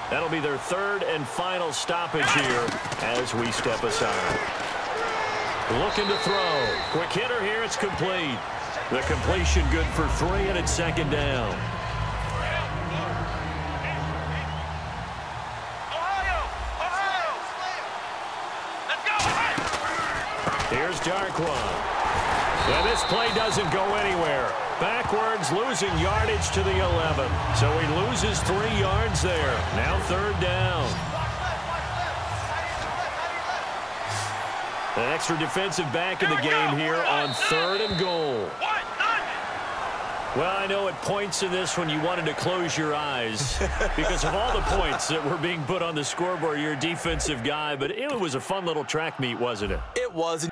That'll be their 3rd and final stoppage here as we step aside. Looking to throw. Quick hitter here. It's complete. The completion good for 3, and it's 2nd down. Here's Darkwan. And this play doesn't go anywhere. Backwards, losing yardage to the 11. So he loses 3 yards there. Now 3rd down. An extra defensive back in the game here on 3rd and goal. Well, I know at points in this when you wanted to close your eyes because of all the points that were being put on the scoreboard. You're a defensive guy, but it was a fun little track meet, wasn't it? It was.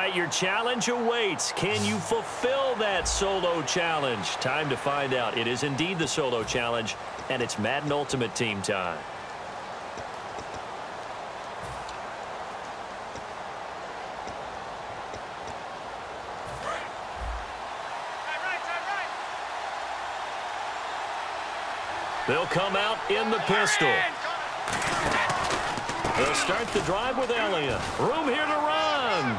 right, your challenge awaits. Can you fulfill that solo challenge? Time to find out. It is indeed the solo challenge, and it's Madden Ultimate Team time. They'll come out in the pistol. They'll start the drive with Elliott. Room here to run.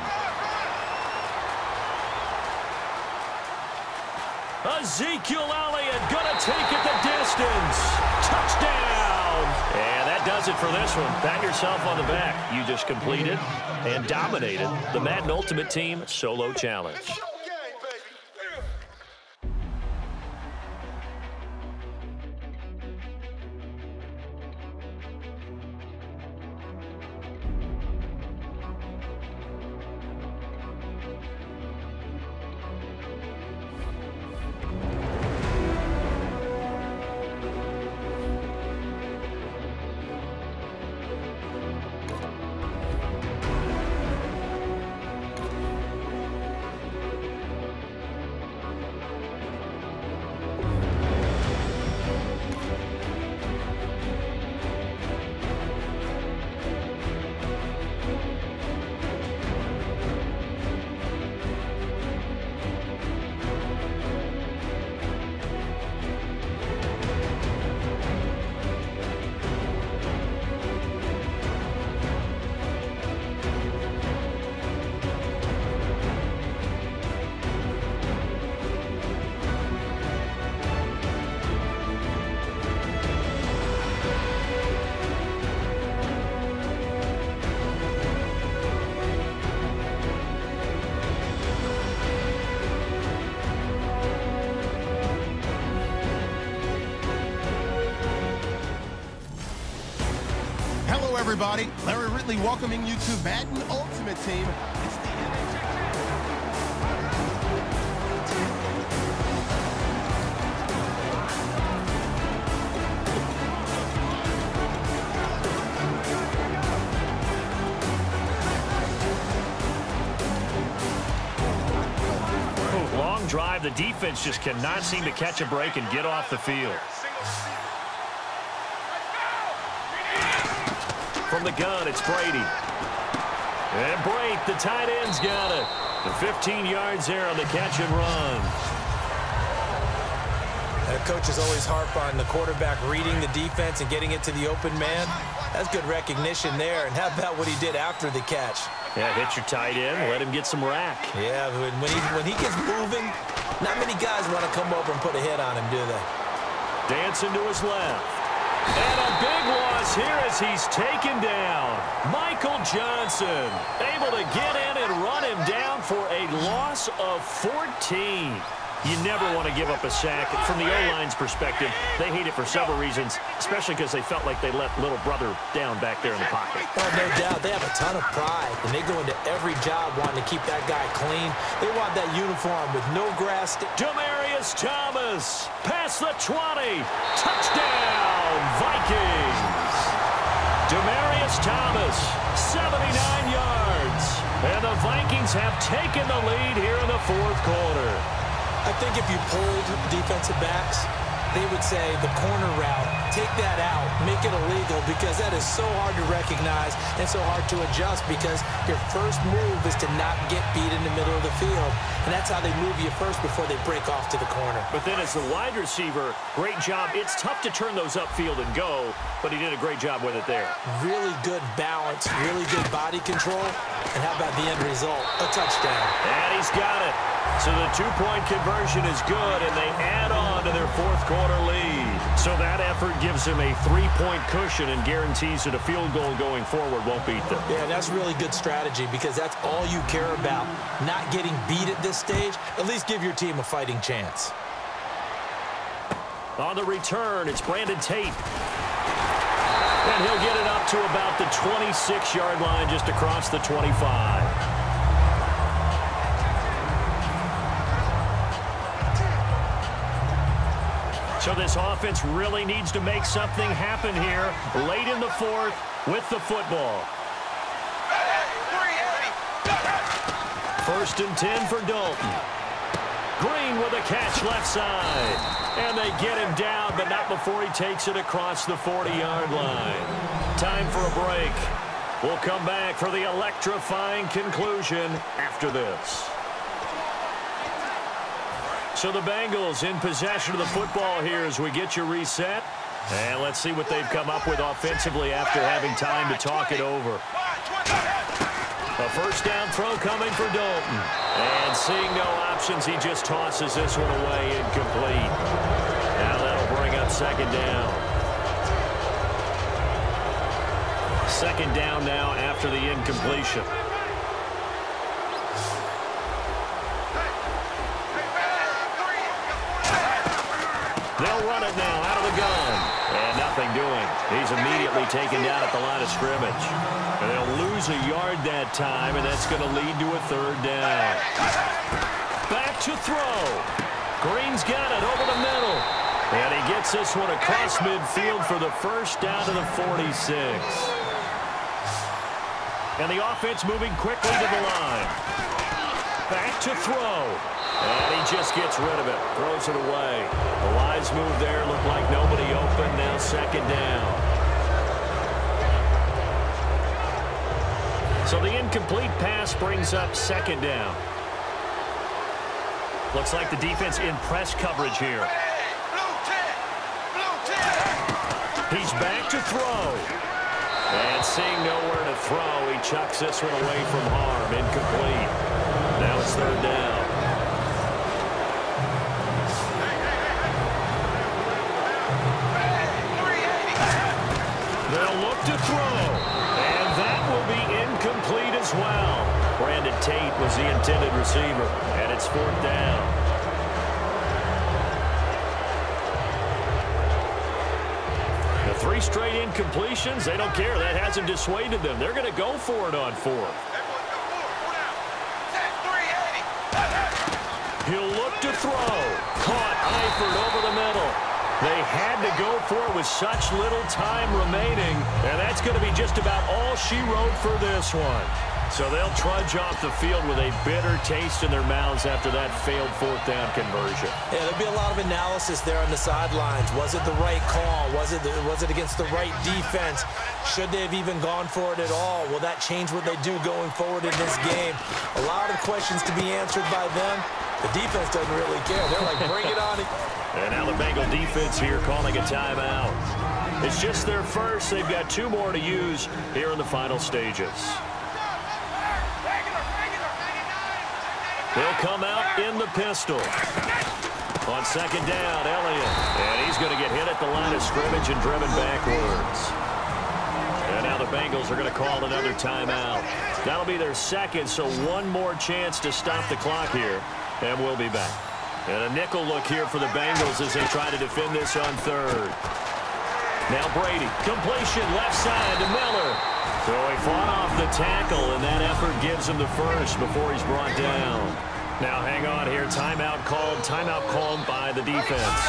Ezekiel Elliott gonna take it the distance. Touchdown. And that does it for this one. Pat yourself on the back. You just completed and dominated the Madden Ultimate Team Solo Challenge. Everybody, Larry Ridley welcoming you to Madden Ultimate Team. It's the long drive. The defense just cannot seem to catch a break and get off the field. From the gun, it's Brady. And Brake, the tight end's got it. The 15 yards there on the catch and run. Coaches always harp on the quarterback reading the defense and getting it to the open man. That's good recognition there. And how about what he did after the catch? Yeah, hit your tight end, let him get some rack. Yeah, when he gets moving, not many guys want to come over and put a hit on him, do they? Dancing to his left. And a big loss here as he's taken down. Michael Johnson able to get in and run him down for a loss of 14. You never want to give up a sack. From the O-line's perspective, they hate it for several reasons, especially because they felt like they let little brother down back there in the pocket. Oh, no doubt. They have a ton of pride, and they go into every job wanting to keep that guy clean. They want that uniform with no grass. Demaryius Thomas, past the 20. Touchdown, Vikings. Demaryius Thomas, 79 yards. And the Vikings have taken the lead here in the fourth quarter. I think if you polled defensive backs, they would say the corner route, take that out, make it illegal, because that is so hard to recognize and so hard to adjust, because your first move is to not get beat in the middle of the field, and that's how they move you first before they break off to the corner. But then as the wide receiver, great job. It's tough to turn those upfield and go, but he did a great job with it there. Really good balance, really good body control, and how about the end result? A touchdown. And he's got it. So the two-point conversion is good, and they add on to their fourth quarter lead. So that effort gives them a three-point cushion and guarantees that a field goal going forward won't beat them. Yeah, that's really good strategy, because that's all you care about. Not getting beat at this stage, at least give your team a fighting chance. On the return, it's Brandon Tate. And he'll get it up to about the 26-yard line, just across the 25. So this offense really needs to make something happen here late in the fourth with the football. First and 10 for Dalton. Green with a catch left side. And they get him down, but not before he takes it across the 40-yard line. Time for a break. We'll come back for the electrifying conclusion after this. So the Bengals in possession of the football here as we get you reset. And let's see what they've come up with offensively after having time to talk it over. A first down throw coming for Dalton. And seeing no options, he just tosses this one away, incomplete. Now that'll bring up second down. Second down now after the incompletion. They'll run it now out of the gun. And nothing doing. He's immediately taken down at the line of scrimmage. And they'll lose a yard that time, and that's going to lead to a third down. Back to throw. Green's got it over the middle. And he gets this one across midfield for the first down to the 46. And the offense moving quickly to the line. Back to throw. And he just gets rid of it. Throws it away. The wise move there. Looked like nobody open. Now second down. So the incomplete pass brings up second down. Looks like the defense in press coverage here. He's back to throw. And seeing nowhere to throw, he chucks this one away from harm. Incomplete. Now it's third down. They'll look to throw. And that will be incomplete as well. Brandon Tate was the intended receiver. And it's fourth down. Three straight incompletions. They don't care. That hasn't dissuaded them. They're going to go for it on fourth. He'll look to throw. Caught Eifert over the middle. They had to go for it with such little time remaining. And that's going to be just about all she wrote for this one. So they'll trudge off the field with a bitter taste in their mouths after that failed fourth down conversion. Yeah, there'll be a lot of analysis there on the sidelines. Was it the right call? Was it against the right defense? Should they have even gone for it at all? Will that change what they do going forward in this game? A lot of questions to be answered by them. The defense doesn't really care. They're like, bring it on. And now the Bengal defense here calling a timeout. It's just their first. They've got two more to use here in the final stages. They'll come out in the pistol. On second down, Elliott. And he's going to get hit at the line of scrimmage and driven backwards. And now the Bengals are going to call another timeout. That'll be their second, so one more chance to stop the clock here. And we'll be back. And a nickel look here for the Bengals as they try to defend this on third. Now Brady. Completion left side to Miller. So he fought off the tackle, and that effort gives him the first before he's brought down. Now hang on here. Timeout called by the defense.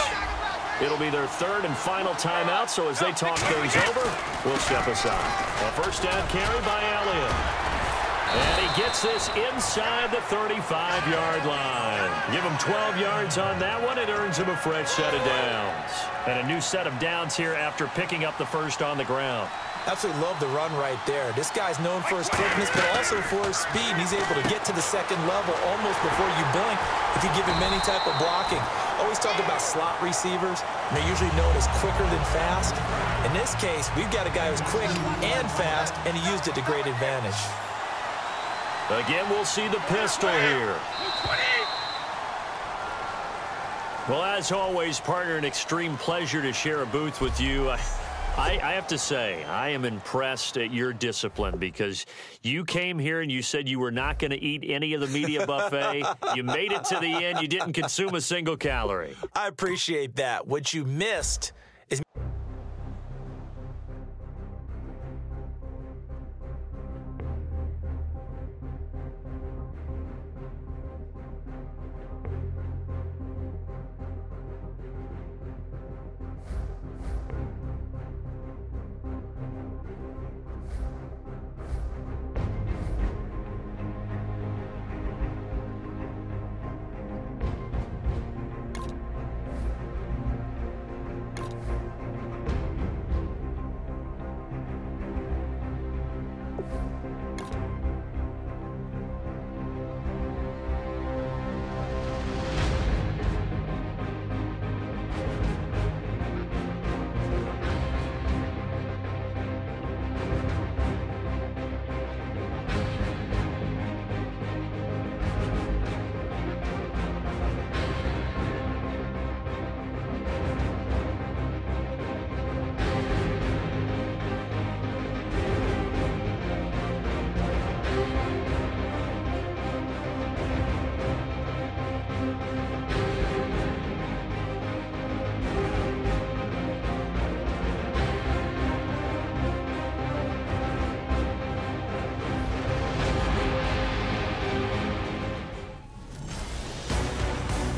It'll be their third and final timeout, so as they talk things over, we'll step aside. A first down carry by Elliott. And he gets this inside the 35-yard line. Give him 12 yards on that one. It earns him a fresh set of downs. And a new set of downs here after picking up the first on the ground. Absolutely love the run right there. This guy's known for his quickness, but also for his speed. He's able to get to the second level almost before you blink if you give him any type of blocking. Always talk about slot receivers. They're usually known as quicker than fast. In this case, we've got a guy who's quick and fast, and he used it to great advantage. Again, we'll see the pistol here. Well, as always, partner, an extreme pleasure to share a booth with you. I have to say, I am impressed at your discipline because you came here and you said you were not going to eat any of the media buffet. You made it to the end. You didn't consume a single calorie. I appreciate that. What you missed is...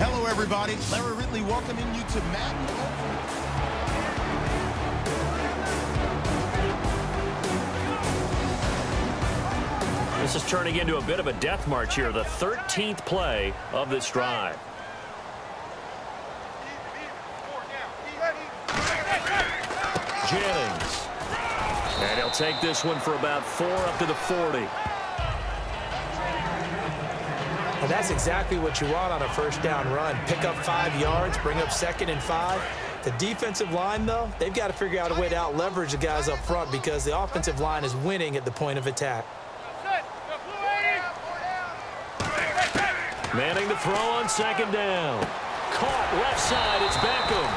Hello, everybody. Larry Ridley welcoming you to Madden. This is turning into a bit of a death march here, the 13th play of this drive. Jennings. And he'll take this one for about 4 up to the 40. Well, that's exactly what you want on a first down run. Pick up 5 yards, bring up 2nd and 5. The defensive line, though, they've got to figure out a way to out-leverage the guys up front because the offensive line is winning at the point of attack. Manning to throw on 2nd down. Caught left side, it's Beckham.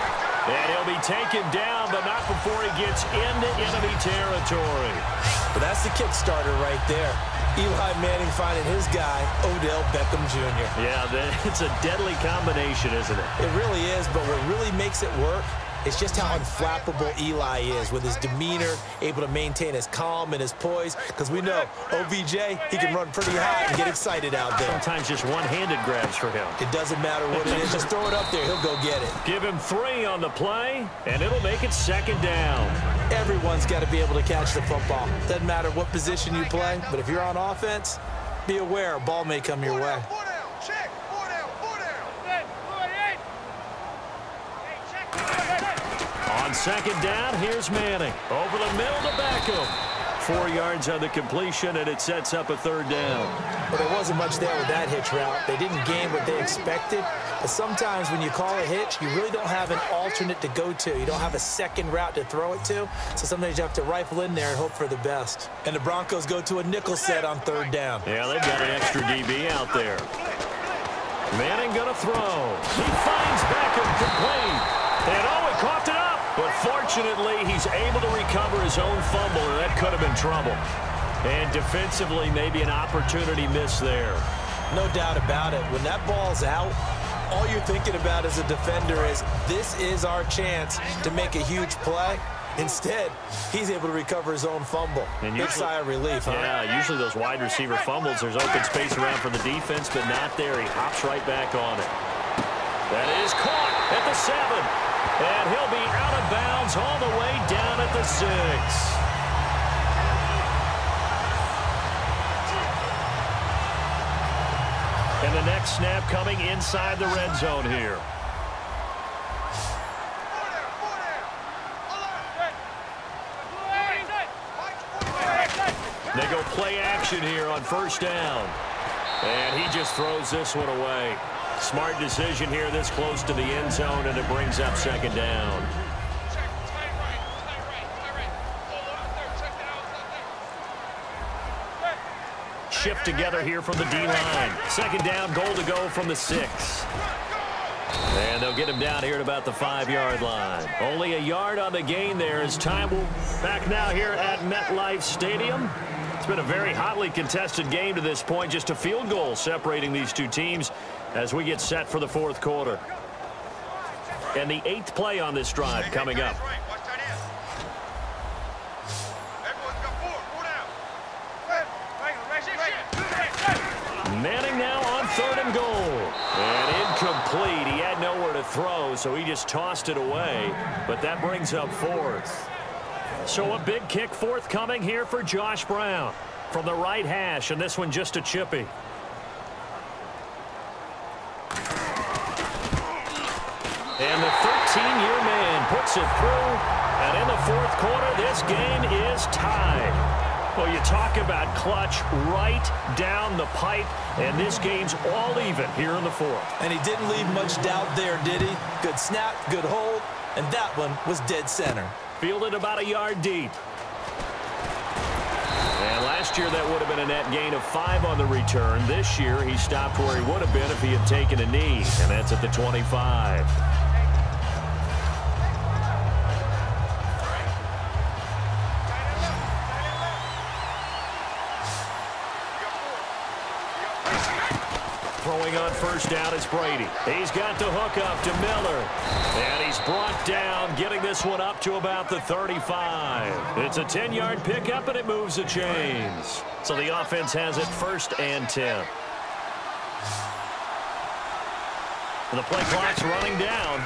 And he'll be taken down, but not before he gets into enemy territory. But that's the Kickstarter right there. Eli Manning finding his guy, Odell Beckham Jr. Yeah, it's a deadly combination, isn't it? It really is, but what really makes it work is just how unflappable Eli is with his demeanor, able to maintain his calm and his poise, because we know OBJ, he can run pretty hot and get excited out there. Sometimes just one-handed grabs for him. It doesn't matter what it is. Just throw it up there. He'll go get it. Give him 3 on the play, and it'll make it 2nd down. Everyone's got to be able to catch the football. Doesn't matter what position you play, but if you're on offense, be aware a ball may come your way. On 2nd down, here's Manning. Over the middle to Beckham. 4 yards on the completion, and it sets up a 3rd down. Well, there wasn't much there with that hitch route. They didn't gain what they expected. But sometimes when you call a hitch, you really don't have an alternate to go to. You don't have a second route to throw it to. So sometimes you have to rifle in there and hope for the best. And the Broncos go to a nickel set on 3rd down. Yeah, they've got an extra DB out there. Manning going to throw. He finds Beckham complete. And oh, he coughed it up. But fortunately, he's able to recover his own fumble, and that could have been trouble. And defensively, maybe an opportunity missed there. No doubt about it. When that ball's out, all you're thinking about as a defender is, this is our chance to make a huge play. Instead, he's able to recover his own fumble. And big sigh of relief, huh? Yeah, usually those wide receiver fumbles, there's open space around for the defense, but not there. He hops right back on it. That is caught at the 7. And he'll be out of bounds all the way down at the 6. And the next snap coming inside the red zone here. They go play action here on 1st down. And he just throws this one away. Smart decision here this close to the end zone, and it brings up 2nd down. Shift together here from the D-line. 2nd down, goal to go from the 6. And they'll get him down here at about the 5-yard line. Only a yard on the gain there as time will back now here at MetLife Stadium. It's been a very hotly contested game to this point. Just a field goal separating these two teams as we get set for the 4th quarter. And the 8th play on this drive coming up. Manning now on 3rd and goal. And incomplete. He had nowhere to throw, so he just tossed it away. But that brings up 4th. So a big kick forthcoming here for Josh Brown from the right hash, and this one just a chippy. And the 13-year man puts it through. And in the 4th quarter, this game is tied. Well, you talk about clutch right down the pipe, and this game's all even here in the fourth. And he didn't leave much doubt there, did he? Good snap, good hold, and that one was dead center. Fielded about a yard deep. And last year that would have been a net gain of 5 on the return. This year he stopped where he would have been if he had taken a knee, and that's at the 25. Throwing on first down is Brady. He's got the hook up to Miller. And he's brought down, getting this one up to about the 35. It's a 10-yard pickup, and it moves the chains. So the offense has it 1st and 10. And the play clock's running down.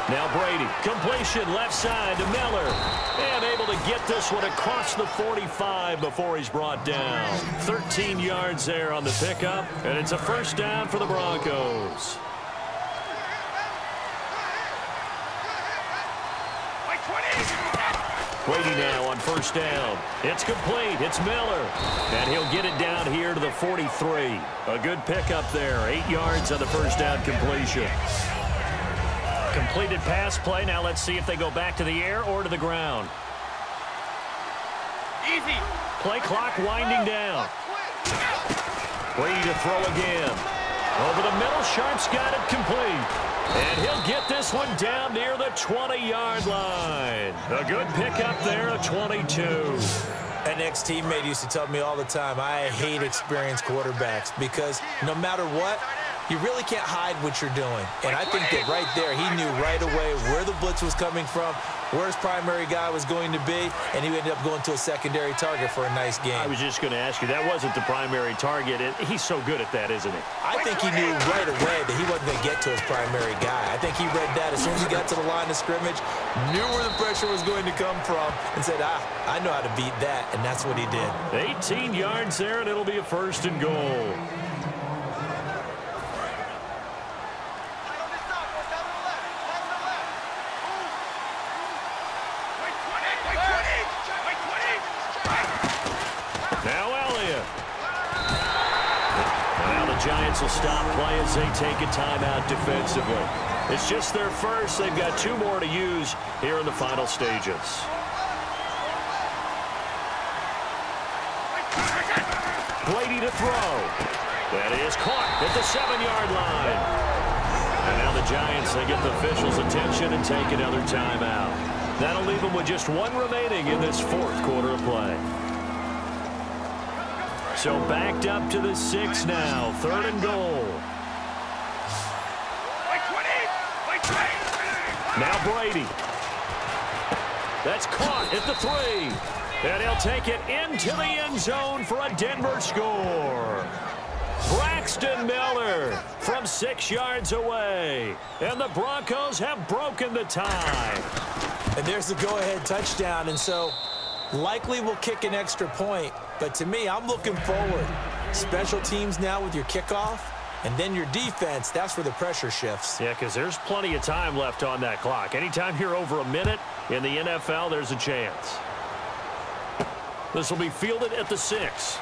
Now Brady, completion left side to Miller. And able to get this one across the 45 before he's brought down. 13 yards there on the pickup, and it's a 1st down for the Broncos. Brady now on 1st down. It's complete. It's Miller. And he'll get it down here to the 43. A good pickup there. 8 yards on the 1st down completion. Completed pass play. Now let's see if they go back to the air or to the ground. Easy. Play clock winding down. Brady to throw again. Over the middle, Sharp's got it complete. And he'll get this one down near the 20-yard line. A good pickup there, a 22. An ex-teammate used to tell me all the time, I hate experienced quarterbacks because no matter what, you really can't hide what you're doing. And I think that right there, he knew right away where the blitz was coming from, where his primary guy was going to be, and he ended up going to a secondary target for a nice game. I was just going to ask you, that wasn't the primary target. He's so good at that, isn't he? I think he knew right away that he wasn't going to get to his primary guy. I think he read that as soon as he got to the line of scrimmage, knew where the pressure was going to come from, and said, I know how to beat that, and that's what he did. 18 yards there, and it'll be a 1st and goal. Giants will stop play as they take a timeout defensively. It's just their first. They've got 2 more to use here in the final stages. Brady to throw. That is caught at the 7-yard line. And now the Giants, they get the officials' attention and take another timeout. That'll leave them with just 1 remaining in this 4th quarter of play. So backed up to the 6 now. 3rd and goal. Now Brady. That's caught at the 3. And he'll take it into the end zone for a Denver score. Braxton Miller from 6 yards away. And the Broncos have broken the tie. And there's the go-ahead touchdown. And so likely we'll kick an extra point. But to me, I'm looking forward. Special teams now with your kickoff, and then your defense, that's where the pressure shifts. Yeah, because there's plenty of time left on that clock. Anytime you're over a minute in the NFL, there's a chance. This will be fielded at the 6.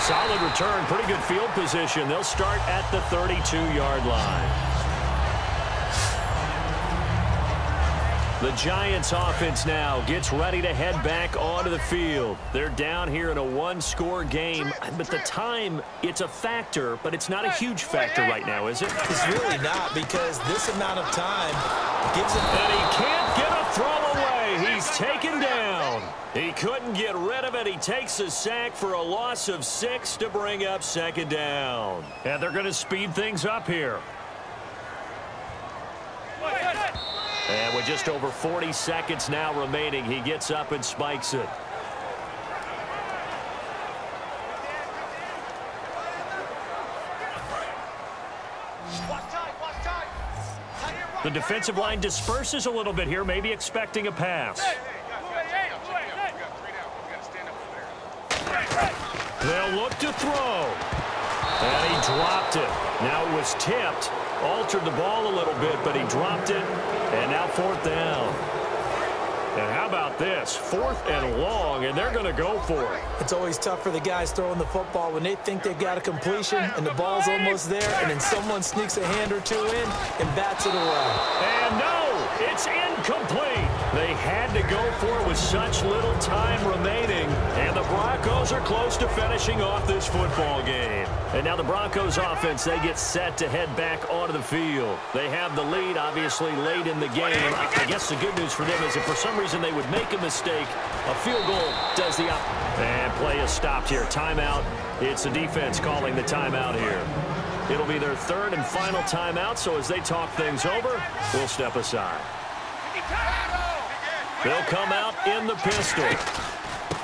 Solid return, pretty good field position. They'll start at the 32-yard line. The Giants offense now gets ready to head back onto the field. They're down here in a 1-score game, but the time, it's a factor, but it's not a huge factor right now, is it? It's really not, because this amount of time gives him... And he can't get a throw away. He's taken down. He couldn't get rid of it. He takes a sack for a loss of 6 to bring up 2nd down. And they're going to speed things up here. And with just over 40 seconds now remaining, he gets up and spikes it. The defensive line disperses a little bit here, maybe expecting a pass. They'll look to throw. And he dropped it. Now it was tipped. Altered the ball a little bit, but he dropped it. And now 4th down. And how about this? 4th and long, and they're going to go for it. It's always tough for the guys throwing the football when they think they've got a completion and the ball's almost there, and then someone sneaks a hand or two in and bats it away. And no, it's incomplete. They had to go for it with such little time remaining, and the Broncos are close to finishing off this football game. And now the Broncos offense, they get set to head back onto the field. They have the lead, obviously, late in the game. I guess the good news for them is if for some reason they would make a mistake, a field goal does the opposite. And play is stopped here. Timeout. It's the defense calling the timeout here. It'll be their 3rd and final timeout, so as they talk things over, we'll step aside. They'll come out in the pistol.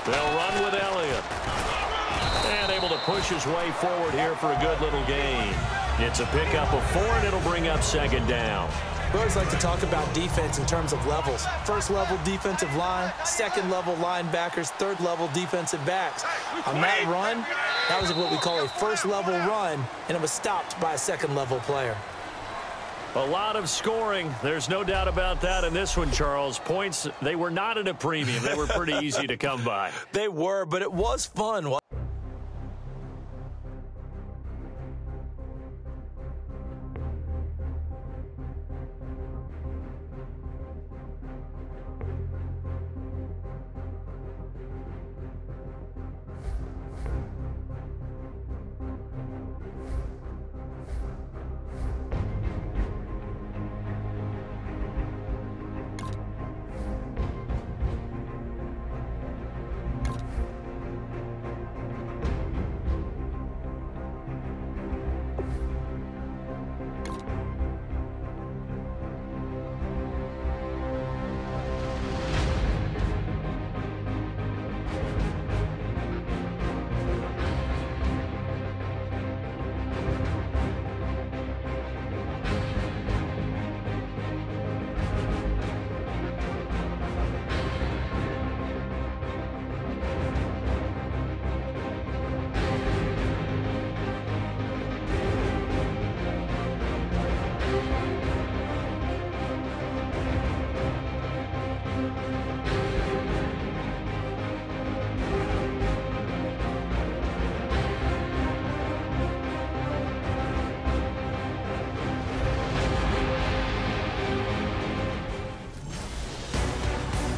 They'll run with Elliott. And able to push his way forward here for a good little gain. It's a pickup of 4, and it'll bring up 2nd down. We always like to talk about defense in terms of levels. 1st level defensive line, 2nd level linebackers, 3rd level defensive backs. On that run, that was what we call a 1st level run, and it was stopped by a 2nd level player. A lot of scoring. There's no doubt about that in this one, Charles. Points, they were not at a premium. They were pretty easy to come by. They were, but it was fun.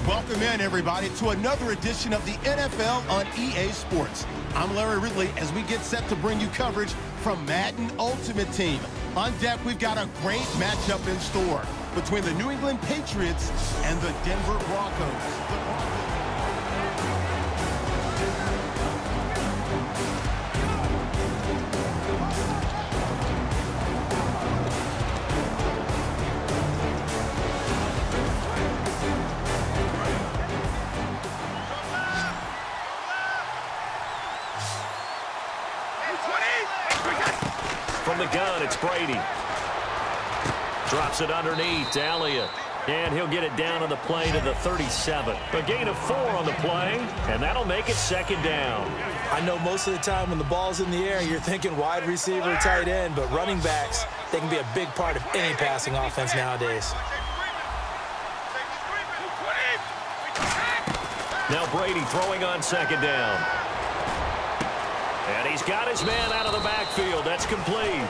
Welcome in, everybody, to another edition of the NFL on EA Sports. I'm Larry Ridley as we get set to bring you coverage from Madden Ultimate Team. On deck, we've got a great matchup in store between the New England Patriots and the Denver Broncos. From the gun, it's Brady. Drops it underneath to Elliott. And he'll get it down on the play to the 37. A gain of 4 on the play, and that'll make it 2nd down. I know most of the time when the ball's in the air, you're thinking wide receiver, tight end, but running backs, they can be a big part of any passing offense nowadays. Now Brady throwing on 2nd down. And he's got his man out of the backfield. That's complete.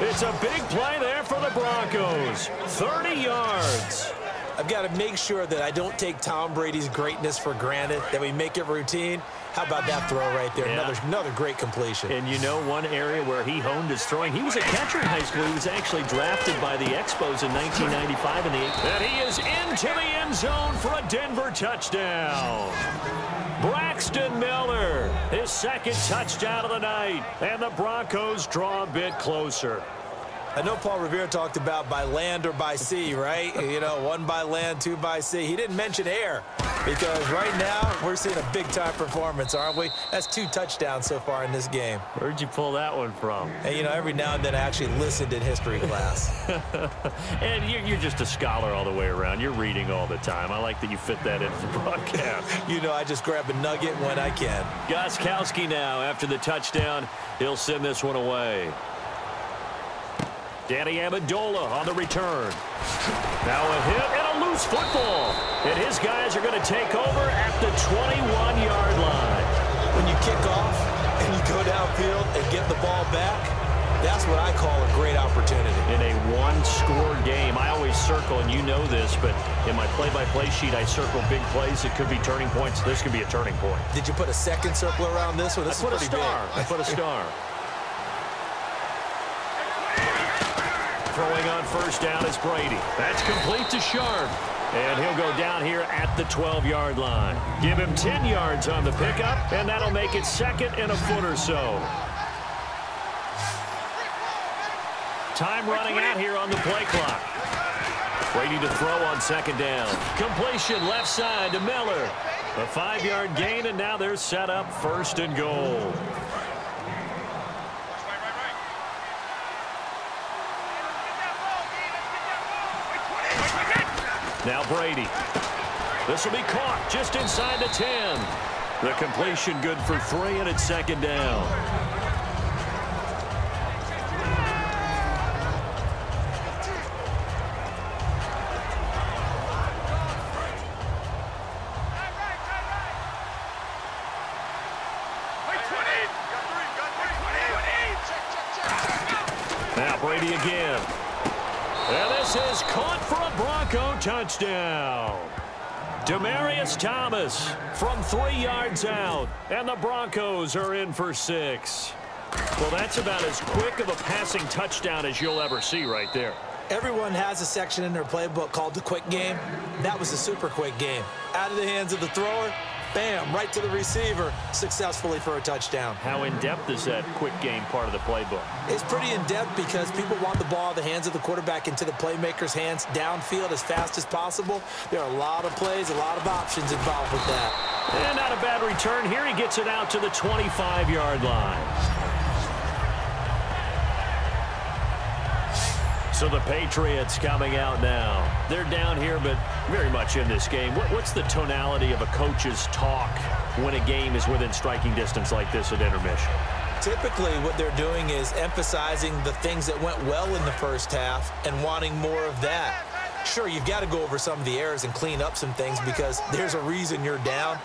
It's a big play there for the Broncos. 30 yards. I've got to make sure that I don't take Tom Brady's greatness for granted, that we make it routine. How about that throw right there? Yeah. Another great completion. And you know one area where he honed his throwing, he was a catcher in high school. He was actually drafted by the Expos in 1995 in the 8th. And he is into the end zone for a Denver touchdown. Braxton Miller, his 2nd touchdown of the night, and the Broncos draw a bit closer. I know Paul Revere talked about by land or by sea, right? You know, 1 by land, 2 by sea. He didn't mention air because right now we're seeing a big-time performance, aren't we? That's 2 touchdowns so far in this game. Where'd you pull that one from? And, you know, every now and then I actually listened in history class. And you're just a scholar all the way around. You're reading all the time. I like that you fit that into the broadcast. You know, I just grab a nugget when I can. Gostkowski now, after the touchdown, he'll send this one away. Danny Amendola on the return. Now a hit and a loose football. And his guys guys are going to take over at the 21-yard line. When you kick off and you go downfield and get the ball back, that's what I call a great opportunity. In a one-score game, I always circle, and you know this, but in my play-by-play sheet, I circle big plays that could be turning points. This could be a turning point. Did you put a second circle around this one? This is pretty big. I put a star. Throwing on first down is Brady. That's complete to Sharp. And he'll go down here at the 12-yard line. Give him 10 yards on the pickup, and that'll make it second and a foot or so. Time running out here on the play clock. Brady to throw on second down. Completion left side to Miller. A 5-yard gain, and now they're set up first and goal. Now Brady. This will be caught just inside the 10. The completion good for 3, and it's second down. Now Brady again. And this is caught for a Bronco touchdown. Demaryius Thomas from 3 yards out. And the Broncos are in for 6. Well, that's about as quick of a passing touchdown as you'll ever see right there. Everyone has a section in their playbook called the quick game. That was a super quick game. Out of the hands of the thrower, bam, right to the receiver, successfully for a touchdown. How in-depth is that quick game part of the playbook? It's pretty in-depth because people want the ball out of the hands of the quarterback into the playmaker's hands downfield as fast as possible. There are a lot of plays, a lot of options involved with that. And not a bad return here. He gets it out to the 25-yard line. So the Patriots coming out now. They're down here, but very much in this game. What's the tonality of a coach's talk when a game is within striking distance like this at intermission? Typically, what they're doing is emphasizing the things that went well in the first half and wanting more of that. Sure, you've got to go over some of the errors and clean up some things because there's a reason you're down.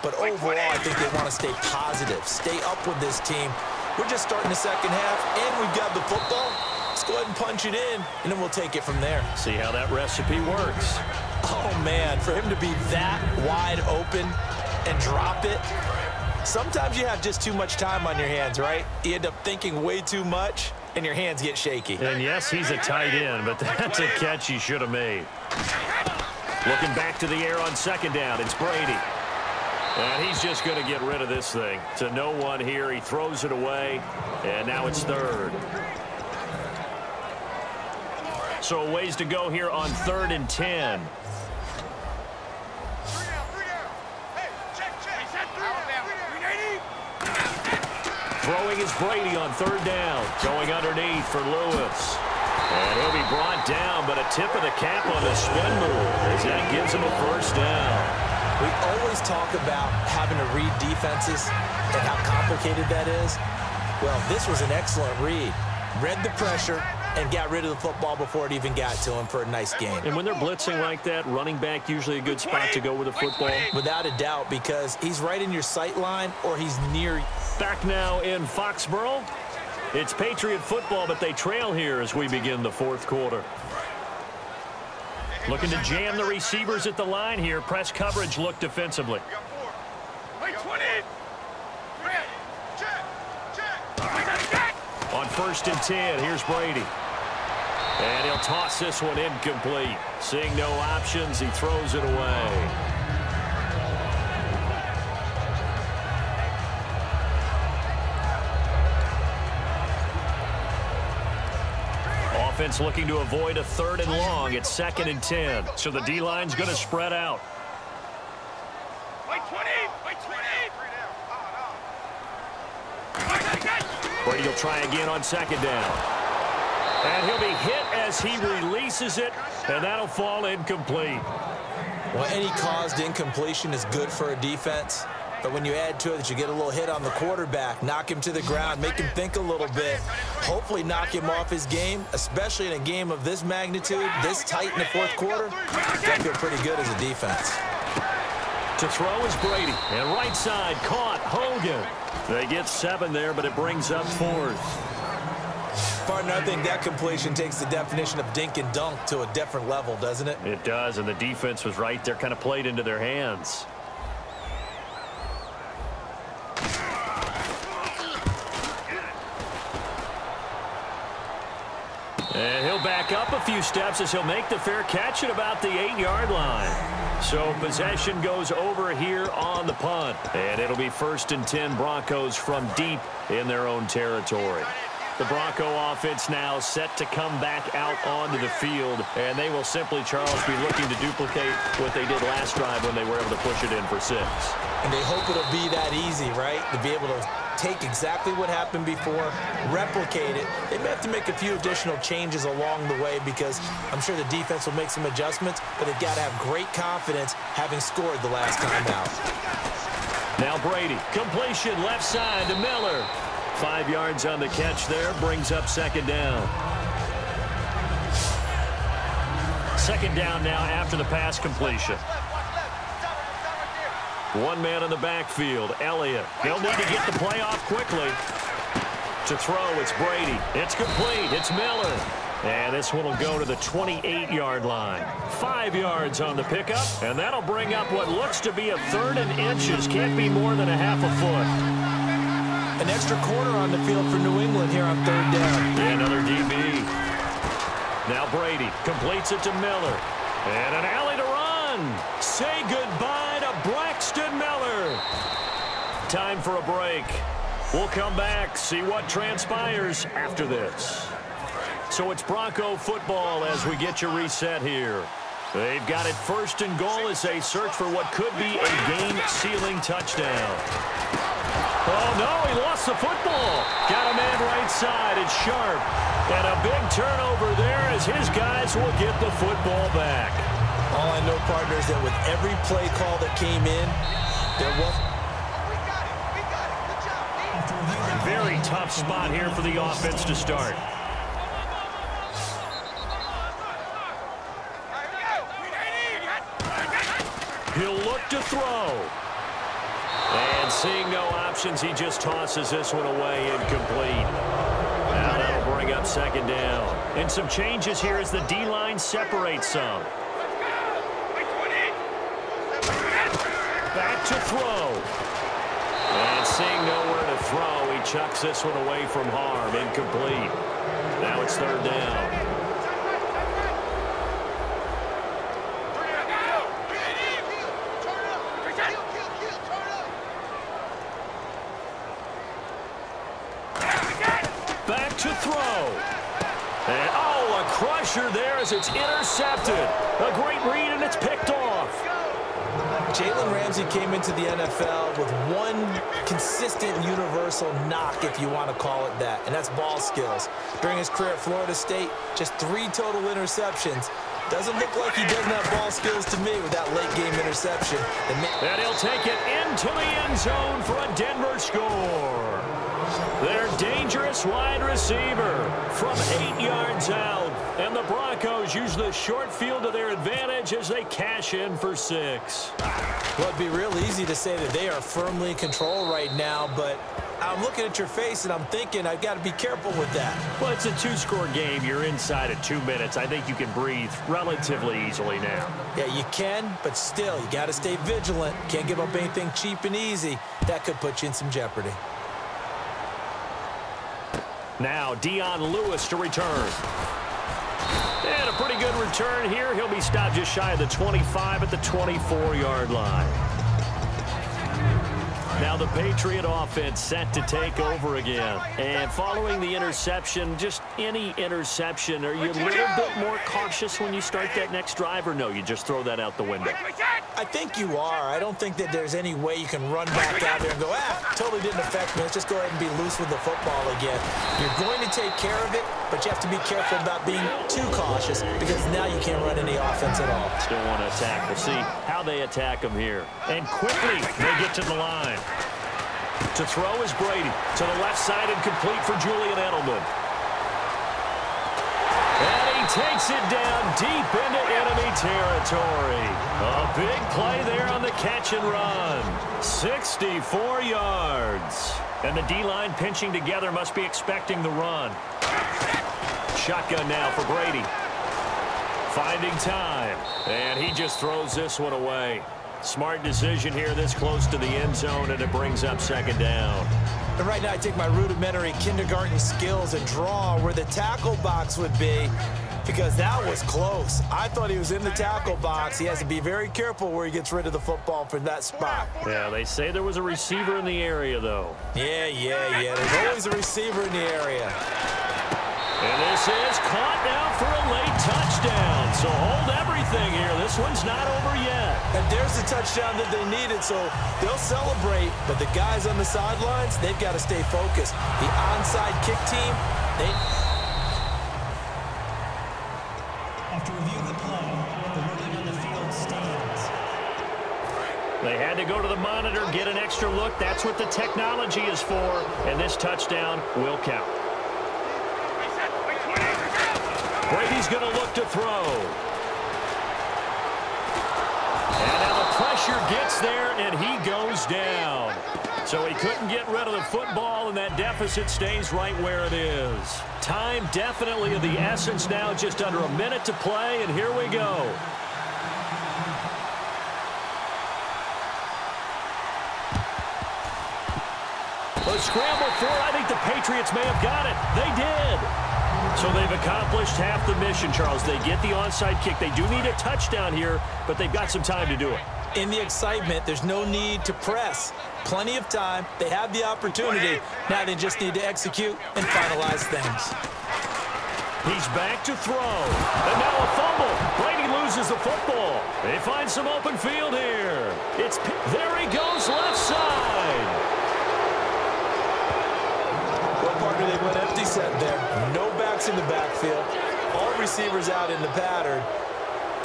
But overall, I think they want to stay positive, stay up with this team. We're just starting the second half, and we've got the football. Let's go ahead and punch it in, and then we'll take it from there. See how that recipe works. Oh, man, for him to be that wide open and drop it. Sometimes you have just too much time on your hands, right? You end up thinking way too much, and your hands get shaky. And, yes, he's a tight end, but that's a catch he should have made. Looking back to the air on second down, it's Brady. And he's just going to get rid of this thing. To no one here. He throws it away, and now it's third. So a ways to go here on 3rd and 10. Throwing is Brady on 3rd down. Going underneath for Lewis. And he'll be brought down, but a tip of the cap on the spin move as that gives him a first down. We always talk about having to read defenses and how complicated that is. Well, this was an excellent read. Read the pressure and got rid of the football before it even got to him for a nice game. And when they're blitzing like that, running back usually a good spot to go with the football? Without a doubt, because he's right in your sight line or he's near. Back now in Foxborough. It's Patriot football, but they trail here as we begin the 4th quarter. Looking to jam the receivers at the line here. Press coverage look defensively. On 1st and 10, here's Brady. And he'll toss this one incomplete. Seeing no options, he throws it away. Offense looking to avoid a 3rd and long. It's 2nd and 10. So the D-line's going to spread out. Brady will try again on 2nd down. And he'll be hit as he releases it, and that'll fall incomplete. Well, any caused incompletion is good for a defense. But when you add to it that you get a little hit on the quarterback, knock him to the ground, make him think a little bit, hopefully knock him off his game, especially in a game of this magnitude, this tight in the 4th quarter, you got to feel pretty good as a defense. To throw is Brady. And right side, caught. Hogan. They get 7 there, but it brings up 4th. Partner, I think that completion takes the definition of dink and dunk to a different level, doesn't it? It does, and the defense was right there, kind of played into their hands. And he'll back up a few steps as he'll make the fair catch at about the 8-yard line. So possession goes over here on the punt. And it'll be 1st and 10 Broncos from deep in their own territory. The Bronco offense now set to come back out onto the field. And they will simply, Charles, be looking to duplicate what they did last drive when they were able to push it in for 6. And they hope it'll be that easy, right? To be able to take exactly what happened before, replicate it. They may have to make a few additional changes along the way because I'm sure the defense will make some adjustments, but they've got to have great confidence having scored the last time out. Now Brady, completion left side to Miller. 5 yards on the catch there, brings up 2nd down. 2nd down now after the pass completion. 1 man in the backfield, Elliott. They'll need to get the play off quickly. To throw, it's Brady. It's complete. It's Miller. And this one will go to the 28-yard line. 5 yards on the pickup, and that'll bring up what looks to be a 3rd and inches. Can't be more than a half a foot. An extra corner on the field for New England here on 3rd down. Yeah, another DB. Now Brady completes it to Miller. And an alley to run. Say goodbye to Braxton Miller. Time for a break. We'll come back, see what transpires after this. So it's Bronco football as we get you reset here. They've got it 1st and goal as they search for what could be a game-sealing touchdown. Oh, no, he lost the football. Got a man right side. It's Sharp. And a big turnover there as his guys will get the football back. All I know, partner, is that with every play call that came in, there was... Very tough spot here for the offense to start. He'll look to throw. And seeing no options, he just tosses this one away incomplete. Now that'll bring up 2nd down. And some changes here as the D-line separates some. Back to throw. And seeing nowhere to throw, he chucks this one away from harm. Incomplete. Now it's 3rd down. Back to throw. And, oh, a crusher there as it's intercepted. A great read, and it's picked off. Jalen Ramsey came into the NFL with one consistent universal knock, if you want to call it that, and that's ball skills. During his career at Florida State, just 3 total interceptions. Doesn't look like he doesn't have ball skills to me with that late-game interception. And he'll take it into the end zone for a Denver score. Their dangerous wide receiver from 8 yards out. And the Broncos use the short field to their advantage as they cash in for 6. Well, it'd be real easy to say that they are firmly in control right now, but I'm looking at your face and I'm thinking I've got to be careful with that. Well, it's a 2-score game. You're inside at 2 minutes. I think you can breathe relatively easily now. Yeah, you can, but still, you got to stay vigilant. Can't give up anything cheap and easy. That could put you in some jeopardy. Now, Dion Lewis to return. And a pretty good return here. He'll be stopped just shy of the 25 at the 24-yard line. Now the Patriot offense set to take over again. And following the interception, just any interception, are you a little bit more cautious when you start that next drive, or no, you just throw that out the window? I think you are. I don't think that there's any way you can run back out there and go, totally didn't affect me. Let's just go ahead and be loose with the football again. You're going to take care of it, but you have to be careful about being too cautious because now you can't run any offense at all. Still want to attack. We'll see how they attack them here. And quickly, they get to the line. To throw is Brady. To the left side and complete for Julian Edelman. And he takes it down deep into enemy territory. A big play there on the catch and run. 64 yards. And the D-line pinching together must be expecting the run. Shotgun now for Brady. Finding time. And he just throws this one away. Smart decision here this close to the end zone, and it brings up second down. And right now I take my rudimentary kindergarten skills and draw where the tackle box would be, because that was close. I thought he was in the tackle box. He has to be very careful where he gets rid of the football from that spot. Yeah, they say there was a receiver in the area, though. Yeah. There's always a receiver in the area. And this is caught now for a late touchdown. So hold everything here. This one's not over yet. And there's the touchdown that they needed, so they'll celebrate. But the guys on the sidelines, they've got to stay focused. The onside kick team, After reviewing the play, the ruling on the field stands. They had to go to the monitor, get an extra look. That's what the technology is for. And this touchdown will count. Brady's going to look to throw. And now the pressure gets there, and he goes down. So he couldn't get rid of the football, and that deficit stays right where it is. Time definitely of the essence now, just under a minute to play, and here we go. A scramble for it. I think the Patriots may have got it. They did. So they've accomplished half the mission, Charles. They get the onside kick. They do need a touchdown here, but they've got some time to do it. In the excitement, there's no need to press. Plenty of time. They have the opportunity. Now they just need to execute and finalize things. He's back to throw. And now a fumble. Brady loses the football. They find some open field here. There he goes, left side. Well, partner, they went empty set there. No backs in the backfield. All receivers out in the pattern.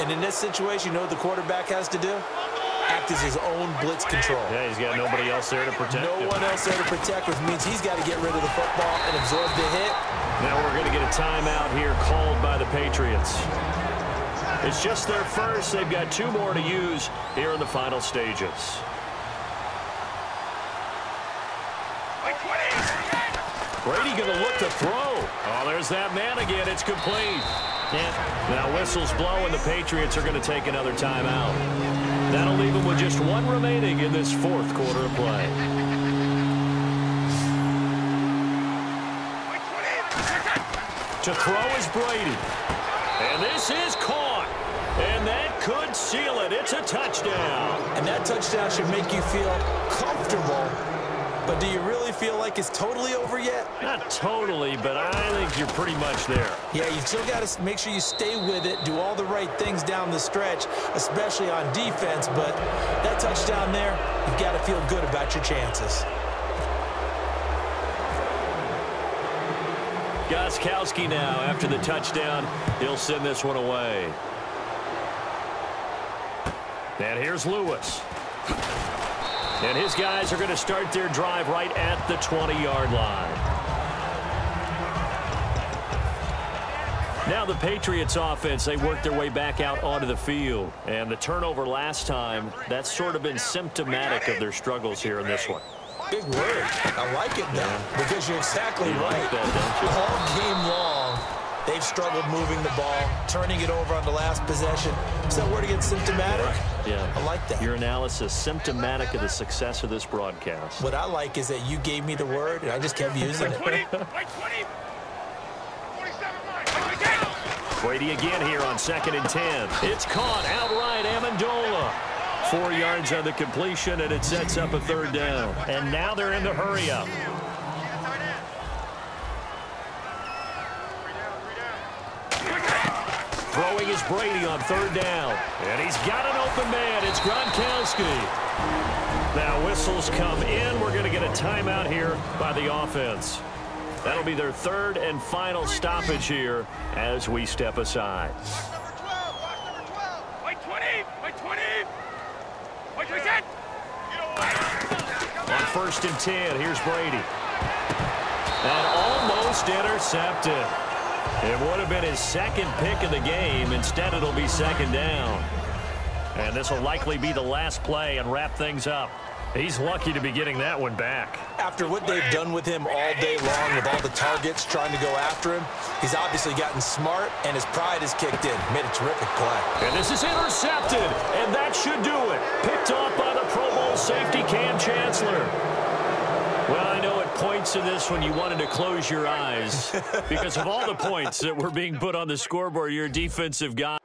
And in this situation, you know what the quarterback has to do? Act as his own blitz control. Yeah, he's got nobody else there to protect him. No one else there to protect, which means he's got to get rid of the football and absorb the hit. Now we're going to get a timeout here called by the Patriots. It's just their first. They've got 2 more to use here in the final stages. Brady going to look to throw. Oh, there's that man again. It's complete. Yeah. Now whistles blow, and the Patriots are going to take another timeout. That'll leave them with just 1 remaining in this 4th quarter of play. To throw is Brady. And this is caught. And that could seal it. It's a touchdown. And that touchdown should make you feel comfortable. But do you really feel like it's totally over yet? Not totally, but I think you're pretty much there. Yeah, you still got to make sure you stay with it, do all the right things down the stretch, especially on defense. But that touchdown there, you've got to feel good about your chances. Gostkowski now, after the touchdown, he'll send this one away. And here's Lewis. And his guys are going to start their drive right at the 20-yard line. Now the Patriots offense, they work their way back out onto the field. And the turnover last time, that's sort of been symptomatic of their struggles here in this one. Big word. I like it now, because you're exactly right. Like that, all game long, they've struggled moving the ball, turning it over on the last possession. Is that word again, symptomatic? Right. Yeah. I like that. Your analysis, symptomatic of the success of this broadcast. What I like is that you gave me the word, and I just kept using it. Brady again here on 2nd and 10. It's caught outright, Amendola. 4 yards on the completion, and it sets up a 3rd down. And now they're in the hurry-up. Throwing is Brady on 3rd down. And he's got an open man. It's Gronkowski. Now whistles come in. We're going to get a timeout here by the offense. That'll be their 3rd and final stoppage here as we step aside. On 1st and 10, here's Brady. And almost intercepted. It would have been his second pick of the game. Instead, it'll be second down. And this will likely be the last play and wrap things up. He's lucky to be getting that one back. After what they've done with him all day long with all the targets trying to go after him, he's obviously gotten smart, and his pride has kicked in. Made a terrific play. And this is intercepted, and that should do it. Picked off by the Pro Bowl safety, Cam Chancellor. Well, I know at points in this when you wanted to close your eyes because of all the points that were being put on the scoreboard, your defensive guy.